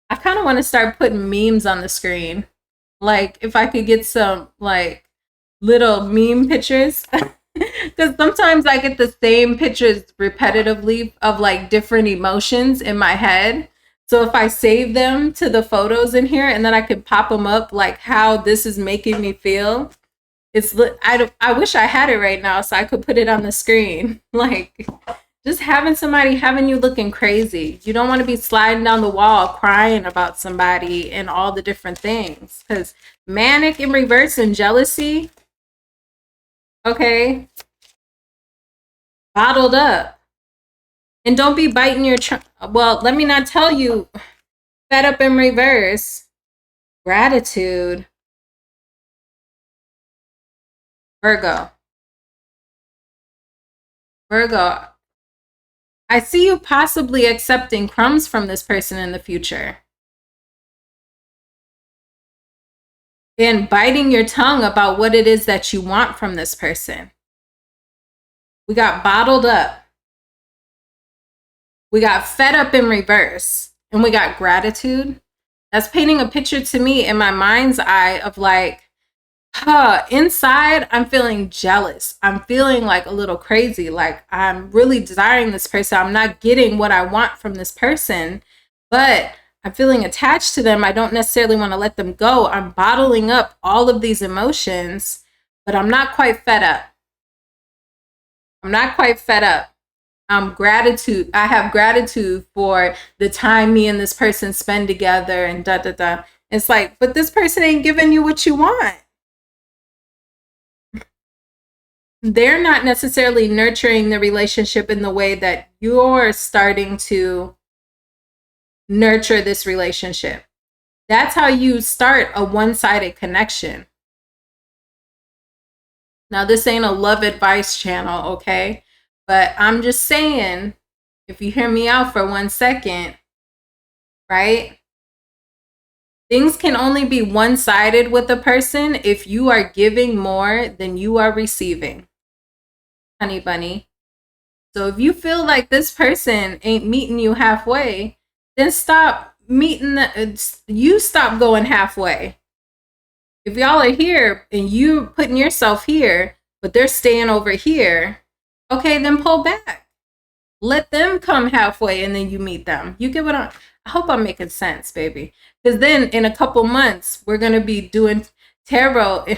I kind of want to start putting memes on the screen. Like if I could get some like little meme pictures. Because sometimes I get the same pictures repetitively of like different emotions in my head. So if I save them to the photos in here and then I could pop them up like how this is making me feel. I wish I had it right now so I could put it on the screen. Like just having somebody having you looking crazy. You don't want to be sliding down the wall crying about somebody and all the different things. Because manic in reverse and jealousy, okay, bottled up. And don't be biting your well, let me not tell you, fed up in reverse, gratitude, Virgo, I see you possibly accepting crumbs from this person in the future. And biting your tongue about what it is that you want from this person. We got bottled up. We got fed up in reverse. And we got gratitude. That's painting a picture to me in my mind's eye of like, inside, I'm feeling jealous. I'm feeling like a little crazy. Like I'm really desiring this person. I'm not getting what I want from this person, but I'm feeling attached to them. I don't necessarily want to let them go. I'm bottling up all of these emotions, but I'm not quite fed up. I'm not quite fed up. Gratitude. I have gratitude for the time me and this person spend together and da da da. It's like, but this person ain't giving you what you want. They're not necessarily nurturing the relationship in the way that you're starting to nurture this relationship. That's how you start a one-sided connection. Now, this ain't a love advice channel, okay? But I'm just saying, if you hear me out for 1 second, right? Things can only be one-sided with a person if you are giving more than you are receiving. Honey bunny. So if you feel like this person ain't meeting you halfway, then stop you stop going halfway. If y'all are here and you putting yourself here, but they're staying over here, okay, then pull back. Let them come halfway and then you meet them. You get what I hope I'm making sense, baby. Because then in a couple months, we're going to be doing tarot.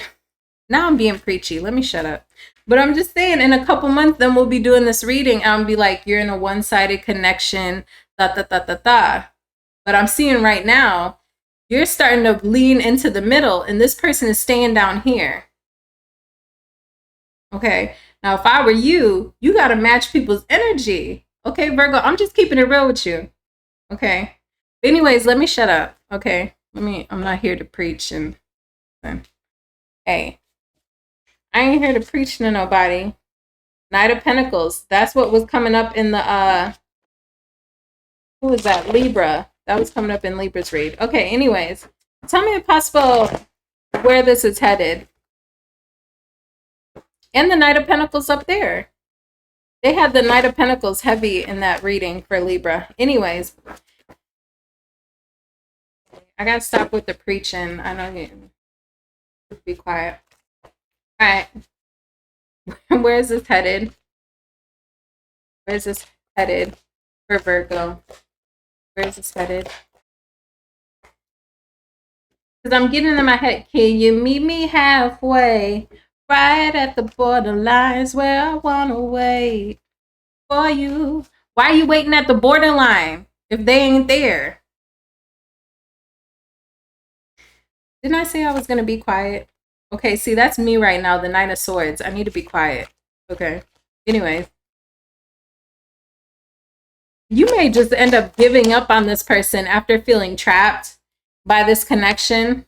Now I'm being preachy. Let me shut up. But I'm just saying in a couple months, then we'll be doing this reading. I'll be like, you're in a one-sided connection, da, da, da, da, da. But I'm seeing right now, you're starting to lean into the middle and this person is staying down here. Okay. Now, if I were you, you got to match people's energy. Okay, Virgo, I'm just keeping it real with you. Okay. Anyways, let me shut up. Okay. I'm not here to preach and hey, I ain't here to preach to nobody. Knight of Pentacles. That's what was coming up in the, who was that? Libra. That was coming up in Libra's read. Okay, anyways. Tell me if possible where this is headed. And the Knight of Pentacles up there. They had the Knight of Pentacles heavy in that reading for Libra. Anyways. I gotta stop with the preaching. I don't need to be quiet. All right. Where is this headed? Where is this headed for Virgo? Where is this headed? Because I'm getting in my head, can you meet me halfway? Right at the borderlines where I want to wait for you. Why are you waiting at the borderline if they ain't there? Didn't I say I was going to be quiet? Okay, see, that's me right now, the Nine of Swords. I need to be quiet. Okay. Anyway. You may just end up giving up on this person after feeling trapped by this connection.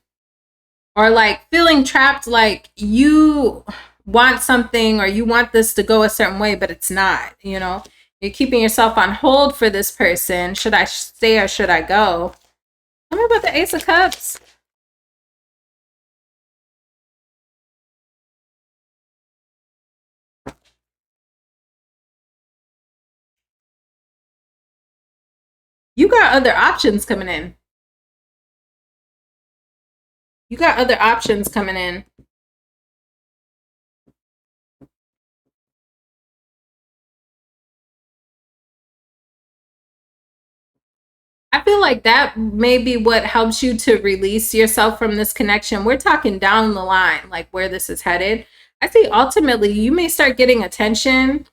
Or like feeling trapped, like you want something or you want this to go a certain way, but it's not, you know? You're keeping yourself on hold for this person. Should I stay or should I go? Tell me about the Ace of Cups. You got other options coming in. You got other options coming in. I feel like that may be what helps you to release yourself from this connection. We're talking down the line, like where this is headed. I see ultimately you may start getting attention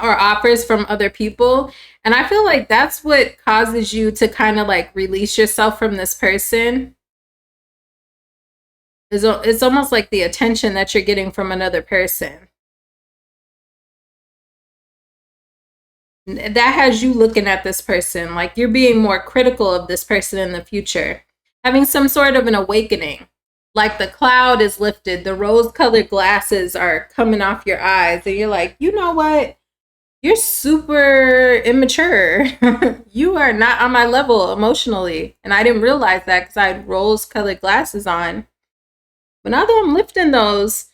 or offers from other people. And I feel like that's what causes you to kind of like release yourself from this person. It's almost like the attention that you're getting from another person. That has you looking at this person like you're being more critical of this person in the future, having some sort of an awakening, like the cloud is lifted, the rose-colored glasses are coming off your eyes, and you're like, you know what, you're super immature. You are not on my level emotionally, and I didn't realize that because I had rose-colored glasses on. But now that I'm lifting those,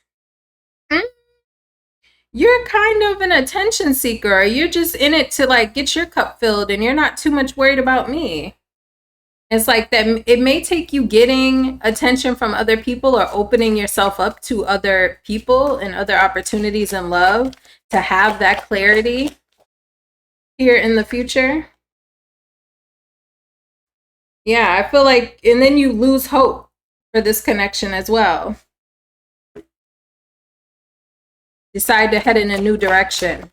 you're kind of an attention seeker. You're just in it to like get your cup filled and you're not too much worried about me. It's like that it may take you getting attention from other people or opening yourself up to other people and other opportunities in love to have that clarity here in the future. Yeah, I feel like, and then you lose hope for this connection as well. Decide to head in a new direction.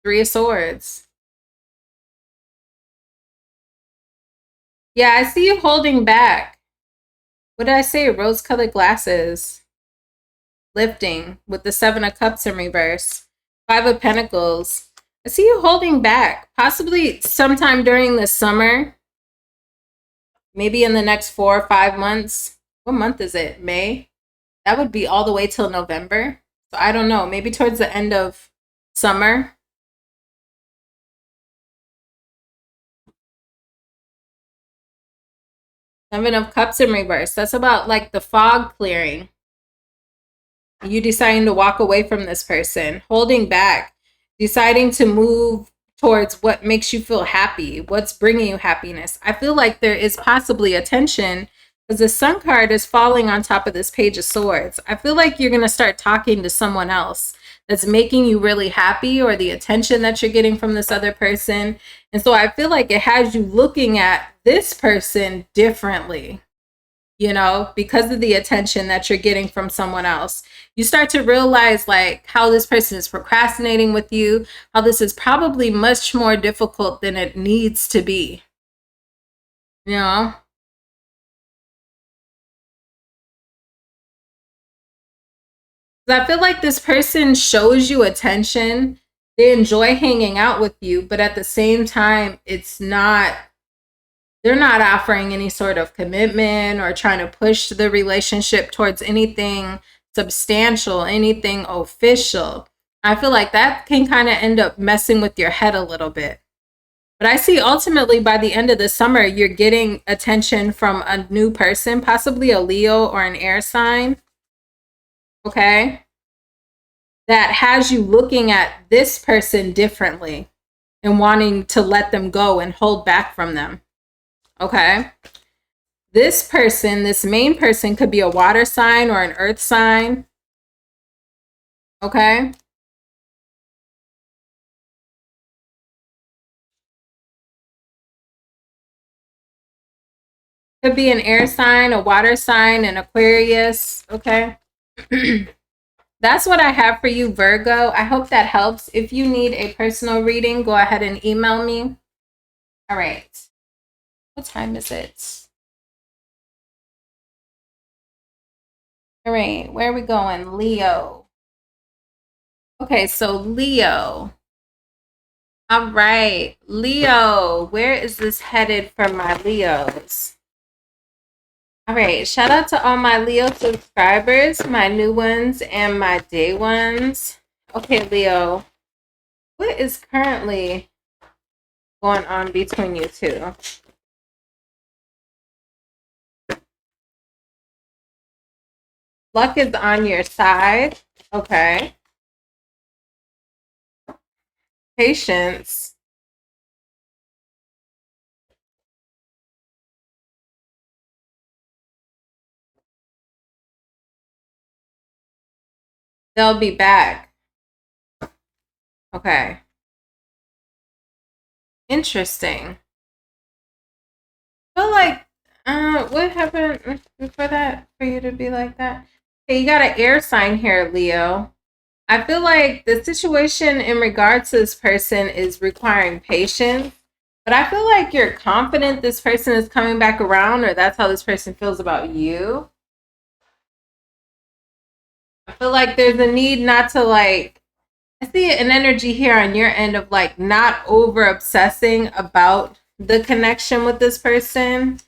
Three of Swords. Yeah, I see you holding back. What did I say? Rose-colored glasses. Lifting with the Seven of Cups in reverse. Five of Pentacles. I see you holding back. Possibly sometime during the summer. Maybe in the next 4 or 5 months. What month is it? May? That would be all the way till November. So I don't know. Maybe towards the end of summer. Seven of Cups in reverse. That's about like the fog clearing. You deciding to walk away from this person. Holding back. Deciding to move towards what makes you feel happy. What's bringing you happiness. I feel like there is possibly a tension because the Sun card is falling on top of this Page of Swords. I feel like you're going to start talking to someone else that's making you really happy, or the attention that you're getting from this other person. And so I feel like it has you looking at this person differently, you know, because of the attention that you're getting from someone else. You start to realize like how this person is procrastinating with you, how this is probably much more difficult than it needs to be, you know? I feel like this person shows you attention. They enjoy hanging out with you, but at the same time, they're not offering any sort of commitment or trying to push the relationship towards anything substantial, anything official. I feel like that can kind of end up messing with your head a little bit. But I see ultimately by the end of the summer, you're getting attention from a new person, possibly a Leo or an air sign. Okay, that has you looking at this person differently and wanting to let them go and hold back from them. Okay, this person, this main person, could be a water sign or an earth sign. Okay? Could be an air sign, a water sign, an Aquarius. Okay? That's what I have for you, Virgo. I hope that helps. If you need a personal reading, go ahead and email me. All right. What time is it? All right. Where are we going? Leo. Okay, so Leo. All right. Leo. Where is this headed for my Leos? All right. Shout out to all my Leo subscribers, my new ones and my day ones. Okay, Leo. What is currently going on between you two? Luck is on your side. Okay. Patience. They'll be back. Okay. Interesting. I feel like, what happened before that for you to be like that? Okay, you got an air sign here, Leo. I feel like the situation in regards to this person is requiring patience, but I feel like you're confident this person is coming back around, or that's how this person feels about you. I feel like there's a need not to like, I see an energy here on your end of like not over obsessing about the connection with this person.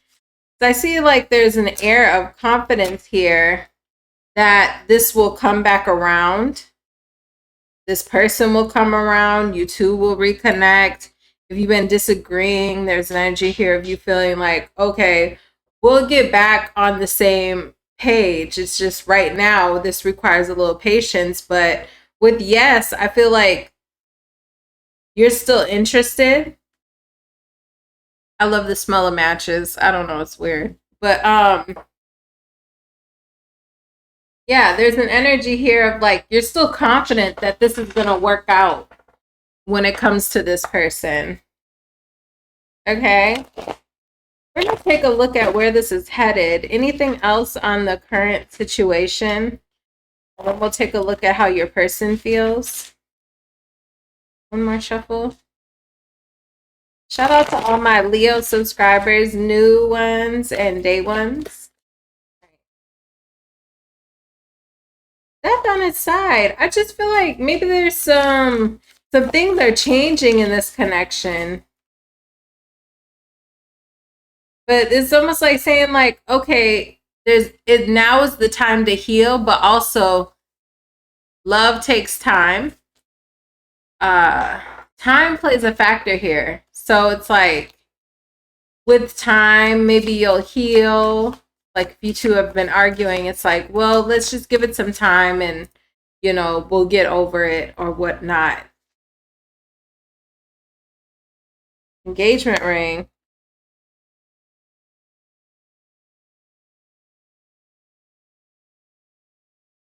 So I see like there's an air of confidence here that this will come back around. This person will come around. You two will reconnect. If you've been disagreeing, there's an energy here of you feeling like, okay, we'll get back on the same page. It's just right now, this requires a little patience. But with yes, I feel like you're still interested. I love the smell of matches. I don't know, it's weird. But yeah, there's an energy here of like you're still confident that this is going to work out when it comes to this person. Okay? We're going to take a look at where this is headed. Anything else on the current situation? And then we'll take a look at how your person feels. One more shuffle. Shout out to all my Leo subscribers, new ones and day ones. That on its side. I just feel like maybe there's some things are changing in this connection. But it's almost like saying like, okay, now is the time to heal, but also love takes time. Time plays a factor here. So it's like with time, maybe you'll heal. Like if you two have been arguing, it's like, well, let's just give it some time and we'll get over it or whatnot. Engagement ring.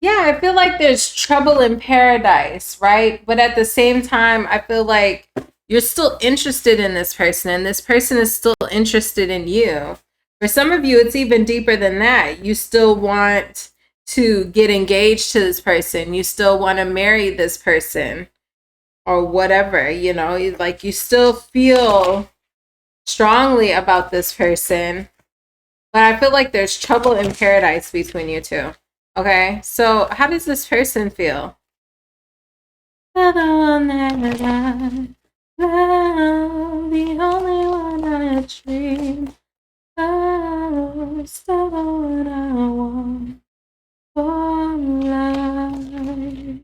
Yeah, I feel like there's trouble in paradise, right? But at the same time, I feel like you're still interested in this person and this person is still interested in you. For some of you, it's even deeper than that. You still want to get engaged to this person. You still want to marry this person or whatever, like you still feel strongly about this person. But I feel like there's trouble in paradise between you two. Okay, so how does this person feel? The only one I dream of, still the one I want for life.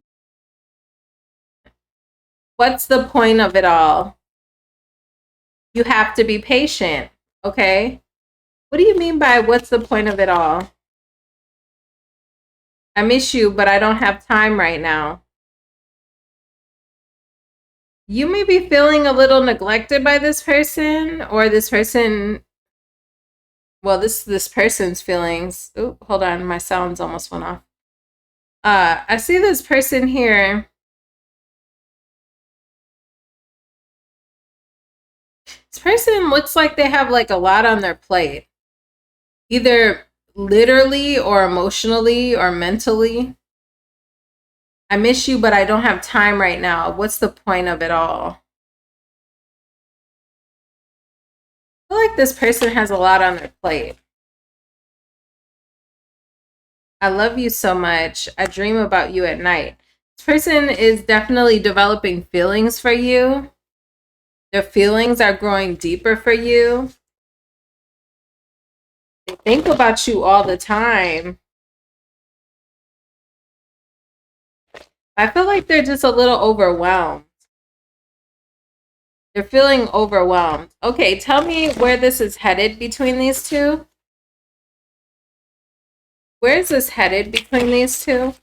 What's the point of it all? You have to be patient, okay? What do you mean by what's the point of it all? I miss you, but I don't have time right now. You may be feeling a little neglected by this person, or this person, well, this person's feelings. Oh, hold on, my sounds almost went off. I see this person here. This person looks like they have like a lot on their plate, either literally or emotionally or mentally. I miss you, but I don't have time right now. What's the point of it all? I feel like this person has a lot on their plate. I love you so much. I dream about you at night. This person is definitely developing feelings for you. Their feelings are growing deeper for you. They think about you all the time. I feel like they're just a little overwhelmed. They're feeling overwhelmed. Okay, tell me where this is headed between these two. Where is this headed between these two?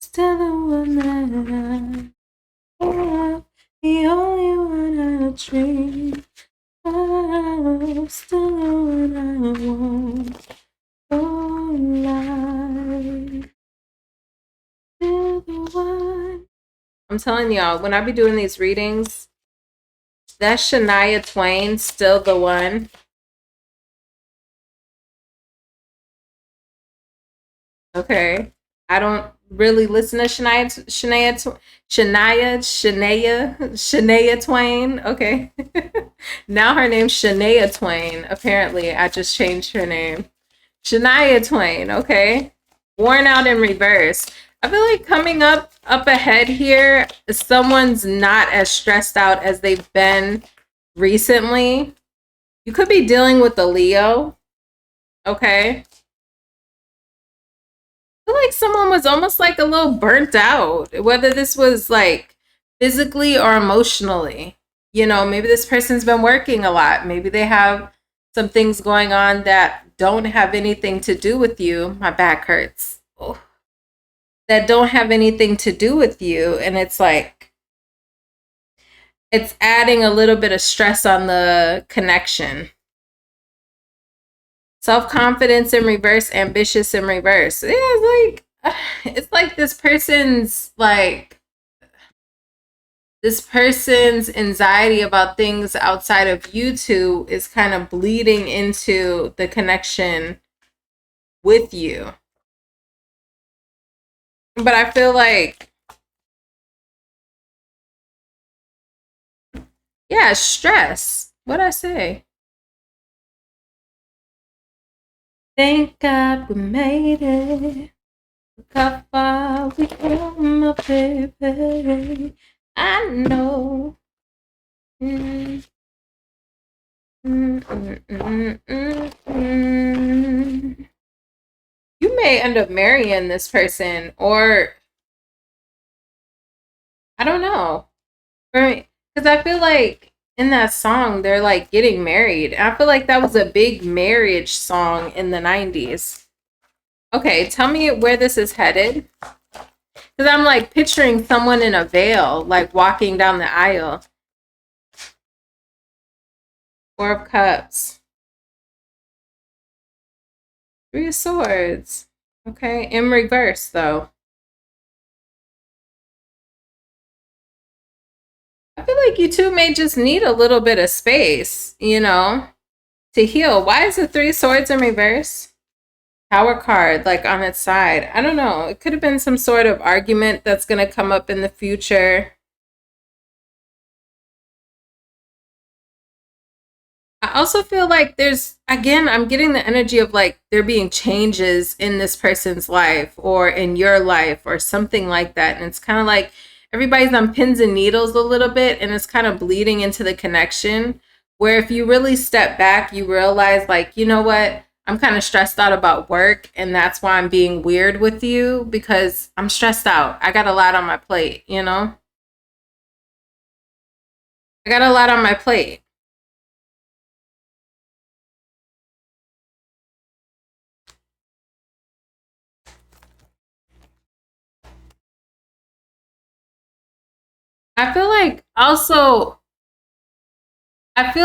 Still the one that I love, the only one I dream of, still the one I want for life. Still the one. I'm telling y'all, when I be doing these readings, that Shania Twain, still the one. Okay. I don't really listen to Shania Twain. Okay. Now her name's Shania Twain. Apparently, I just changed her name. Shania Twain. Okay. Worn out in reverse. I feel like coming up ahead here, someone's not as stressed out as they've been recently. You could be dealing with a Leo. Okay. Feel like someone was almost like a little burnt out, whether this was like physically or emotionally. You know, maybe this person's been working a lot. Maybe they have some things going on that don't have anything to do with you. My back hurts. Oh. That don't have anything to do with you. And it's like, it's adding a little bit of stress on the connection. Self-confidence in reverse, ambitious in reverse. Yeah, it's like this person's anxiety about things outside of you two is kind of bleeding into the connection with you. But I feel like, yeah, stress. What'd I say? Thank God we made it. Look how far we come, my baby. I know. You may end up marrying this person, or I don't know. Because I feel like in that song, they're like getting married. I feel like that was a big marriage song in the 90s. Okay, tell me where this is headed. Because I'm like picturing someone in a veil, like walking down the aisle. Four of Cups. Three of Swords. Okay, in reverse though. I feel like you two may just need a little bit of space, you know, to heal. Why is the Three of Swords in reverse? Tower card, like on its side. I don't know. It could have been some sort of argument that's going to come up in the future. I also feel like there's, again, I'm getting the energy of like there being changes in this person's life or in your life or something like that. And it's kind of like everybody's on pins and needles a little bit, and it's kind of bleeding into the connection. Where if you really step back, you realize like, you know what? I'm kind of stressed out about work, and that's why I'm being weird with you, because I'm stressed out. I got a lot on my plate, you know? I got a lot on my plate. I feel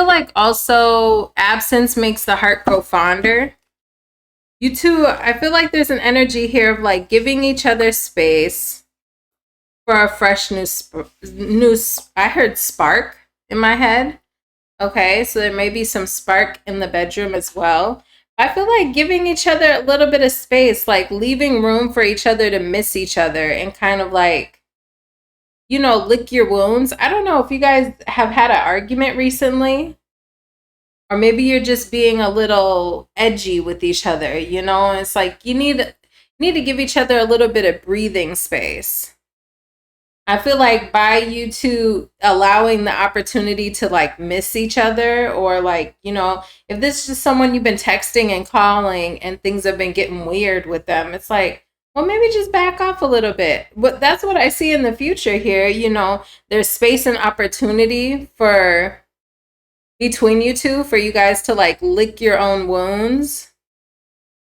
like also absence makes the heart grow fonder. You two, I feel like there's an energy here of like giving each other space for a fresh I heard spark in my head. Okay, so there may be some spark in the bedroom as well. I feel like giving each other a little bit of space, like leaving room for each other to miss each other and kind of like, you know, lick your wounds. I don't know if you guys have had an argument recently, or maybe you're just being a little edgy with each other, you know? It's like you need to give each other a little bit of breathing space. I feel like by you two allowing the opportunity to like miss each other, or like, you know, if this is just someone you've been texting and calling and things have been getting weird with them, it's like, well, maybe just back off a little bit. But that's what I see in the future here. You know, there's space and opportunity for between you two for you guys to like lick your own wounds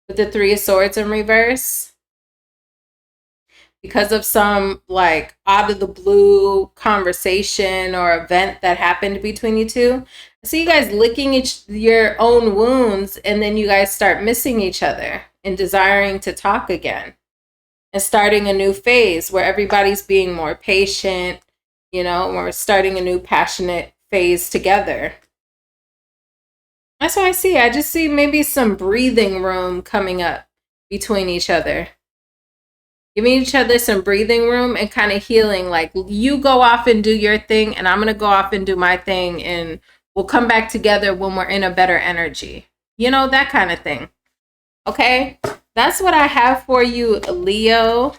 with the Three of Swords in reverse, because of some like out of the blue conversation or event that happened between you two. I see you guys licking your own wounds, and then you guys start missing each other and desiring to talk again and starting a new phase where everybody's being more patient, you know, or starting a new passionate phase together. That's what I see. I just see maybe some breathing room coming up between each other. Giving each other some breathing room and kind of healing. Like, you go off and do your thing, and I'm going to go off and do my thing, and we'll come back together when we're in a better energy. You know, that kind of thing. Okay? That's what I have for you, Leo.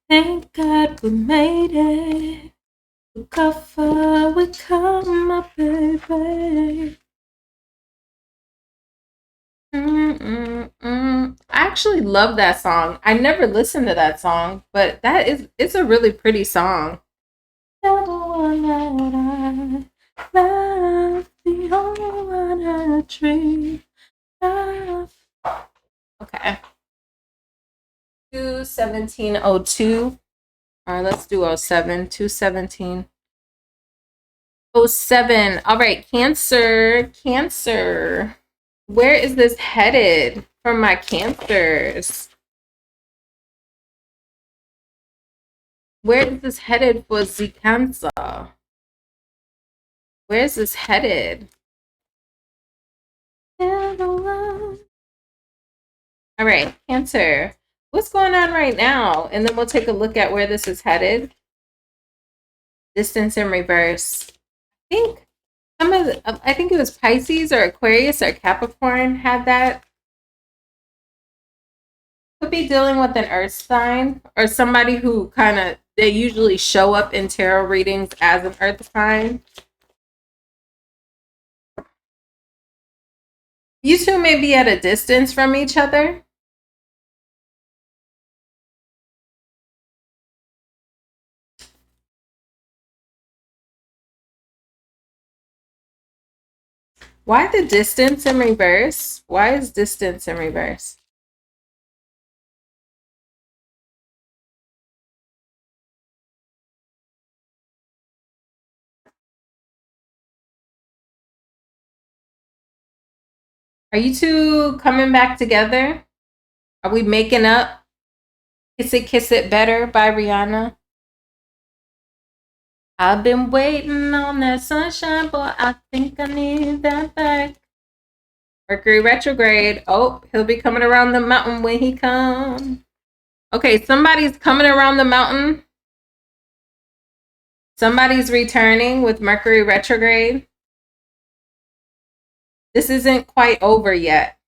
Thank God we made it. Look how far we come, my baby. I actually love that song. I never listened to that song, but it's a really pretty song. You're the one that I love, the only one I dream of. Okay. 21702. All right, let's do 07. 217. 07. All right, Cancer. Cancer. Where is this headed for my Cancers? Where is this headed for the Cancer? Where is this headed? All right, Cancer. What's going on right now? And then we'll take a look at where this is headed. Distance in reverse. I think it was Pisces or Aquarius or Capricorn had that. Could be dealing with an earth sign or somebody who they usually show up in tarot readings as an earth sign. You two may be at a distance from each other. Why the distance in reverse? Why is distance in reverse? Are you two coming back together? Are we making up? Kiss It Better by Rihanna. I've been waiting on that sunshine, boy. I think I need that back. Mercury retrograde. Oh, he'll be coming around the mountain when he comes. Okay, somebody's coming around the mountain. Somebody's returning with Mercury retrograde. This isn't quite over yet.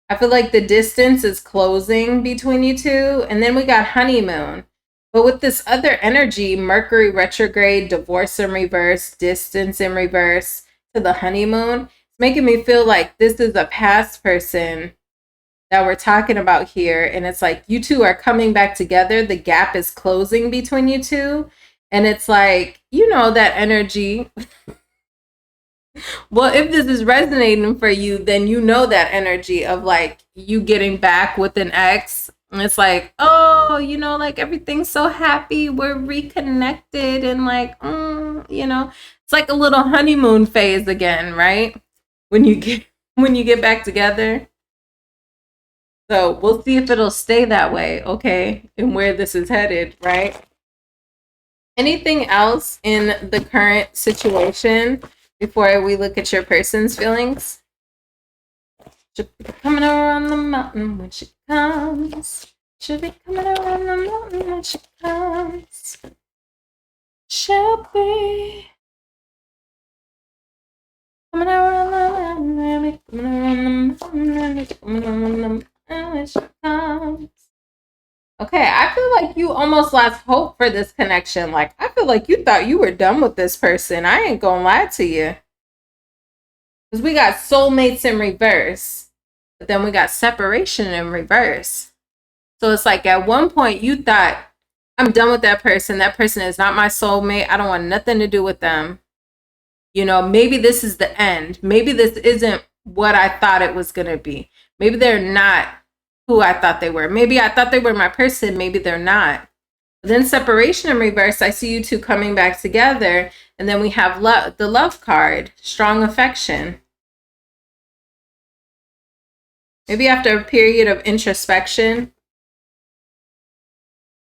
I feel like the distance is closing between you two. And then we got honeymoon. But with this other energy, Mercury retrograde, divorce in reverse, distance in reverse to the honeymoon, it's making me feel like this is a past person that we're talking about here. And it's like you two are coming back together. The gap is closing between you two. And it's like, you know, that energy. Well, if this is resonating for you, then you know that energy of like you getting back with an ex. And it's like, oh, you know, like everything's so happy. We're reconnected and like, you know, it's like a little honeymoon phase again, right? When you get back together. So we'll see if it'll stay that way, okay? And where this is headed, right? Anything else in the current situation before we look at your person's feelings? She'll be coming around the mountain when she comes. She'll be coming around the mountain when she comes. She'll be coming around the mountain, coming around the mountain, coming around the mountain when she comes. Okay, I feel like you almost lost hope for this connection. Like, I feel like you thought you were done with this person. I ain't gonna lie to you. Because we got soulmates in reverse. But then we got separation in reverse. So it's like at one point you thought, I'm done with that person. That person is not my soulmate. I don't want nothing to do with them. You know, maybe this is the end. Maybe this isn't what I thought it was going to be. Maybe they're not who I thought they were. Maybe I thought they were my person. Maybe they're not. But then separation in reverse, I see you two coming back together. And then we have the love card, strong affection. Maybe after a period of introspection.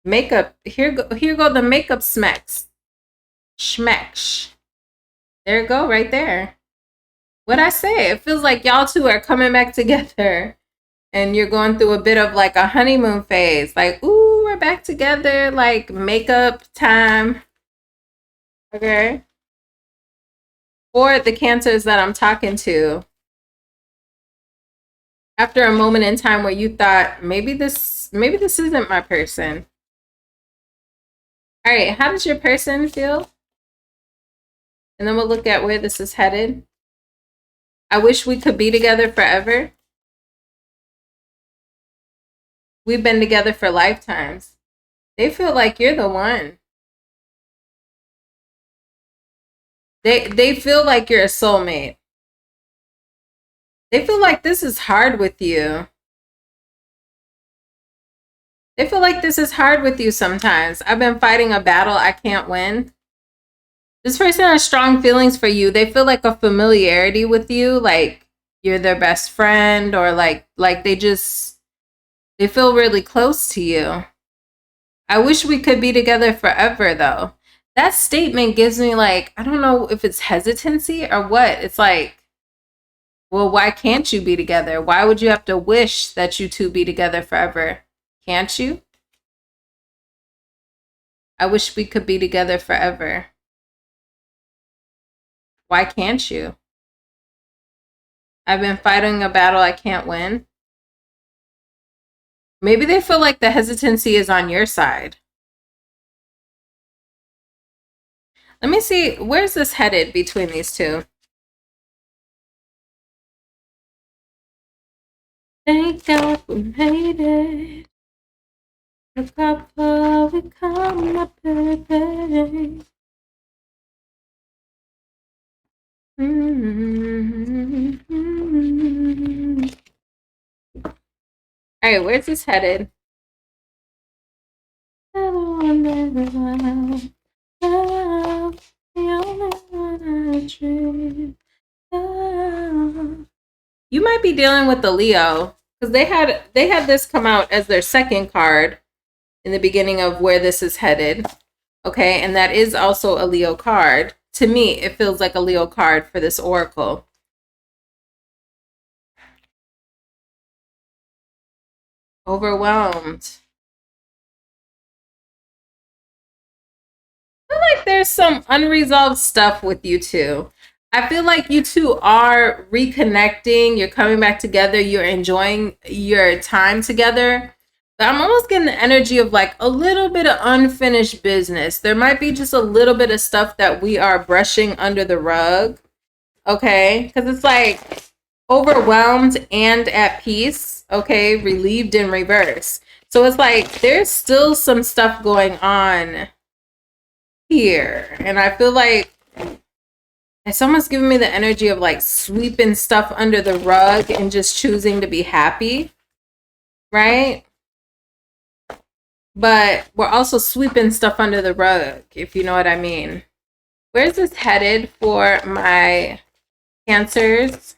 Makeup. Here go the makeup smacks. Schmecks. There you go, right there. What'd I say? It feels like y'all two are coming back together. And you're going through a bit of like a honeymoon phase. Like, ooh, we're back together. Like makeup time. Okay. Or the Cancers that I'm talking to. After a moment in time where you thought, maybe this isn't my person. All right, how does your person feel? And then we'll look at where this is headed. I wish we could be together forever. We've been together for lifetimes. They feel like you're the one. They feel like you're a soulmate. They feel like this is hard with you. They feel like this is hard with you sometimes. I've been fighting a battle I can't win. This person has strong feelings for you. They feel like a familiarity with you, like you're their best friend, or like they feel really close to you. I wish we could be together forever, though. That statement gives me like, I don't know if it's hesitancy or what. It's like, well, why can't you be together? Why would you have to wish that you two be together forever? Can't you? I wish we could be together forever. Why can't you? I've been fighting a battle I can't win. Maybe they feel like the hesitancy is on your side. Let me see, where's this headed between these two? Thank God we made it. Look how far we come, my baby. All right, where's this headed? You might be dealing with the Leo, because they had this come out as their second card in the beginning of where this is headed. Okay, and that is also a Leo card. To me, it feels like a Leo card for this oracle. Overwhelmed. I feel like there's some unresolved stuff with you two. I feel like you two are reconnecting. You're coming back together. You're enjoying your time together. But I'm almost getting the energy of like a little bit of unfinished business. There might be just a little bit of stuff that we are brushing under the rug. Okay? Because it's like overwhelmed and at peace. Okay? Relieved in reverse. So it's like there's still some stuff going on here. And I feel like it's almost giving me the energy of like sweeping stuff under the rug and just choosing to be happy. Right? But we're also sweeping stuff under the rug, if you know what I mean. Where's this headed for my Cancers?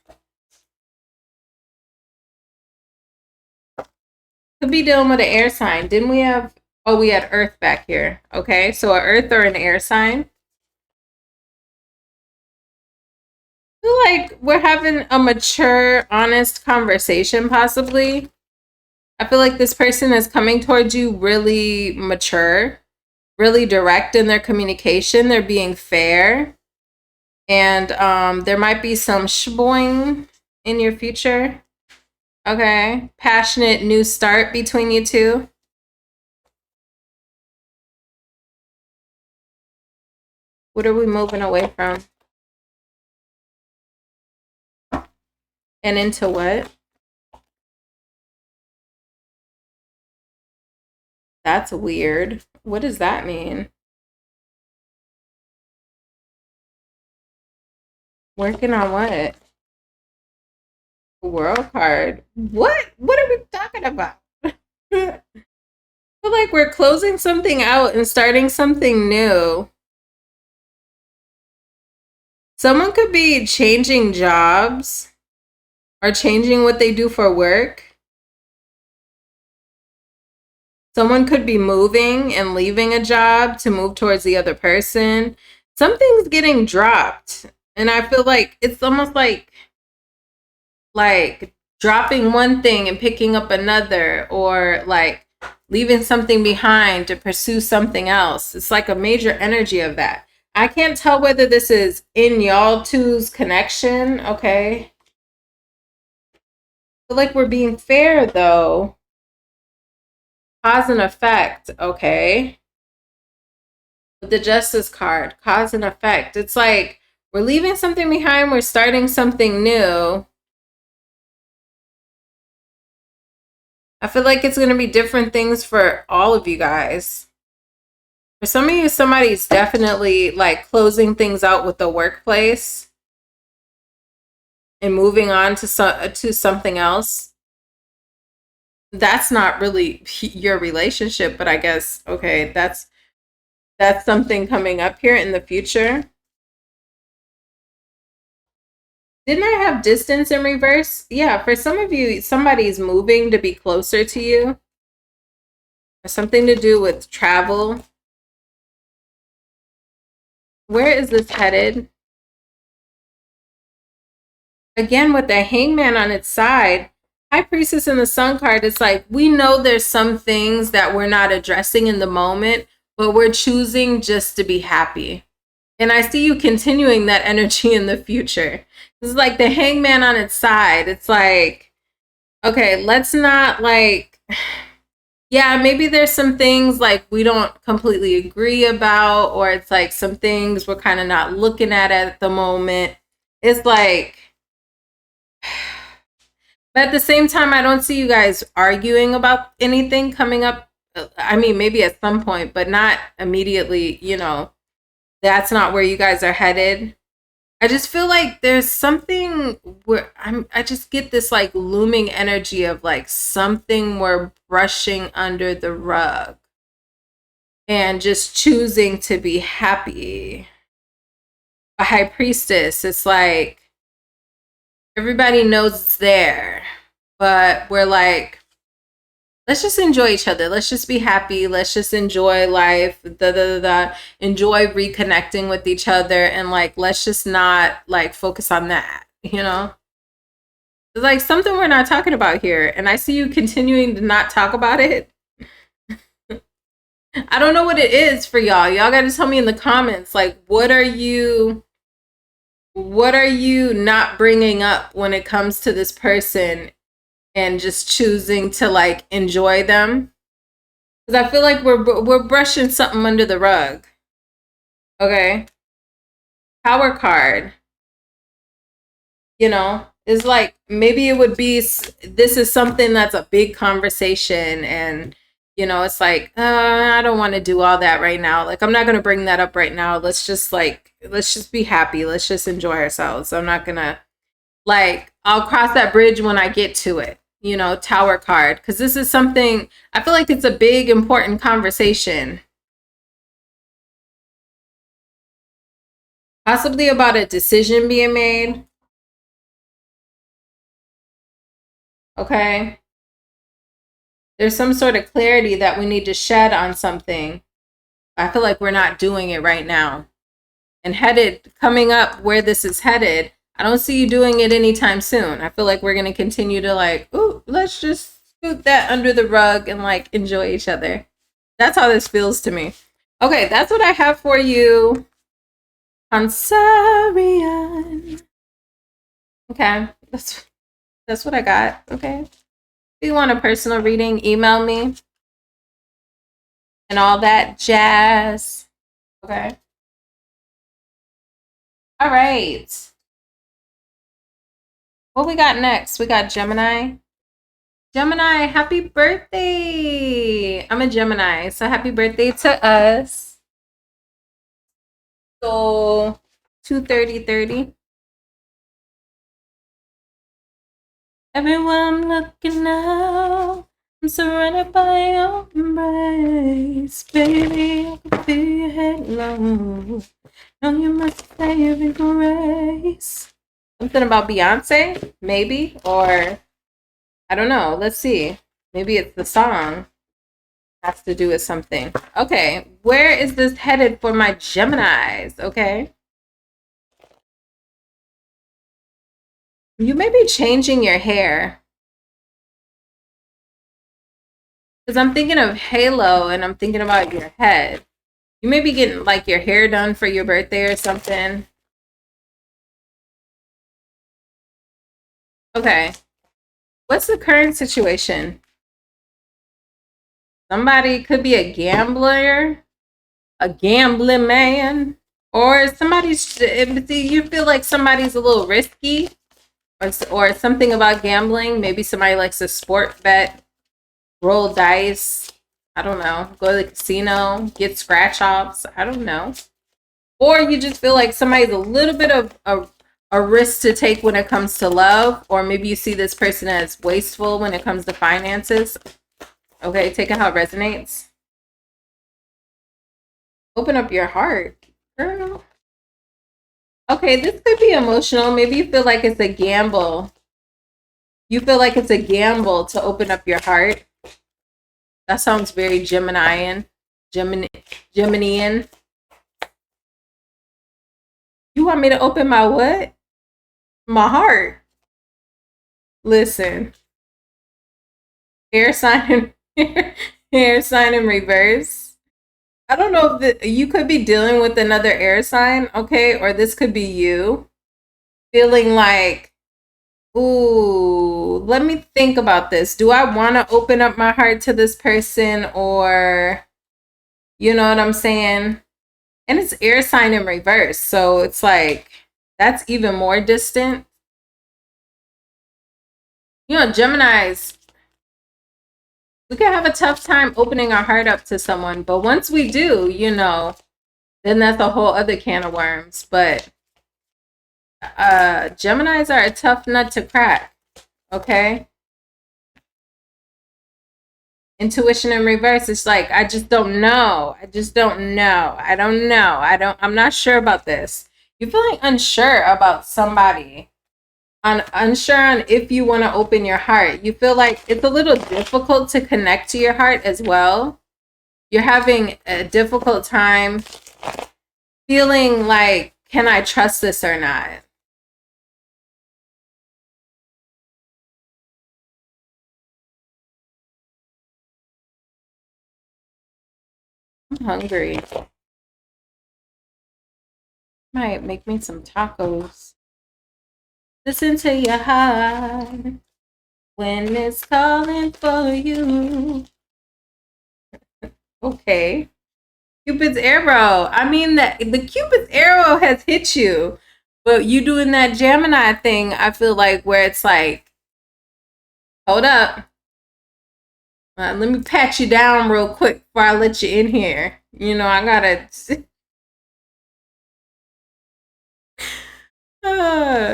Could be dealing with an air sign. Didn't we have, oh, we had earth back here. Okay, so an earth or an air sign. I feel like we're having a mature, honest conversation, possibly. I feel like this person is coming towards you really mature, really direct in their communication. They're being fair. And there might be some shboing in your future. Okay. Passionate new start between you two. What are we moving away from? And into what? That's weird. What does that mean? Working on what? World card. What? What are we talking about? I feel like we're closing something out and starting something new. Someone could be changing jobs or changing what they do for work. Someone could be moving and leaving a job to move towards the other person. Something's getting dropped. And I feel like it's almost like dropping one thing and picking up another, or like leaving something behind to pursue something else. It's like a major energy of that. I can't tell whether this is in y'all two's connection. Okay. I feel like we're being fair though. Cause and effect. Okay. With the Justice card, cause and effect. It's like we're leaving something behind. We're starting something new. I feel like it's going to be different things for all of you guys. For some of you, somebody's definitely like closing things out with the workplace and moving on to something else. That's not really your relationship, but I guess, okay, that's something coming up here in the future. Didn't I have distance in reverse? Yeah, for some of you, somebody's moving to be closer to you. Or something to do with travel. Where is this headed? Again, with the Hangman on its side, High Priestess and the Sun card, it's like we know there's some things that we're not addressing in the moment, but we're choosing just to be happy. And I see you continuing that energy in the future. This is like the Hangman on its side. It's like, okay, let's not like, yeah, maybe there's some things like we don't completely agree about, or it's like some things we're kind of not looking at the moment. It's like, but at the same time, I don't see you guys arguing about anything coming up. I mean, maybe at some point, but not immediately, you know. That's not where you guys are headed. I just feel like there's something where I just get this like looming energy of like something we're brushing under the rug and just choosing to be happy. A High Priestess, it's like everybody knows it's there, but we're like, let's just enjoy each other. Let's just be happy. Let's just enjoy life. Enjoy reconnecting with each other. And like, let's just not like focus on that, you know? It's like something we're not talking about here. And I see you continuing to not talk about it. I don't know what it is for y'all. Y'all got to tell me in the comments, like, what are you not bringing up when it comes to this person? And just choosing to like enjoy them, because I feel like we're brushing something under the rug. Okay, Power card. You know, it's like maybe it would be this is something that's a big conversation, and you know, it's like I don't want to do all that right now. Like I'm not gonna bring that up right now. Let's just be happy. Let's just enjoy ourselves. I'm not gonna like I'll cross that bridge when I get to it. You know, Tower card, because this is something I feel like it's a big important conversation, possibly about a decision being made. Okay, There's some sort of clarity that we need to shed on something. I feel like we're not doing it right now. And coming up where this is headed, I don't see you doing it anytime soon. I feel like we're going to continue to like, ooh, let's just scoot that under the rug and like enjoy each other. That's how this feels to me. Okay, that's what I have for you, Cancerian. Okay, that's what I got. Okay. If you want a personal reading, email me and all that jazz. Okay. All right. What we got next? We got Gemini. Gemini, happy birthday. I'm a Gemini, so happy birthday to us. So 2/30/30. Everywhere I'm looking now, I'm surrounded by your embrace. Baby, I can feel your head low. Know you must save grace. Something about Beyonce, maybe, or I don't know. Let's see. Maybe it's the song. Has to do with something. Okay, where is this headed for my Geminis? Okay. You may be changing your hair. Because I'm thinking of halo and I'm thinking about your head. You may be getting like your hair done for your birthday or something. Okay. What's the current situation? Somebody could be a gambler, a gambling man, or somebody's, you feel like somebody's a little risky, or something about gambling. Maybe somebody likes to sport bet, roll dice. I don't know. Go to the casino, get scratch offs. I don't know. Or you just feel like somebody's a little bit of a risk to take when it comes to love, or maybe you see this person as wasteful when it comes to finances. Okay, take it how it resonates. Open up your heart, girl. Okay, this could be emotional. Maybe you feel like it's a gamble. You feel like it's a gamble to open up your heart. That sounds very Geminian. Geminian. You want me to open my what? My heart. Listen. Air sign in reverse. I don't know if you could be dealing with another air sign, okay? Or this could be you feeling like, ooh, let me think about this. Do I want to open up my heart to this person, or, you know what I'm saying? And it's air sign in reverse. So it's like, that's even more distant. You know, Geminis, we can have a tough time opening our heart up to someone. But once we do, you know, then that's a whole other can of worms. But Geminis are a tough nut to crack. Okay? Intuition in reverse. It's like, I just don't know. I just don't know. I don't know. I'm not sure about this. You're feeling unsure about somebody. Unsure on if you want to open your heart. You feel like it's a little difficult to connect to your heart as well. You're having a difficult time feeling like, can I trust this or not? I'm hungry. Might make me some tacos. Listen to your heart when it's calling for you. Okay. Cupid's arrow. I mean, the Cupid's arrow has hit you, but you doing that Gemini thing, I feel like, where it's like, hold up. Let me pat you down real quick before I let you in here. You know, I gotta...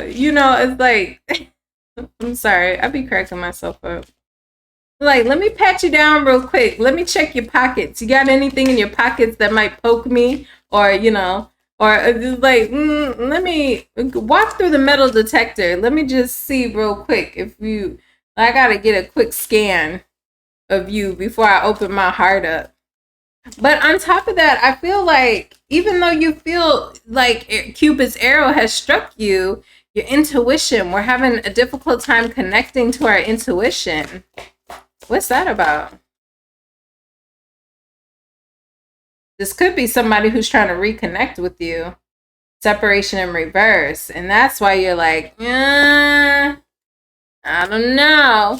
you know, it's like... I'm sorry. I be cracking myself up. Like, let me pat you down real quick. Let me check your pockets. You got anything in your pockets that might poke me? Or, you know, or just like, let me walk through the metal detector. Let me just see real quick if you... I gotta get a quick scan of you before I open my heart up. But on top of that, I feel like even though you feel like Cupid's arrow has struck you, your intuition, we're having a difficult time connecting to our intuition. What's that about? This could be somebody who's trying to reconnect with you. Separation in reverse. And that's why you're like, I don't know.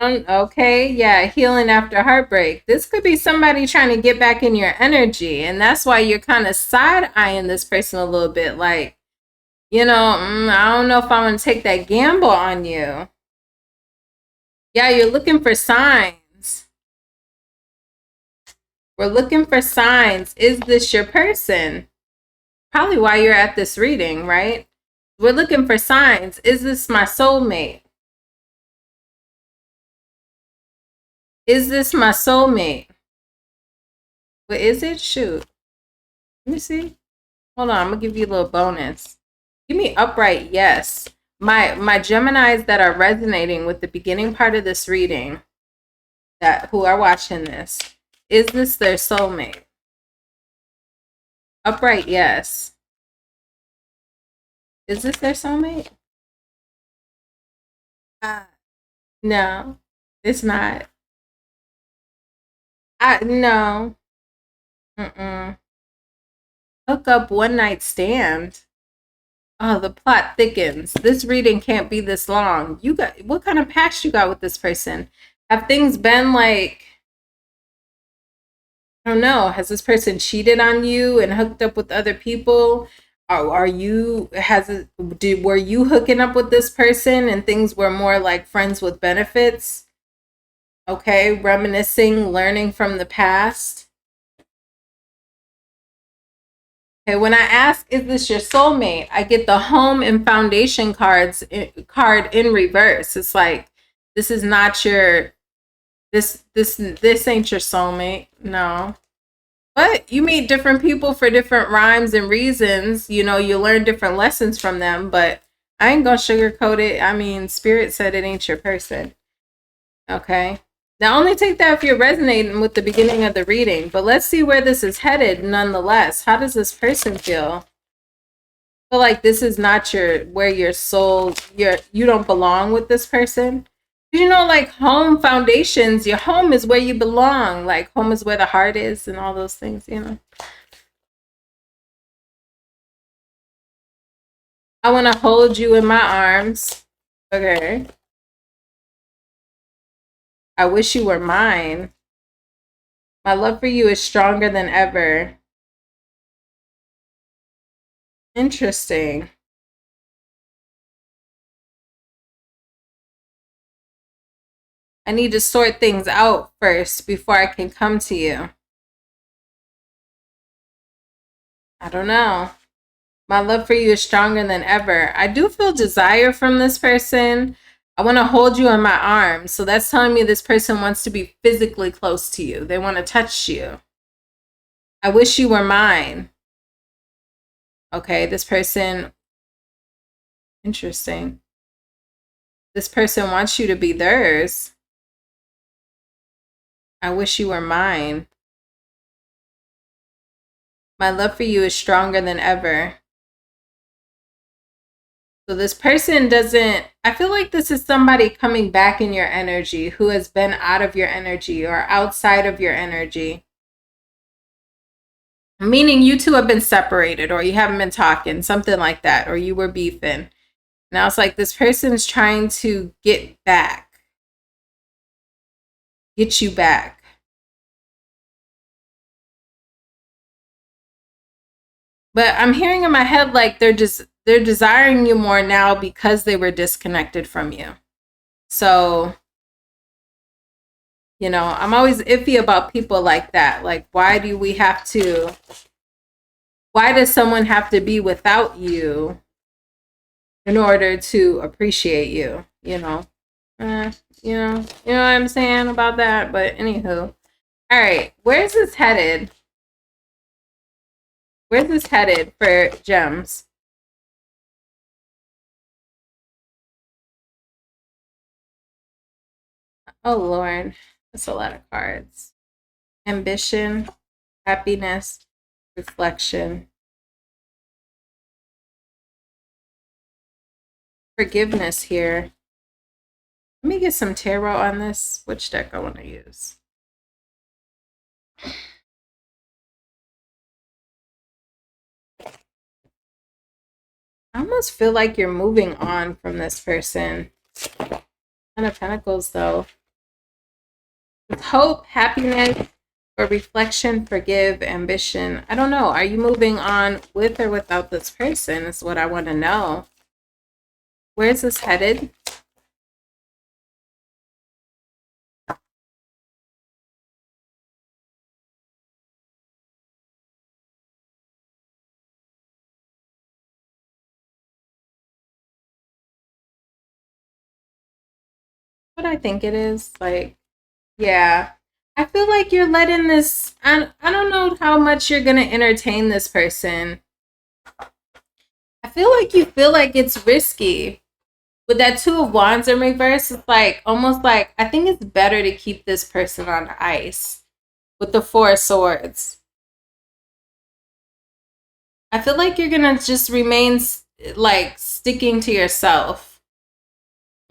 Okay, yeah, healing after heartbreak. This could be somebody trying to get back in your energy. And that's why you're kind of side-eyeing this person a little bit. Like, I don't know if I'm going to take that gamble on you. Yeah, you're looking for signs. We're looking for signs. Is this your person? Probably why you're at this reading, right? We're looking for signs. Is this my soulmate? Is this my soulmate? What is it? Shoot. Let me see. Hold on. I'm going to give you a little bonus. Give me upright yes. My Geminis that are resonating with the beginning part of this reading, who are watching this, is this their soulmate? Upright yes. Is this their soulmate? No, it's not. No. Hook up, one night stand. Oh, the plot thickens. This reading can't be this long. What kind of past you got with this person? Have things been like, I don't know, has this person cheated on you and hooked up with other people? Were you hooking up with this person and things were more like friends with benefits? Okay, reminiscing, learning from the past. Okay, when I ask, is this your soulmate? I get the home and foundation card in reverse. It's like, this is not your, this ain't your soulmate. No. But you meet different people for different rhymes and reasons. You learn different lessons from them, but I ain't gonna sugarcoat it. I mean, Spirit said it ain't your person. Okay. Now, only take that if you're resonating with the beginning of the reading, but let's see where this is headed nonetheless. How does this person feel? I feel like this is not where your soul, you don't belong with this person. Like home foundations, your home is where you belong. Like home is where the heart is and all those things, I want to hold you in my arms. Okay. I wish you were mine. My love for you is stronger than ever. Interesting. I need to sort things out first before I can come to you. I don't know. My love for you is stronger than ever. I do feel desire from this person. I want to hold you in my arms. So that's telling me this person wants to be physically close to you. They want to touch you. I wish you were mine. Okay, this person, interesting. This person wants you to be theirs. I wish you were mine. My love for you is stronger than ever. So this person I feel like this is somebody coming back in your energy who has been out of your energy or outside of your energy. Meaning you two have been separated or you haven't been talking, something like that, or you were beefing. Now it's like this person's trying to get you back. But I'm hearing in my head like they're desiring you more now because they were disconnected from you. So, I'm always iffy about people like that. Like, why does someone have to be without you in order to appreciate you? You know what I'm saying about that? But anywho, all right, where's this headed? Where's this headed for gems? Oh, Lord. That's a lot of cards. Ambition, happiness, reflection, forgiveness here. Let me get some tarot on this. Which deck I want to use? I almost feel like you're moving on from this person. Ten of Pentacles, though. With hope, happiness, or reflection, forgive, ambition. I don't know. Are you moving on with or without this person is what I want to know. Where is this headed? What I think it is? Like, yeah. I feel like you're letting this, I don't know how much you're going to entertain this person. I feel like you feel like it's risky. With that Two of Wands in reverse, it's like, almost like, I think it's better to keep this person on ice. With the Four of Swords. I feel like you're going to just remain, like, sticking to yourself.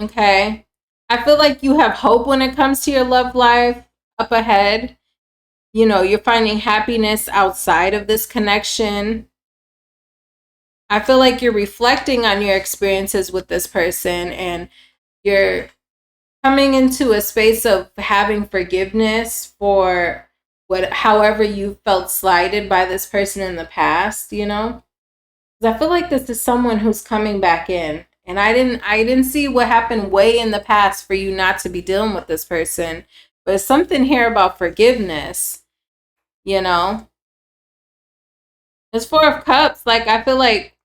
Okay? I feel like you have hope when it comes to your love life up ahead. You know, you're finding happiness outside of this connection. I feel like you're reflecting on your experiences with this person and you're coming into a space of having forgiveness for however you felt slighted by this person in the past, you know? Because I feel like this is someone who's coming back in. And I didn't see what happened way in the past for you not to be dealing with this person. But it's something here about forgiveness, you know? It's Four of Cups. Like, I feel like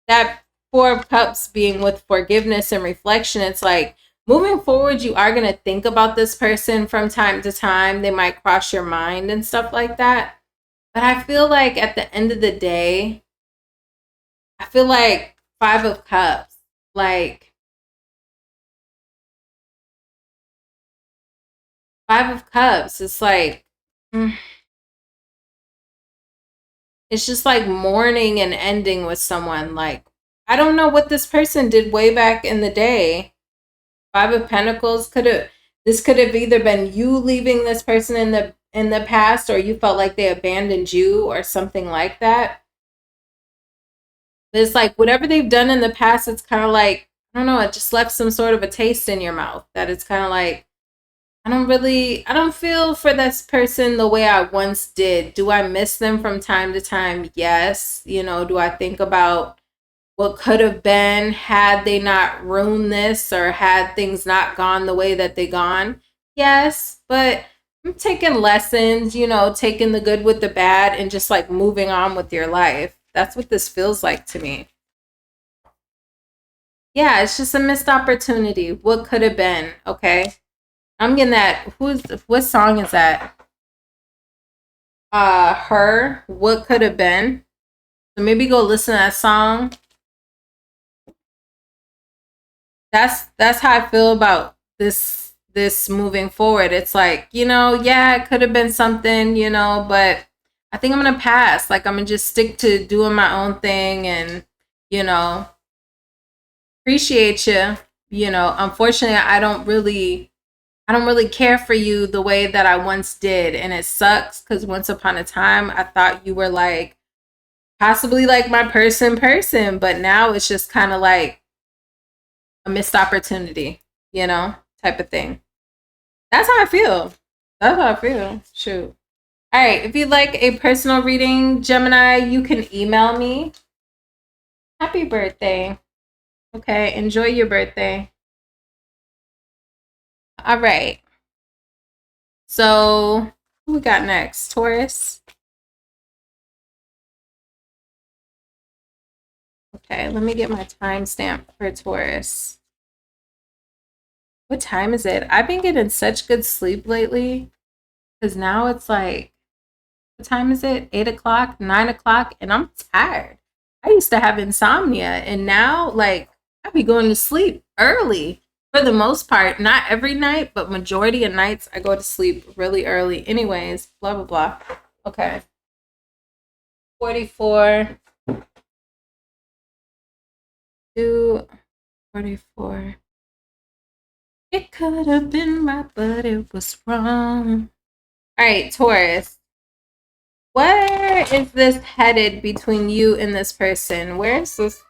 that Four of Cups being with forgiveness and reflection, it's like moving forward, you are going to think about this person from time to time. They might cross your mind and stuff like that. But I feel like at the end of the day, I feel like Five of Cups, like Five of Cups, it's like, it's just like mourning and ending with someone. Like, I don't know what this person did way back in the day. Five of Pentacles could have either been you leaving this person in the past, or you felt like they abandoned you or something like that. But it's like whatever they've done in the past, it's kind of like, I don't know, it just left some sort of a taste in your mouth that it's kind of like, I don't feel for this person the way I once did. Do I miss them from time to time? Yes. You know, do I think about what could have been had they not ruined this or had things not gone the way that they gone? Yes, but I'm taking lessons, you know, taking the good with the bad and just like moving on with your life. That's what this feels like to me. Yeah, it's just a missed opportunity. What could have been, okay? I'm getting that. What song is that? Her, What Could Have Been. So maybe go listen to that song. That's how I feel about this moving forward. It's like, you know, yeah, it could have been something, you know, but I think I'm gonna pass. Like, I'm gonna just stick to doing my own thing and, you know, appreciate you. You know, unfortunately, I don't really care for you the way that I once did. And it sucks because once upon a time, I thought you were like possibly like my person, but now it's just kind of like a missed opportunity, you know, type of thing. That's how I feel. That's how I feel. Shoot. All right. If you'd like a personal reading, Gemini, you can email me. Happy birthday. Okay. Enjoy your birthday. All right. So, who we got next? Taurus. Okay, let me get my timestamp for Taurus. What time is it? I've been getting such good sleep lately because now it's like, what time is it? 8 o'clock, 9 o'clock, and I'm tired. I used to have insomnia, and now, like, I be going to sleep early. For the most part, not every night, but majority of nights I go to sleep really early anyways, blah, blah, blah. Okay. 44. 244. It could have been right, but it was wrong. All right, Taurus. Where is this headed between you and this person? Where is this?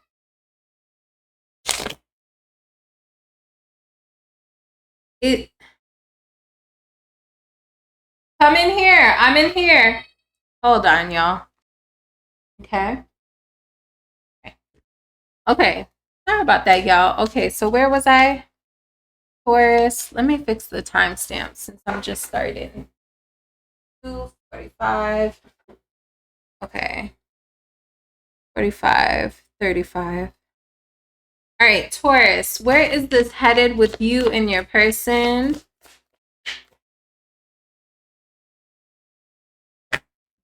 Come in here. I'm in here. Hold on, y'all. Okay. Okay. Sorry about that, y'all. Okay, so where was I? Taurus. Let me fix the timestamp since I'm just starting. 2:45. Okay. 45, 35. All right, Taurus. Where is this headed with you and your person?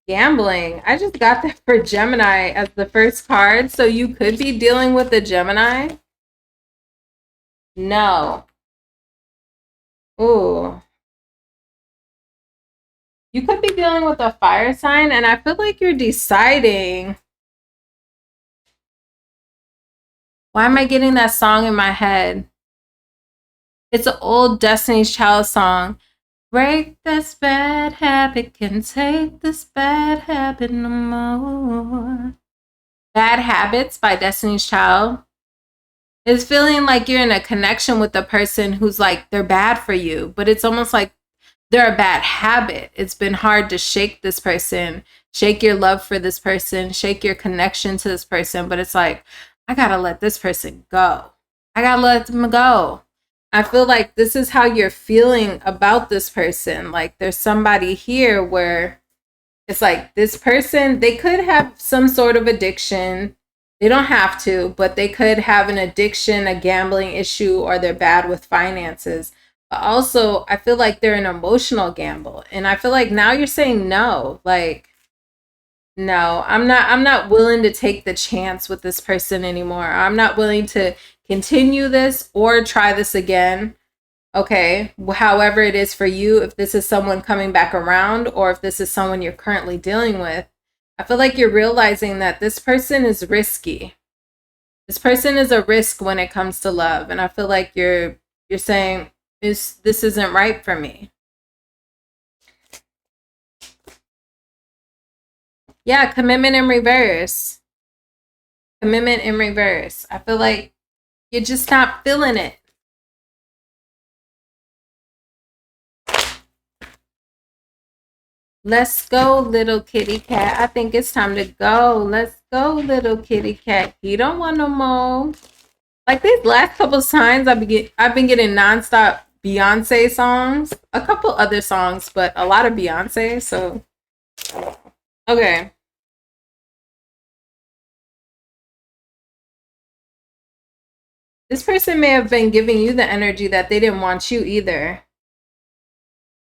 Gambling. I just got that for Gemini as the first card. So you could be dealing with a Gemini. No. Ooh. You could be dealing with a fire sign, and I feel like you're deciding. Why am I getting that song in my head? It's an old Destiny's Child song. Break this bad habit, can take this bad habit no more. Bad Habits by Destiny's Child. It's feeling like you're in a connection with the person who's like, they're bad for you, but it's almost like they're a bad habit. It's been hard to shake this person, shake your love for this person, shake your connection to this person, but it's like, I gotta let this person go. I gotta let them go. I feel like this is how you're feeling about this person. Like there's somebody here where it's like this person, they could have some sort of addiction. They don't have to, but they could have an addiction, a gambling issue, or they're bad with finances. But also, I feel like they're an emotional gamble. And I feel like now you're saying no. Like, no, I'm not willing to take the chance with this person anymore. I'm not willing to continue this or try this again. Okay, however it is for you, if this is someone coming back around or if this is someone you're currently dealing with, I feel like you're realizing that this person is risky. This person is a risk when it comes to love, and I feel like you're saying this isn't right for me. Yeah, commitment in reverse. Commitment in reverse. I feel like you're just not feeling it. Let's go, little kitty cat. I think it's time to go. Let's go, little kitty cat. You don't want no more. Like these last couple signs, I've been getting nonstop Beyonce songs. A couple other songs, but a lot of Beyonce. So, okay. This person may have been giving you the energy that they didn't want you either.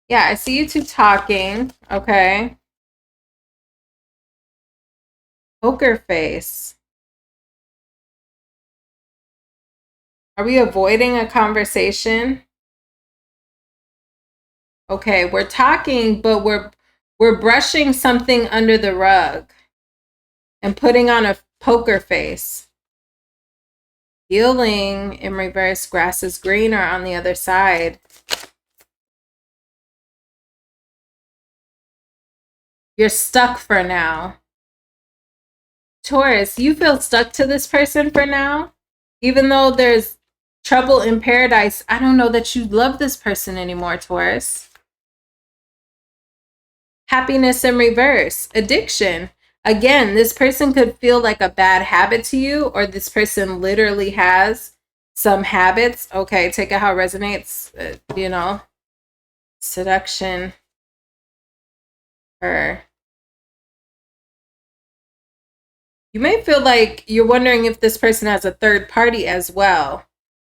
Yeah, I see you two talking. Okay. Poker face. Are we avoiding a conversation? Okay, we're talking, but we're brushing something under the rug and putting on a poker face. Healing in reverse, grass is greener on the other side. You're stuck for now. Taurus, you feel stuck to this person for now? Even though there's trouble in paradise, I don't know that you love this person anymore, Taurus. Happiness in reverse, addiction. Again, this person could feel like a bad habit to you, or this person literally has some habits. Okay, take it how it resonates, you know. Seduction. Or you may feel like you're wondering if this person has a third party as well.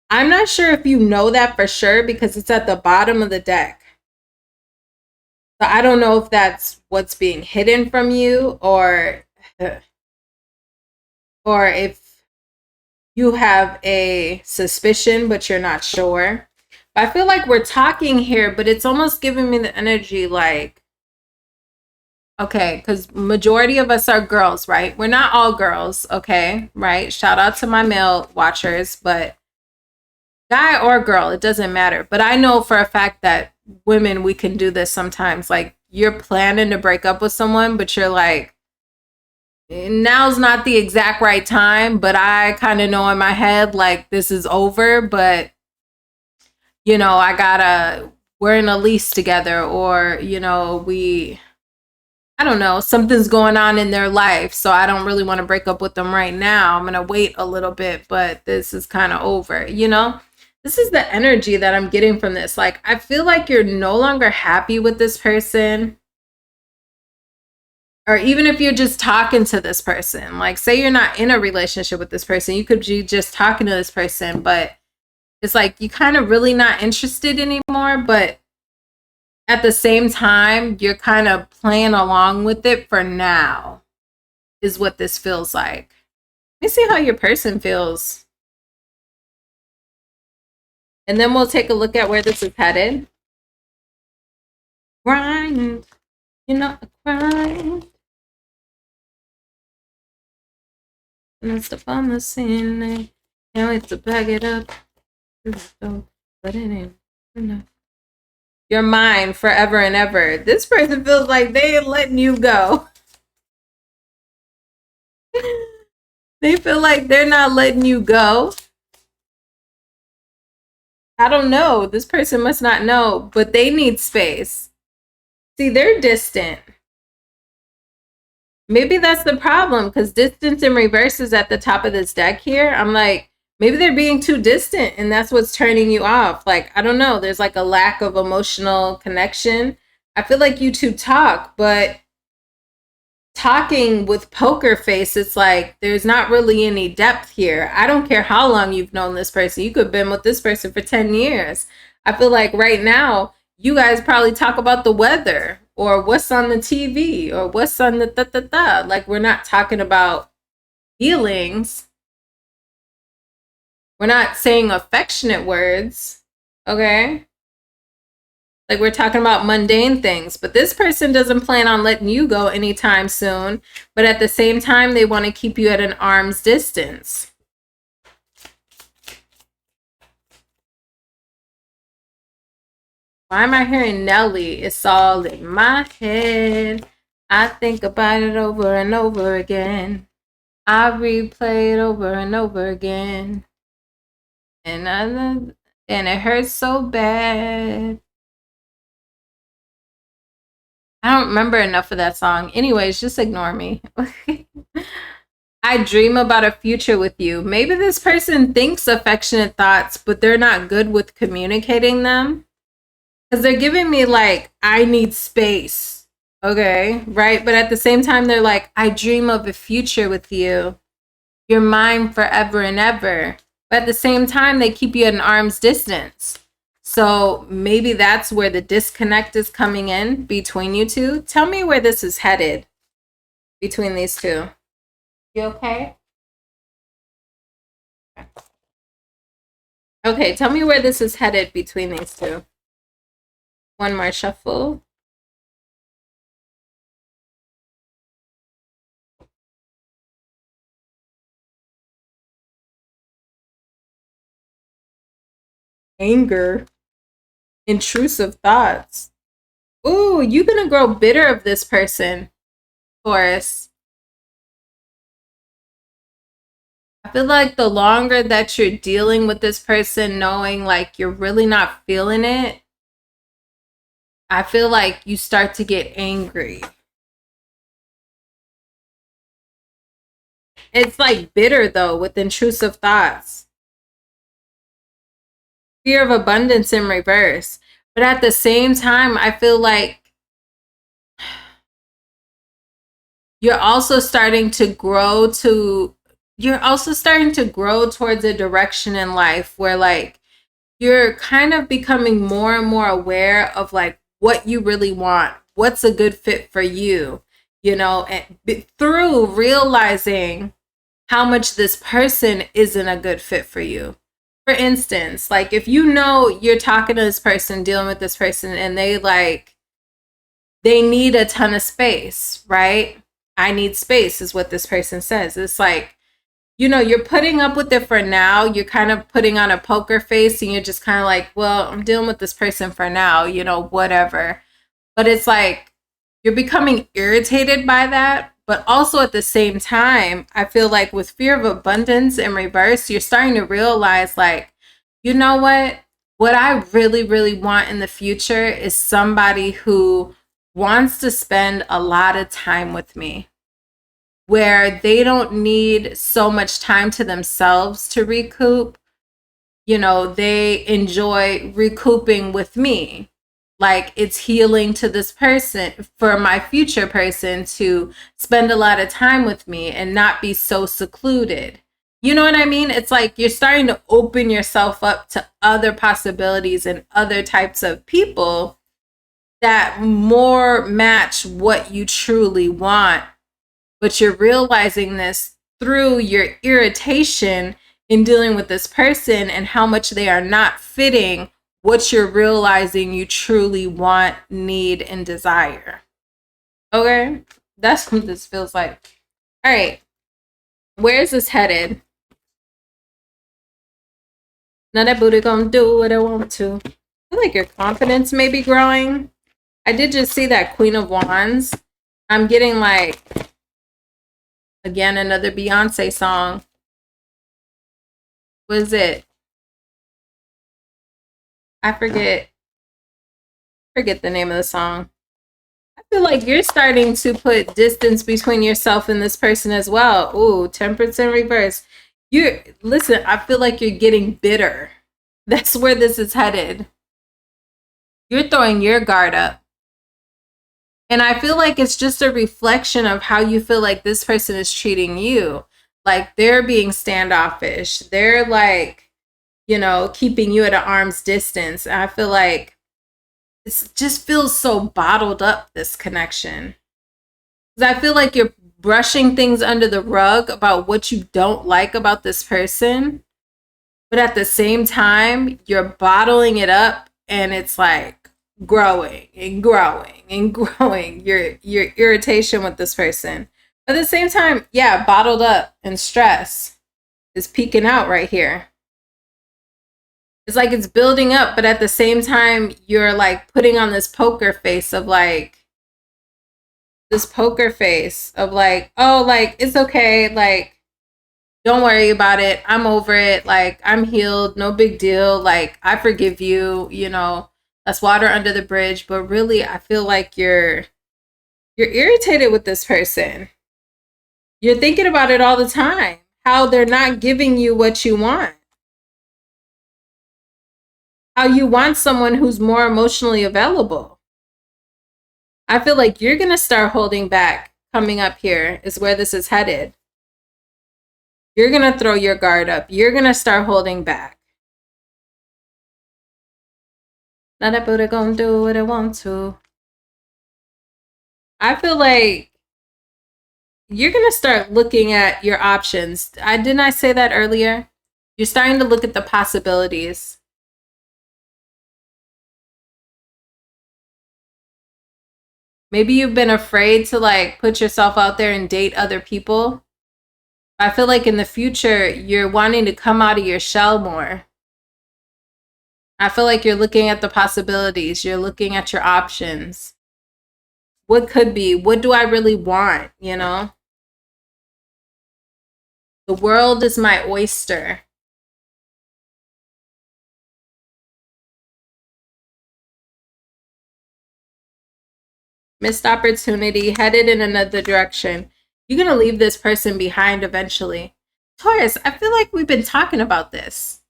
I'm not sure if you know that for sure because it's at the bottom of the deck. So I don't know if that's what's being hidden from you or if you have a suspicion, but you're not sure. But I feel like we're talking here, but it's almost giving me the energy like, okay, because majority of us are girls, right? We're not all girls, okay, right? Shout out to my male watchers, but guy or girl, it doesn't matter. But I know for a fact that women, we can do this sometimes. Like, you're planning to break up with someone, but you're like, now's not the exact right time, but I kind of know in my head like this is over, but you know, we're in a lease together, or you know, I don't know, something's going on in their life, so I don't really want to break up with them right now. I'm gonna wait a little bit, but this is kind of over, you know. This is the energy that I'm getting from this. Like, I feel like you're no longer happy with this person. Or even if you're just talking to this person, like say you're not in a relationship with this person, you could be just talking to this person, but it's like you kind of really not interested anymore, but at the same time, you're kind of playing along with it for now, is what this feels like. Let me see how your person feels. And then we'll take a look at where this is headed. Grind, you know, grind. And stuff on the scene. Can't wait to bag it up. Put it in. Enough. You're mine forever and ever. This person feels like they ain't letting you go. They feel like they're not letting you go. I don't know. This person must not know, but they need space. See, they're distant. Maybe that's the problem, because distance in reverse is at the top of this deck here. I'm like, maybe they're being too distant and that's what's turning you off. Like, I don't know. There's like a lack of emotional connection. I feel like you two talk, but talking with poker face, it's like there's not really any depth here. I don't care how long you've known this person. You could have been with this person for 10 years. I feel like right now, you guys probably talk about the weather or what's on the TV or what's on the da-da-da. Like, we're not talking about feelings. We're not saying affectionate words, okay? Like, we're talking about mundane things. But this person doesn't plan on letting you go anytime soon. But at the same time, they want to keep you at an arm's distance. Why am I hearing Nelly? It's all in my head. I think about it over and over again. I replay it over and over again. And it hurts so bad. I don't remember enough of that song. Anyways, just ignore me. I dream about a future with you. Maybe this person thinks affectionate thoughts, but they're not good with communicating them. Because they're giving me like, I need space. Okay, right? But at the same time, they're like, I dream of a future with you. You're mine forever and ever. But at the same time, they keep you at an arm's distance. So maybe that's where the disconnect is coming in between you two. Tell me where this is headed between these two. You okay? Okay, tell me where this is headed between these two. One more shuffle. Anger. Intrusive thoughts. Ooh, you're gonna grow bitter of this person, Taurus. I feel like the longer that you're dealing with this person, knowing like you're really not feeling it, I feel like you start to get angry. It's like bitter though, with intrusive thoughts. Fear of abundance in reverse. But at the same time, I feel like you're also starting to grow towards a direction in life where like you're kind of becoming more and more aware of like what you really want, what's a good fit for you, you know, and through realizing how much this person isn't a good fit for you. For instance, like if you know you're talking to this person, dealing with this person, and they need a ton of space, right? I need space is what this person says. It's like, you're putting up with it for now. You're kind of putting on a poker face and you're just kind of like, well, I'm dealing with this person for now, whatever. But it's like you're becoming irritated by that. But also at the same time, I feel like with fear of abundance in reverse, you're starting to realize like, you know what? What I really, really want in the future is somebody who wants to spend a lot of time with me, where they don't need so much time to themselves to recoup. They enjoy recouping with me. Like it's healing to this person, for my future person to spend a lot of time with me and not be so secluded. You know what I mean? It's like you're starting to open yourself up to other possibilities and other types of people that more match what you truly want. But you're realizing this through your irritation in dealing with this person and how much they are not fitting what you're realizing you truly want, need, and desire. Okay? That's what this feels like. All right. Where is this headed? Now that booty gonna do what I want to. I feel like your confidence may be growing. I did just see that Queen of Wands. I'm getting like, again, another Beyonce song. What is it? I forget the name of the song. I feel like you're starting to put distance between yourself and this person as well. Ooh, temperance in reverse. Listen, I feel like you're getting bitter. That's where this is headed. You're throwing your guard up. And I feel like it's just a reflection of how you feel like this person is treating you. Like they're being standoffish. They're like, keeping you at an arm's distance. And I feel like it just feels so bottled up, this connection. Because I feel like you're brushing things under the rug about what you don't like about this person. But at the same time, you're bottling it up and it's like growing and growing and growing. Your irritation with this person. At the same time, yeah, bottled up and stress is peeking out right here. It's like it's building up, but at the same time, you're like putting on this poker face of like, oh, like, it's okay. Like, don't worry about it. I'm over it. Like, I'm healed. No big deal. Like, I forgive you. That's water under the bridge. But really, I feel like you're irritated with this person. You're thinking about it all the time. How they're not giving you what you want. How you want someone who's more emotionally available. I feel like you're going to start holding back coming up here is where this is headed. You're going to throw your guard up. You're going to start holding back. Now that Buddha gonna do what I want to. I feel like you're going to start looking at your options. Didn't I say that earlier? You're starting to look at the possibilities. Maybe you've been afraid to like put yourself out there and date other people. I feel like in the future, you're wanting to come out of your shell more. I feel like you're looking at the possibilities. You're looking at your options. What could be? What do I really want? The world is my oyster. Missed opportunity, headed in another direction. You're going to leave this person behind eventually. Taurus, I feel like we've been talking about this.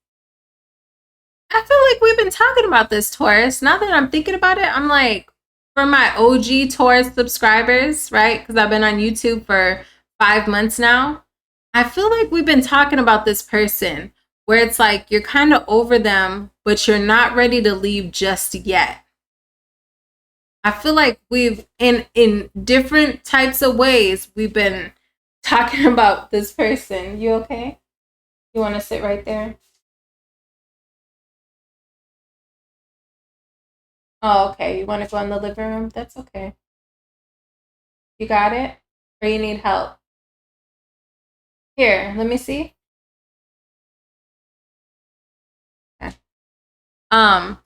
Taurus. Now that I'm thinking about it, I'm like, for my OG Taurus subscribers, right? Because I've been on YouTube for 5 months now. I feel like we've been talking about this person where it's like you're kind of over them, but you're not ready to leave just yet. I feel like we've in different types of ways we've been talking about this person. You okay? You want to sit right there? Oh, okay. You want to go in the living room? That's okay. You got it? Or you need help? Here, let me see. Okay.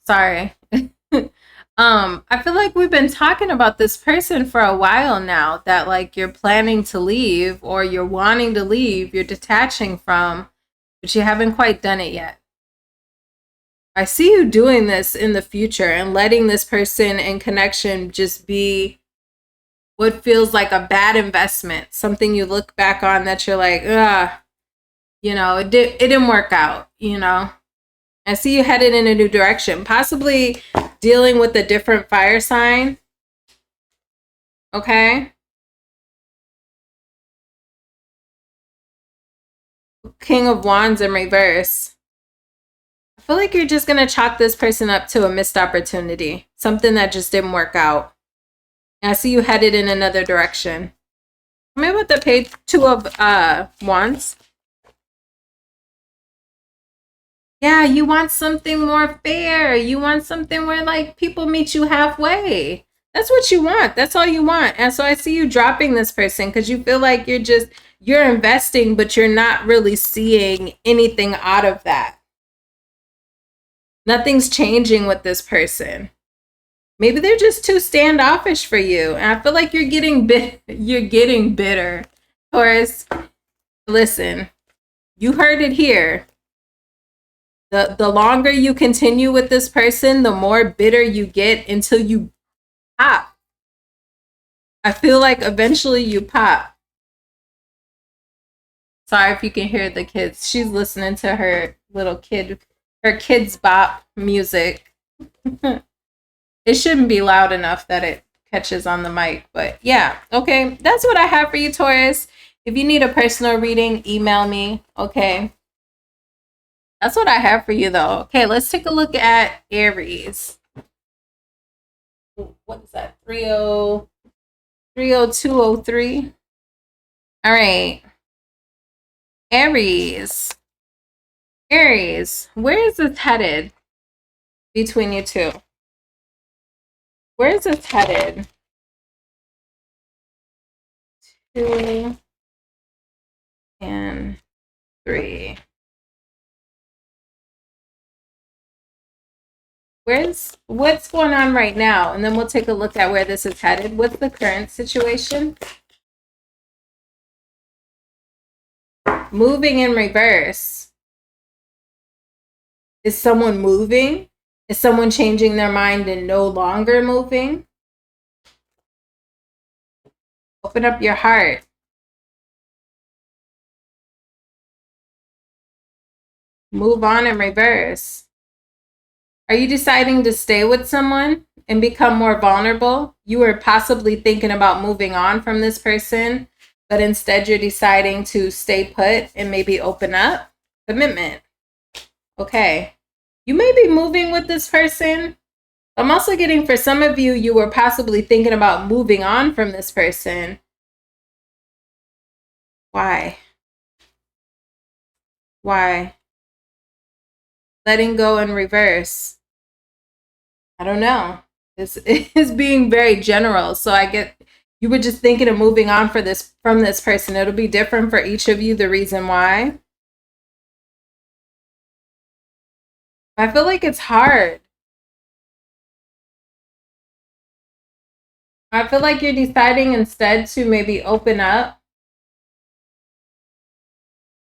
Sorry. I feel like we've been talking about this person for a while now, that like you're planning to leave or you're wanting to leave, you're detaching from, but you haven't quite done it yet. I see you doing this in the future and letting this person and connection just be what feels like a bad investment, something you look back on that you're like, it didn't work out, I see you headed in a new direction, possibly dealing with a different fire sign. Okay. King of Wands in reverse. I feel like you're just going to chalk this person up to a missed opportunity, something that just didn't work out. And I see you headed in another direction. Maybe with the page 2 of Wands. Yeah, you want something more fair. You want something where like people meet you halfway. That's what you want. That's all you want. And so I see you dropping this person because you feel like you're investing, but you're not really seeing anything out of that. Nothing's changing with this person. Maybe they're just too standoffish for you. And I feel like you're getting bitter. Taurus, listen, you heard it here. The longer you continue with this person, the more bitter you get until you pop. I feel like eventually you pop. Sorry if you can hear the kids. She's listening to her kids bop music. It shouldn't be loud enough that it catches on the mic, but yeah. Okay, that's what I have for you, Taurus. If you need a personal reading, email me. Okay. That's what I have for you, though. Okay, let's take a look at Aries. What is that? 30203. All right. Aries. Aries, where is this headed between you two? Where is this headed? 2 and 3. What's going on right now? And then we'll take a look at where this is headed. What's the current situation? Moving in reverse. Is someone moving? Is someone changing their mind and no longer moving? Open up your heart. Move on in reverse. Are you deciding to stay with someone and become more vulnerable? You were possibly thinking about moving on from this person, but instead you're deciding to stay put and maybe open up. Commitment. Okay. You may be moving with this person. I'm also getting, for some of you, you were possibly thinking about moving on from this person. Why? Why? Letting go in reverse. I don't know. This is being very general. So I get you were just thinking of moving on from this person. It'll be different for each of you, the reason why. I feel like it's hard. I feel like you're deciding instead to maybe open up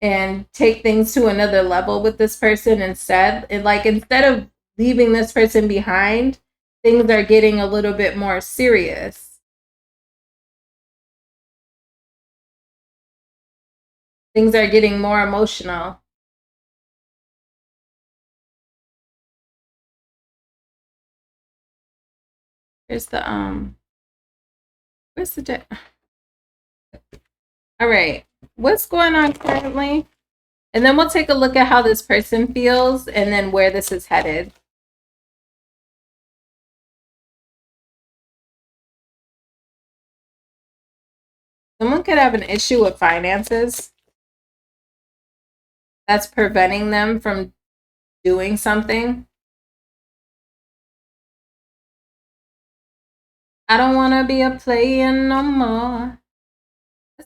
and take things to another level with this person instead. And like, instead of leaving this person behind, things are getting a little bit more serious. Things are getting more emotional. Where's the all right, what's going on currently? And then we'll take a look at how this person feels and then where this is headed. Someone could have an issue with finances that's preventing them from doing something. I don't want to be a player no more.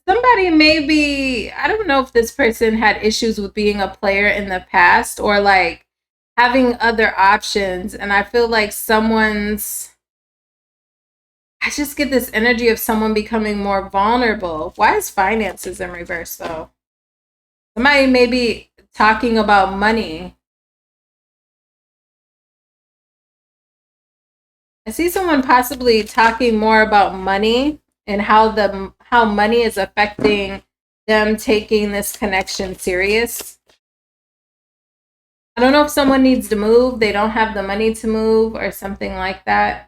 Somebody maybe, I don't know if this person had issues with being a player in the past or like having other options. And I feel like I just get this energy of someone becoming more vulnerable. Why is finances in reverse though? Somebody may be talking about money. I see someone possibly talking more about money and how money is affecting them taking this connection serious. I don't know if someone needs to move, they don't have the money to move or something like that.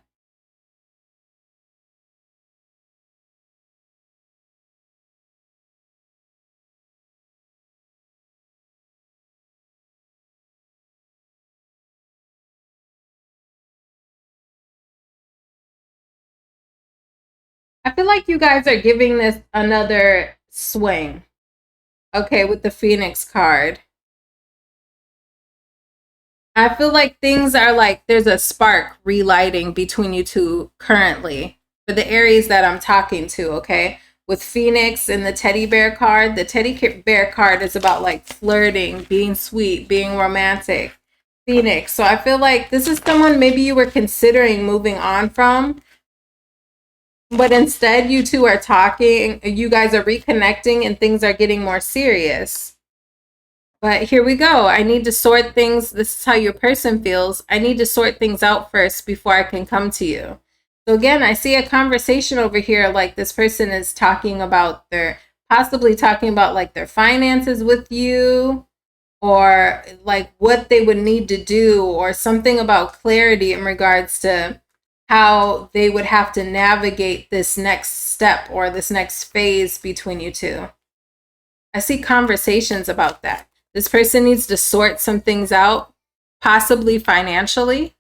I feel like you guys are giving this another swing. Okay, with the Phoenix card. I feel like things are like there's a spark relighting between you two currently. For the Aries that I'm talking to, okay? With Phoenix and the teddy bear card, the teddy bear card is about like flirting, being sweet, being romantic. Phoenix. So I feel like this is someone maybe you were considering moving on from, but instead you two are talking, you guys are reconnecting and things are getting more serious. But here we go. I need to sort things. This is how your person feels. I need to sort things out first before I can come to you. So again, I see a conversation over here. Like this person is talking about possibly talking about like their finances with you, or like what they would need to do, or something about clarity in regards to how they would have to navigate this next step or this next phase between you two. I see conversations about that. This person needs to sort some things out, possibly financially.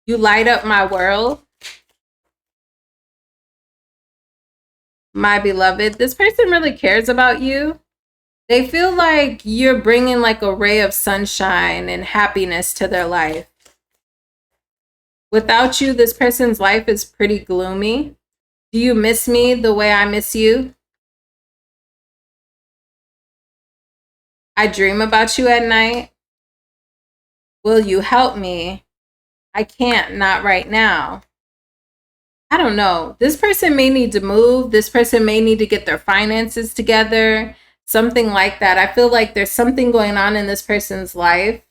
You light up my world. My beloved, this person really cares about you. They feel like you're bringing like a ray of sunshine and happiness to their life. Without you, this person's life is pretty gloomy. Do you miss me the way I miss you? I dream about you at night. Will you help me? I can't, not right now. I don't know. This person may need to move. This person may need to get their finances together. Something like that. I feel like there's something going on in this person's life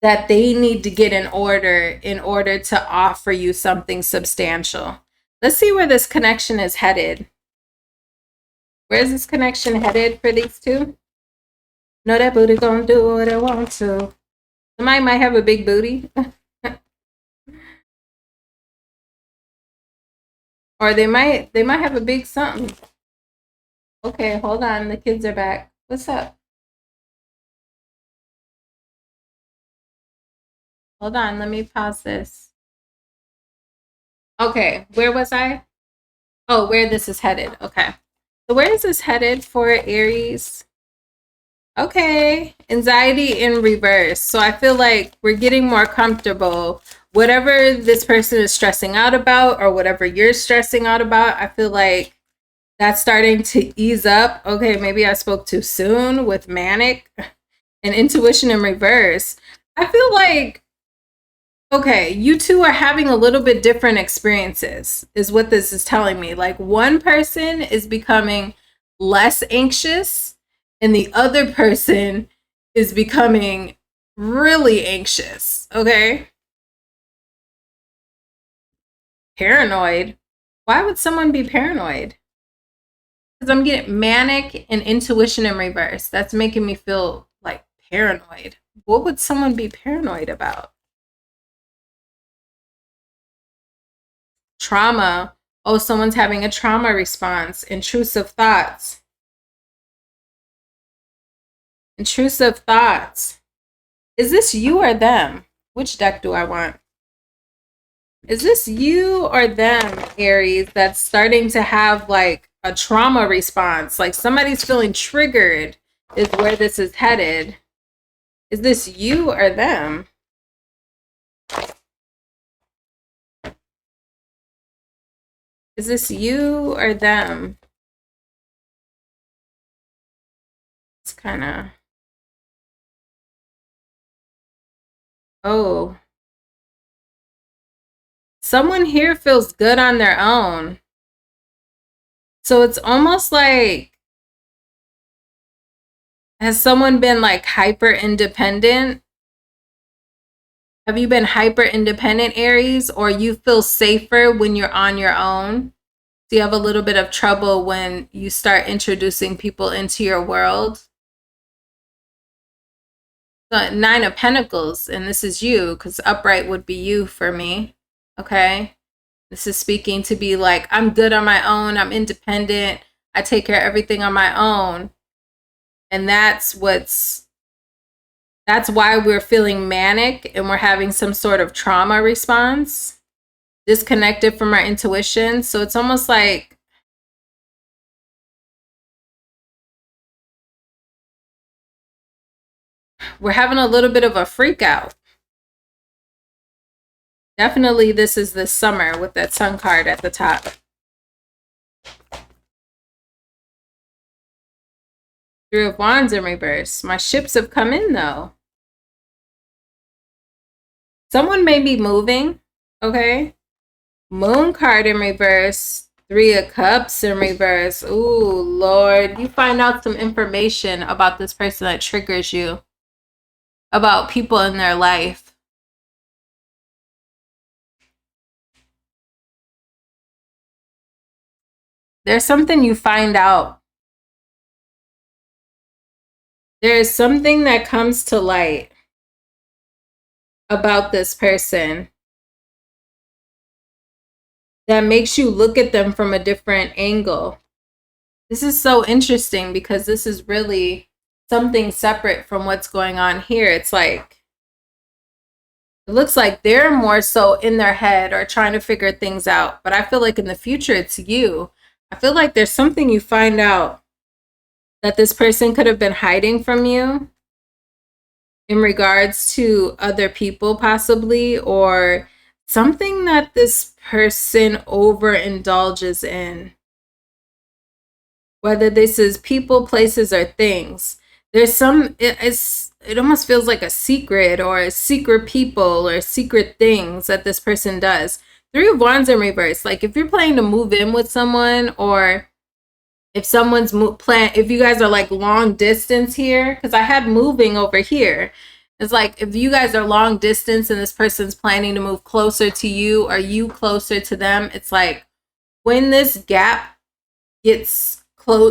that they need to get in order to offer you something substantial. Let's see where this connection is headed. Where is this connection headed for these two? Know that booty gonna do what it want to. Somebody might have a big booty. Or they might have a big something. Okay, hold on. The kids are back. What's up? Hold on. Let me pause this. Okay, where was I? Oh, where this is headed. Okay. So where is this headed for Aries? Okay, anxiety in reverse. So I feel like we're getting more comfortable. Whatever this person is stressing out about or whatever you're stressing out about, I feel like that's starting to ease up. Okay, maybe I spoke too soon with manic and intuition in reverse. I feel like, okay, you two are having a little bit different experiences, is what this is telling me. Like one person is becoming less anxious and the other person is becoming really anxious. Okay. Paranoid. Why would someone be paranoid? Because I'm getting manic and intuition in reverse. That's making me feel like paranoid. What would someone be paranoid about? Trauma. Oh, someone's having a trauma response. Intrusive thoughts. Intrusive thoughts. Is this you or them? Which deck do I want? Is this you or them, Aries, that's starting to have like a trauma response. Like somebody's feeling triggered is where this is headed. Is this you or them? Is this you or them? It's kind of... Oh. Someone here feels good on their own. So it's almost like, has someone been like hyper independent? Have you been hyper independent, Aries? Or you feel safer when you're on your own? So you have a little bit of trouble when you start introducing people into your world? So 9 of Pentacles, and this is you, because upright would be you for me. Okay? This is speaking to be like, I'm good on my own. I'm independent. I take care of everything on my own. And that's why we're feeling manic and we're having some sort of trauma response, disconnected from our intuition. So it's almost like we're having a little bit of a freak out. Definitely this is this summer with that Sun card at the top. Three of Wands in reverse. My ships have come in though. Someone may be moving, okay? Moon card in reverse. 3 of Cups in reverse. Ooh, Lord. You find out some information about this person that triggers you. About people in their life. There's something you find out. There's something that comes to light about this person that makes you look at them from a different angle. This is so interesting because this is really something separate from what's going on here. It's like, it looks like they're more so in their head or trying to figure things out. But I feel like in the future, it's you. I feel like there's something you find out that this person could have been hiding from you in regards to other people possibly, or something that this person overindulges in. Whether this is people, places, or things. There's some, it almost feels like a secret or secret people or secret things that this person does. 3 of Wands in reverse. Like if you're planning to move in with someone, or if someone's if you guys are like long distance here, because I had moving over here. It's like if you guys are long distance and this person's planning to move closer to you or you closer to them, it's like when this gap gets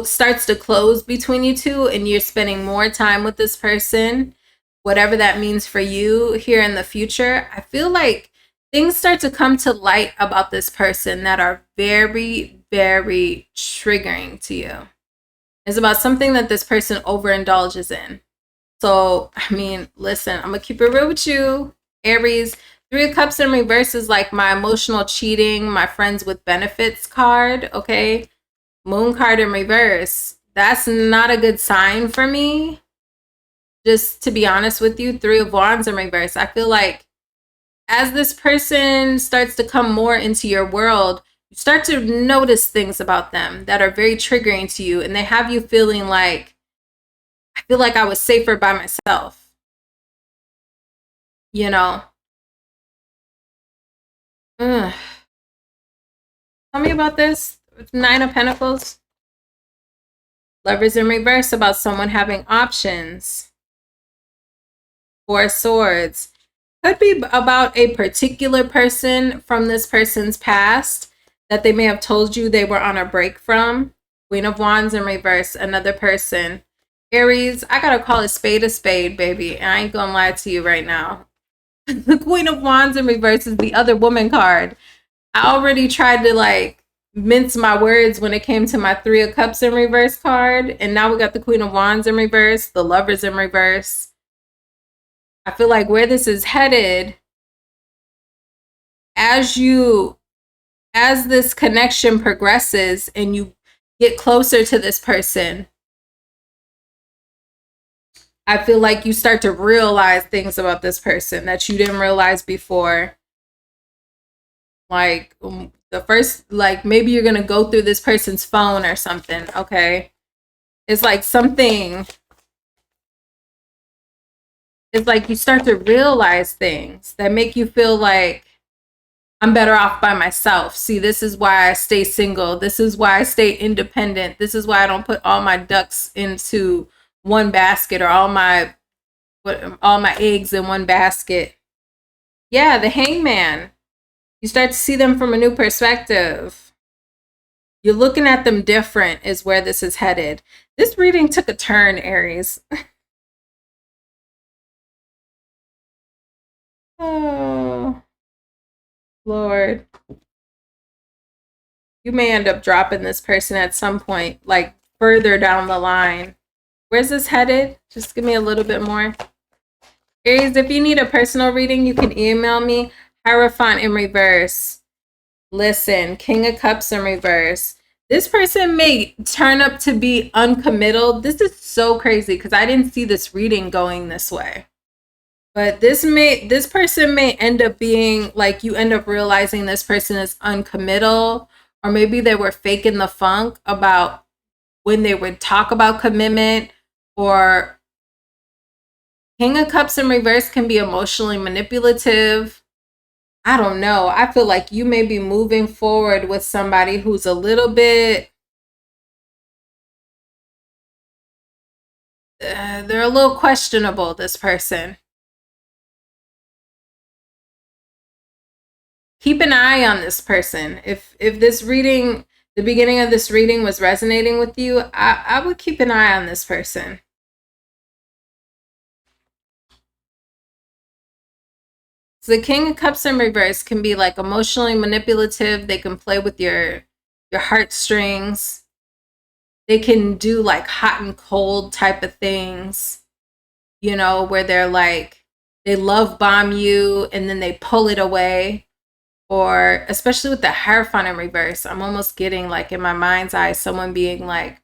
starts to close between you two and you're spending more time with this person, whatever that means for you here in the future, I feel like things start to come to light about this person that are very, very triggering to you. It's about something that this person overindulges in. So, I mean, listen, I'm going to keep it real with you, Aries. 3 of Cups in reverse is like my emotional cheating, my friends with benefits card, okay? Moon card in reverse. That's not a good sign for me. Just to be honest with you, 3 of Wands in reverse. I feel like as this person starts to come more into your world, you start to notice things about them that are very triggering to you. And they have you feeling like, I feel like I was safer by myself. You know? Ugh. Tell me about this. 9 of Pentacles. Lovers in reverse, about someone having options. 4 of Swords. Could be about a particular person from this person's past that they may have told you they were on a break from. Queen of Wands in reverse, another person. Aries, I gotta call a spade, baby. And I ain't gonna lie to you right now. The Queen of Wands in reverse is the other woman card. I already tried to like mince my words when it came to my 3 of Cups in reverse card. And now we got the Queen of Wands in reverse, the Lovers in reverse. I feel like where this is headed, as this connection progresses and you get closer to this person, I feel like you start to realize things about this person that you didn't realize before. Like the first, like maybe you're going to go through this person's phone or something. Okay. It's like something, it's like you start to realize things that make you feel like I'm better off by myself. See, this is why I stay single. This is why I stay independent. This is why I don't put all my ducks into one basket, or all my eggs in one basket. Yeah, the Hangman. You start to see them from a new perspective. You're looking at them different is where this is headed. This reading took a turn, Aries. Oh, Lord. You may end up dropping this person at some point, like further down the line. Where's this headed? Just give me a little bit more. Aries, if you need a personal reading, you can email me. Hierophant in reverse. Listen, King of Cups in reverse. This person may turn up to be uncommittal. This is so crazy because I didn't see this reading going this way. But this person may end up being like, you end up realizing this person is uncommittal, or maybe they were faking the funk about when they would talk about commitment. Or King of Cups in reverse can be emotionally manipulative. I don't know. I feel like you may be moving forward with somebody who's a little bit, they're a little questionable, this person. Keep an eye on this person. If this reading, the beginning of this reading was resonating with you, I would keep an eye on this person. So the King of Cups in reverse can be like emotionally manipulative. They can play with your heartstrings. They can do like hot and cold type of things, you know, where they're like, they love bomb you and then they pull it away. Or especially with the Hierophant in reverse, I'm almost getting like in my mind's eye, someone being like,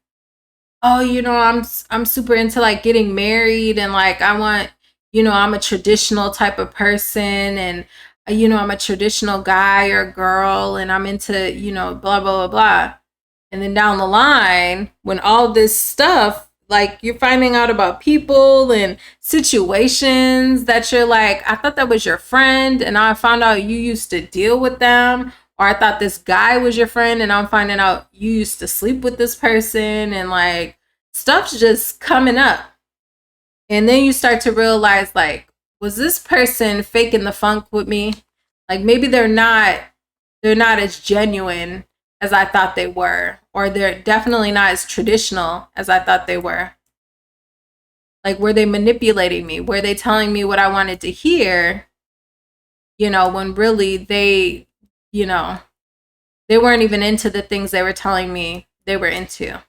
oh, you know, I'm super into like getting married, and like I want, you know, I'm a traditional type of person, and you know, I'm a traditional guy or girl, and I'm into, you know, blah blah blah blah. And then down the line, when all this stuff, like you're finding out about people and situations that you're like, I thought that was your friend, and now I found out you used to deal with them. Or I thought this guy was your friend, and I'm finding out you used to sleep with this person, and like stuff's just coming up. And then you start to realize, like, was this person faking the funk with me? Like maybe they're not as genuine as I thought they were, or they're definitely not as traditional as I thought they were. Like, were they manipulating me? Were they telling me what I wanted to hear, you know, when really they, you know, they weren't even into the things they were telling me they were into.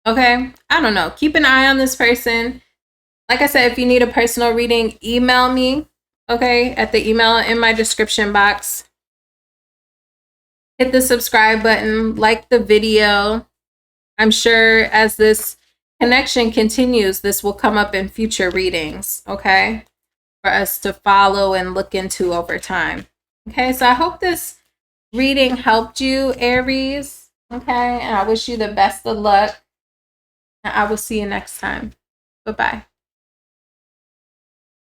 Okay, I don't know. Keep an eye on this person. Like I said, if you need a personal reading, email me, okay, at the email in my description box. Hit the subscribe button, like the video. I'm sure as this connection continues, this will come up in future readings, okay, for us to follow and look into over time. Okay, so I hope this reading helped you, Aries, okay, and I wish you the best of luck, and I will see you next time. Bye-bye.